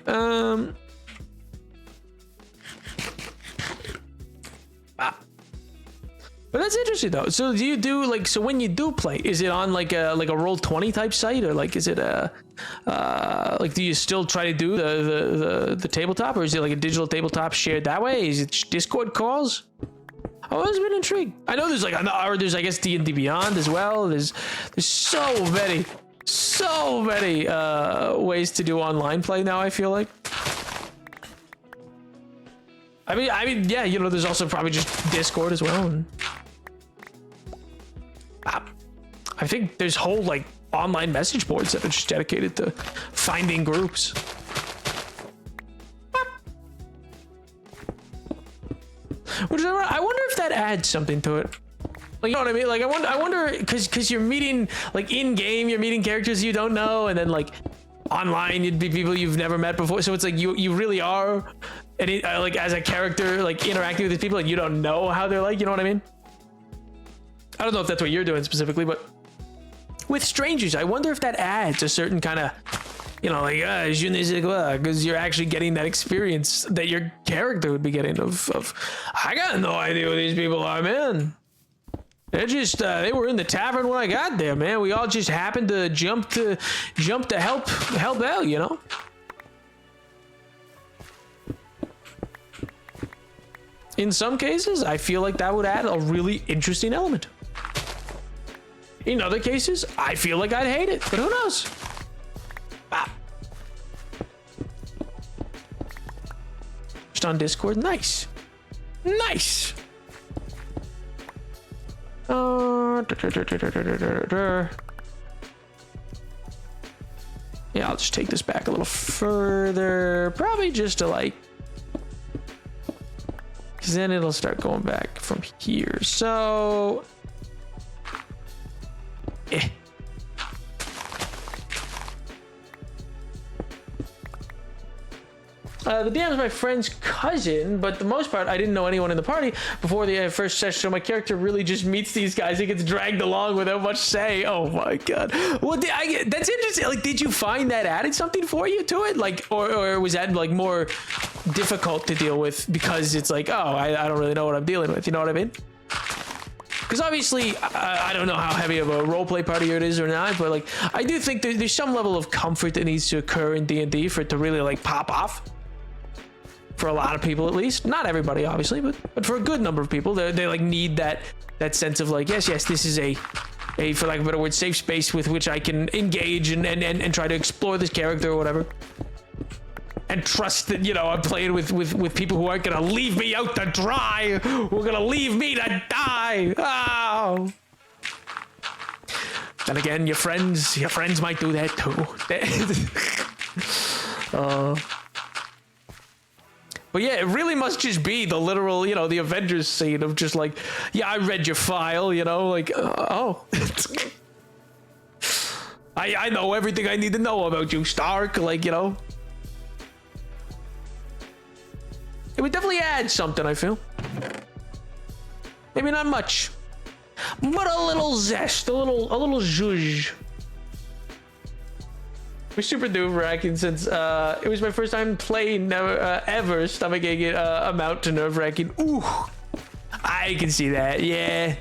But that's interesting though. So do you do like, so when you do play, is it on like a Roll20 type site, or like is it a like do you still try to do the tabletop, or is it like a digital tabletop shared that way? Is it Discord calls? I've always been intrigued. I know there's like or there's I guess D&D Beyond as well. There's so many ways to do online play now, I feel like. I mean, yeah, you know, there's also probably just Discord as well. And I think there's whole like online message boards that are just dedicated to finding groups. Which I wonder if that adds something to it. Like, you know what I mean? Like, I wonder, because you're meeting, like, in-game, you're meeting characters you don't know, and then, like, online, you'd be people you've never met before, so it's like, you really are, like, as a character, like, interacting with these people, and you don't know how they're like, you know what I mean? I don't know if that's what you're doing specifically, but with strangers, I wonder if that adds a certain kind of you know, like je ne sais quoi, because you're actually getting that experience that your character would be getting of I got no idea who these people are, man. They're just they were in the tavern when I got there, man. We all just happened to jump to help out, you know. In some cases, I feel like that would add a really interesting element. In other cases, I feel like I'd hate it, but who knows? Ah. Just on Discord, nice. Nice. Yeah, I'll just take this back a little further. Probably just to like... because then it'll start going back from here. So... The DM is my friend's cousin, but the most part, I didn't know anyone in the party before the first session, so my character really just meets these guys. He gets dragged along without much say. Oh my god. Well, that's interesting. Like, did you find that added something for you to it? Like, or was that like more difficult to deal with because it's like, oh, I don't really know what I'm dealing with. You know what I mean? Because obviously, I don't know how heavy of a roleplay party it is or not, but like, I do think there's some level of comfort that needs to occur in D&D for it to really like pop off. For a lot of people, at least, not everybody, obviously, but for a good number of people, they like need that sense of like, yes, this is a for lack of a better word, safe space with which I can engage and try to explore this character or whatever, and trust that, you know, I'm playing with people who aren't gonna leave me out to dry, who are gonna leave me to die. Oh. Then again, your friends might do that too. But yeah, it really must just be the literal, you know, the Avengers scene of just like, yeah, I read your file, you know, like, oh. I know everything I need to know about you, Stark, like, you know. It would definitely add something, I feel. Maybe not much, but a little zest, a little zhuzh. We're super nerve-wracking since it was my first time playing ever stomaching it amount to nerve-wracking. Ooh, I can see that, yeah.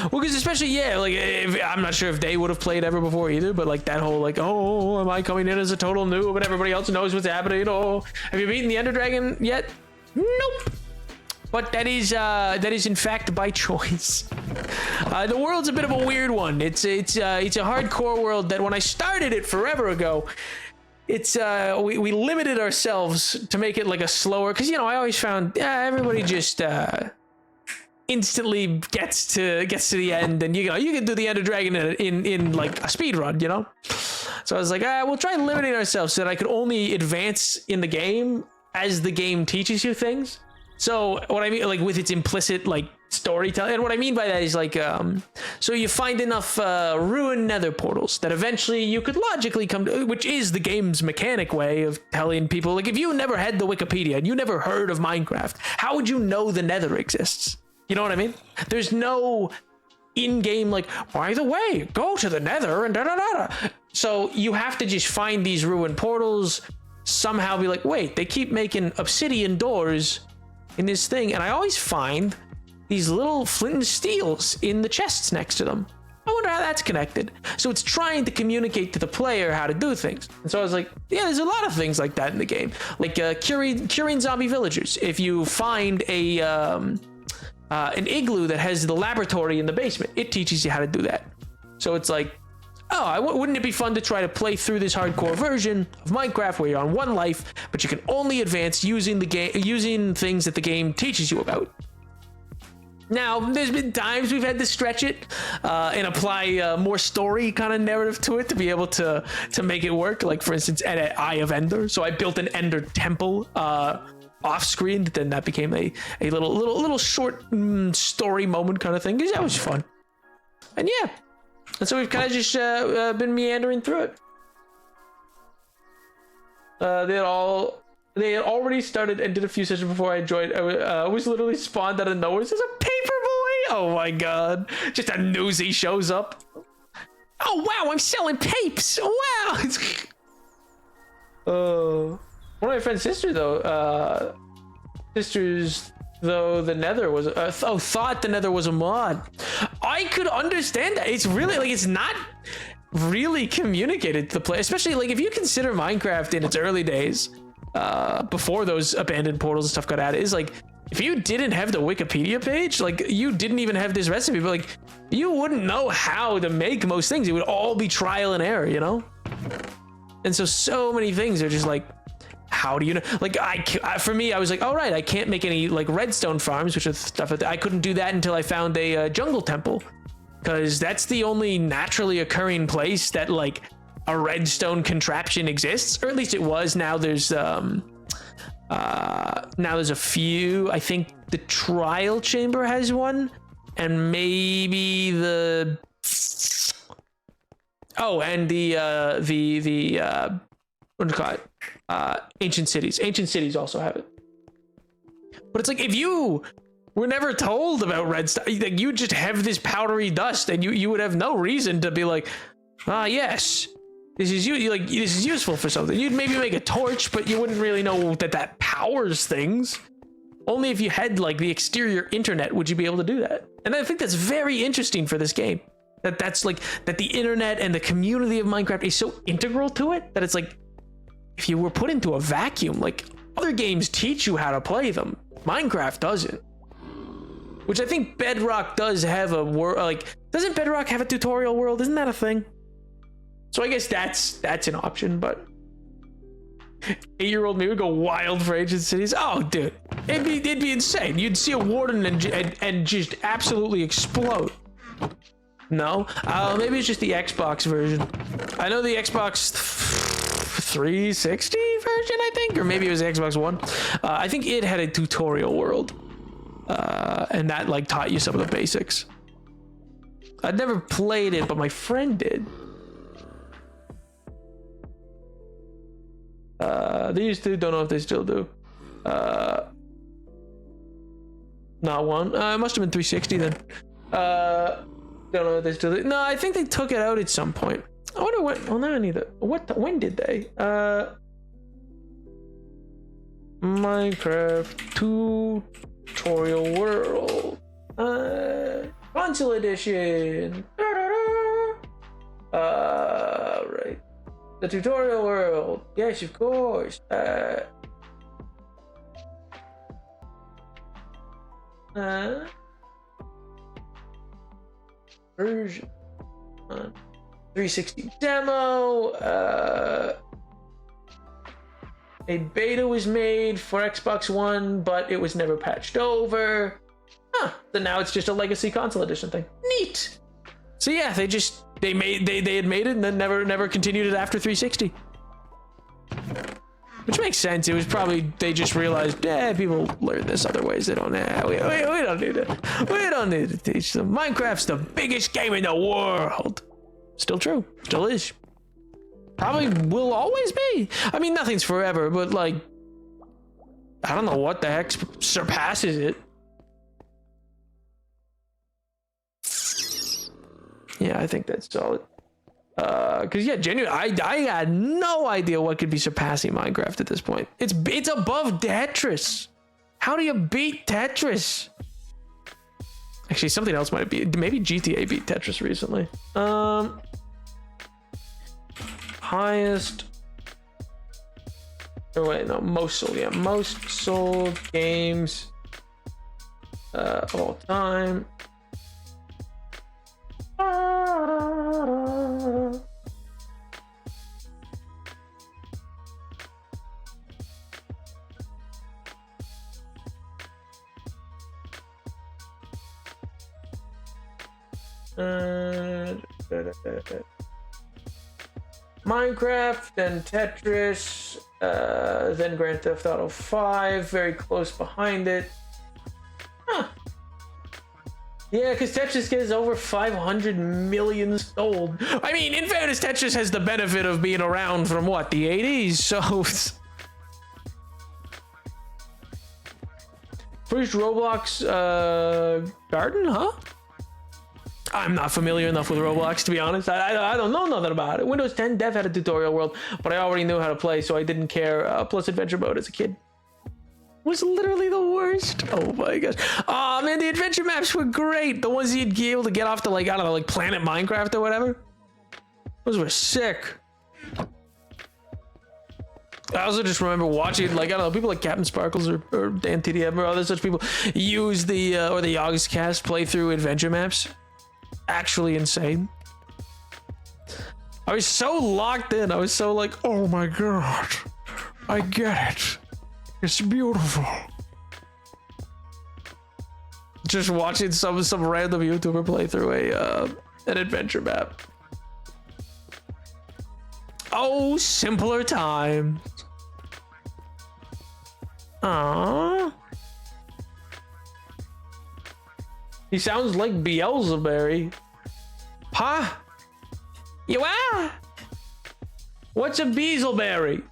Well, because especially, yeah, like, I'm not sure if they would have played ever before either, but like that whole like, oh, am I coming in as a total noob, but everybody else knows what's happening? Oh, have you beaten the Ender Dragon yet? Nope. But that is in fact by choice. The world's a bit of a weird one. It's a hardcore world that when I started it forever ago, it's we limited ourselves to make it like a slower, because, you know, I always found everybody just instantly gets to the end, and you know, you can do the Ender Dragon in like a speed run, you know. So I was like, we'll try limiting ourselves so that I could only advance in the game as the game teaches you things. So what I mean, like, with its implicit like storytelling, and what I mean by that is like, so you find enough ruined nether portals that eventually you could logically come to, which is the game's mechanic way of telling people, like, if you never had the Wikipedia and you never heard of Minecraft, how would you know the nether exists? You know what I mean? There's no in-game like, by the way, go to the nether and da-da-da-da. So you have to just find these ruined portals, somehow be like, wait, they keep making obsidian doors in this thing, and I always find these little flint and steels in the chests next to them. I wonder how that's connected. So it's trying to communicate to the player how to do things. And so I was like, yeah, there's a lot of things like that in the game, like curing zombie villagers. If you find an igloo that has the laboratory in the basement, it teaches you how to do that. So it's like, oh, wouldn't it be fun to try to play through this hardcore version of Minecraft where you're on one life, but you can only advance using things that the game teaches you about. Now, there's been times we've had to stretch it and apply more story kind of narrative to it to be able to make it work. Like, for instance, at Eye of Ender. So I built an Ender temple off screen, then that became a little short story moment kind of thing, because that was fun. And yeah. And so we've kind of just been meandering through it. They had already started and did a few sessions before I joined. I was literally spawned out of nowhere. There's a paper boy. Oh my god! Just a newsie shows up. Oh wow! I'm selling papes. Wow! One of my friend's sister though, sisters though the Nether was thought the Nether was a mod. I could understand that. It's really like it's not really communicated to the player, especially like if you consider Minecraft in its early days, before those abandoned portals and stuff got added, is like if you didn't have the Wikipedia page, like you didn't even have this recipe, but like you wouldn't know how to make most things. It would all be trial and error, you know? And so many things are just like, how do you know? Like for me, I was like, all right, I can't make any like redstone farms, which is stuff that I couldn't do that until I found a jungle temple, because that's the only naturally occurring place that like a redstone contraption exists, or at least it was. Now there's a few. I think the trial chamber has one, and maybe the and the what do you call it? Ancient cities also have it. But it's like if you were never told about redstone, like you just have this powdery dust, and you would have no reason to be like, yes, this is this is useful for something. You'd maybe make a torch, but you wouldn't really know that powers things. Only if you had like the exterior internet would you be able to do that. And I think that's very interesting for this game. That's like that the internet and the community of Minecraft is so integral to it that it's like if you were put into a vacuum, like other games teach you how to play them, Minecraft doesn't. Which I think Bedrock does have a like, doesn't Bedrock have a tutorial world? Isn't that a thing? So I guess that's an option, but 8-year-old me would go wild for ancient cities. Oh, dude, it'd be insane. You'd see a warden and just absolutely explode. No, maybe it's just the Xbox version. I know the Xbox 360 version, I think, or maybe it was the Xbox One. I think it had a tutorial world, and that like taught you some of the basics. I'd never played it, but my friend did. They used to, don't know if they still do. Not one. It must have been 360 then. Don't know if they still do. No, I think they took it out at some point. I wonder when. Well, now I need it. When did they? Minecraft tutorial world. Console edition. Right. The tutorial world. Yes, of course. Version 360 demo. A beta was made for Xbox One, but it was never patched over. So now it's just a legacy console edition thing. Neat. So yeah, they had made it and then never continued it after 360. Which makes sense. It was probably they just realized, people learn this other ways. They don't. We don't need it. We don't need to teach them. Minecraft's the biggest game in the world. Still true. Still is. Probably will always be. I mean, nothing's forever, but like, I don't know what the heck surpasses it. Yeah, I think that's solid. Because yeah, genuinely, I got no idea what could be surpassing Minecraft at this point. It's above Tetris. How do you beat Tetris? Actually, something else might be. Maybe GTA beat Tetris recently. Highest. Oh wait, no, most sold. Yeah, most sold games of all time. Minecraft, then Tetris, then Grand Theft Auto 5, very close behind it. Yeah, because Tetris gets over 500 million sold. I mean, in fairness, Tetris has the benefit of being around from what, the 80s? So first Roblox garden, huh? I'm not familiar enough with Roblox, to be honest. I don't know nothing about it. Windows 10 Dev had a tutorial world, but I already knew how to play, so I didn't care. Plus adventure mode as a kid was literally the worst. Oh my gosh. Oh man, the adventure maps were great. The ones you'd be able to get off to, like, I don't know, like Planet Minecraft or whatever. Those were sick. I also just remember watching, like, I don't know, people like Captain Sparkles or Dan TDM or other such people use the or the Yogscast playthrough adventure maps. Actually insane. I was so locked in. I was so like, oh my god, I get it. It's beautiful. Just watching some random YouTuber play through an adventure map. Oh, simpler times. Aww. He sounds like Beelzebub. Huh? You are? What's a Beelzebub?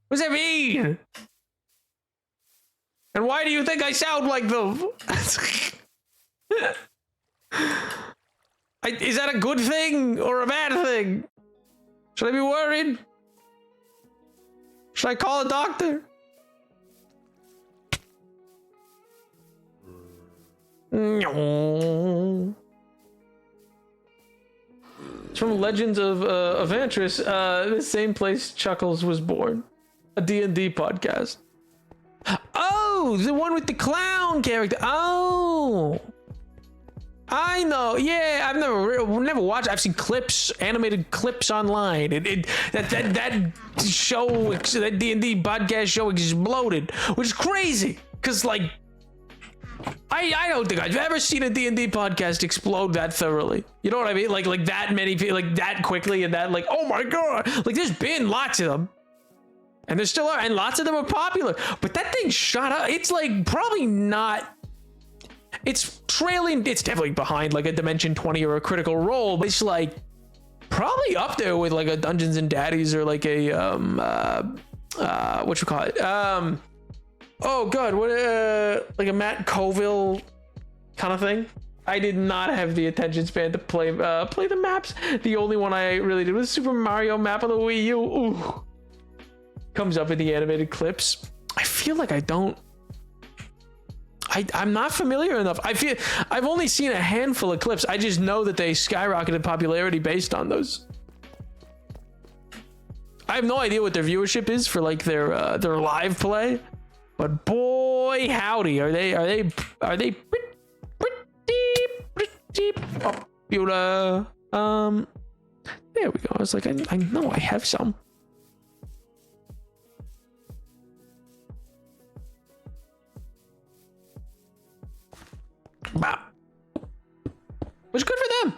What's that mean? And why do you think I sound like them? Is that a good thing or a bad thing? Should I be worried? Should I call a doctor? No. It's from Legends of Avantris. The same place Chuckles was born. A D&D podcast. Oh, the one with the clown character. Oh, I know. Yeah, I've never watched. I've seen clips, animated clips online. That show, that D&D podcast show exploded, which is crazy. Cause like, I don't think I've ever seen a D&D podcast explode that thoroughly. You know what I mean? Like that many people, like that quickly, and that like, oh my god, like there's been lots of them. And there still are, and lots of them are popular. But that thing shot up. It's like probably not. It's trailing. It's definitely behind like a Dimension 20 or a Critical Role. But it's like probably up there with like a Dungeons and Daddies or like a what you call it? Oh god, what like a Matt Colville kind of thing. I did not have the attention span to play the maps. The only one I really did was Super Mario map on the Wii U. Ooh. Comes up in the animated clips. I feel like I'm not familiar enough. I've only seen a handful of clips. I just know that they skyrocketed popularity based on those. I have no idea what their viewership is for like their live play, but boy howdy, are they pretty popular. There we go. I was like, I know I have some. Wow. Which good for them.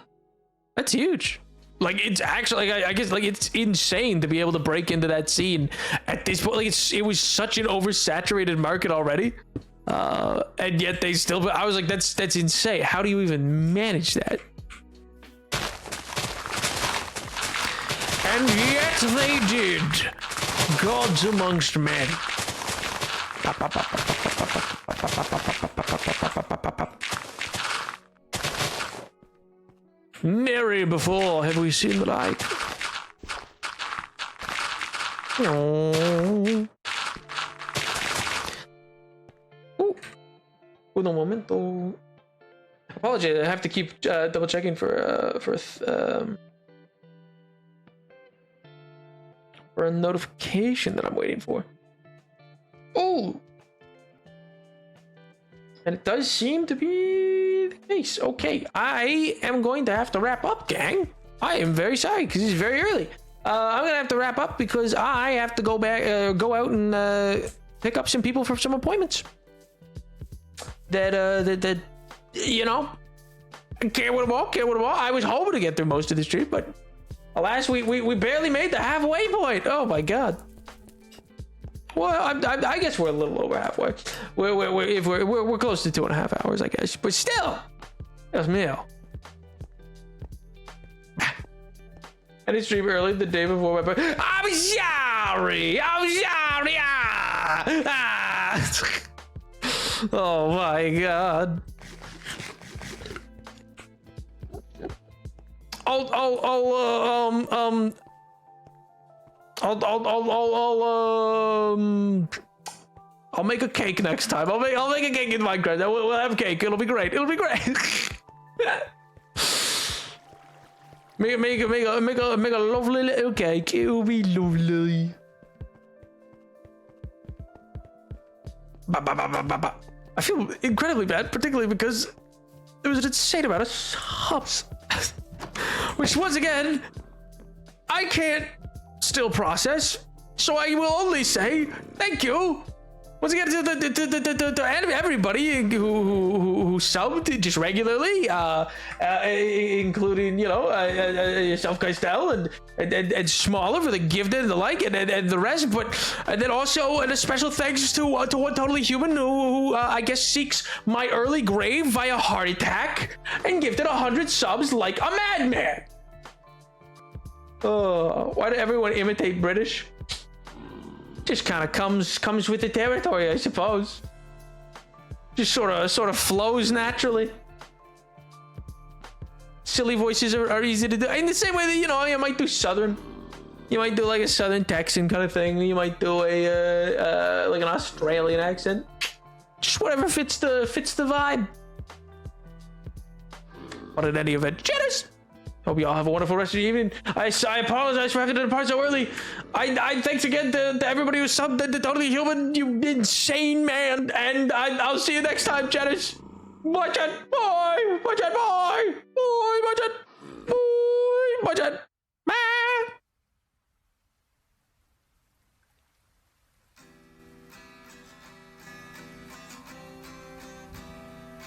That's huge. Like it's actually, like, I guess like it's insane to be able to break into that scene at this point. Like it was such an oversaturated market already. And yet they still, I was like, that's insane. How do you even manage that? And yet they did. Gods amongst men. Nary before have we seen the like. Oh. Uno momento. Apologies, I have to keep double checking for a notification that I'm waiting for. Oh. And it does seem to be the case. Okay, I am going to have to wrap up, gang. I am very sorry because it's very early. I'm gonna have to wrap up because I have to go back, go out and pick up some people for some appointments. That you know, can't win them all. I was hoping to get through most of the stream, but alas, we barely made the halfway point. Oh my god. Well, I guess we're a little over halfway. We're close to 2.5 hours, I guess. But still, Dios mío. And I stream early the day before my birthday. I'm sorry. Oh my god. I'll make a cake next time. I'll make a cake in Minecraft. We'll have cake. It'll be great. It'll be great. make a lovely little cake. It'll be lovely. I feel incredibly bad, particularly because there was an insane amount of subs. Which, once again, I can't still process, so I will only say thank you. Once again, to everybody who subbed just regularly, including, you know, yourself, Kystel, and Smaller for the gift and the like, and the rest. And then also, and a special thanks to One Totally Human, who I guess seeks my early grave via heart attack and gifted 100 subs like a madman. Why did everyone imitate British? Just kind of comes with the territory, I suppose. Just sort of flows naturally. Silly voices are easy to do. In the same way that, you know, you might do Southern. You might do like a Southern Texan kind of thing. You might do a like an Australian accent. Just whatever fits the vibe. But in any event, cheers! Hope you all have a wonderful rest of the evening. I apologize for having to depart so early. I thanks again to everybody who subbed to Totally Human, you insane man. And I'll see you next time, Janice. Bye, chat. Bye. Bye, chat. Bye. Bye, chat. Bye, chat.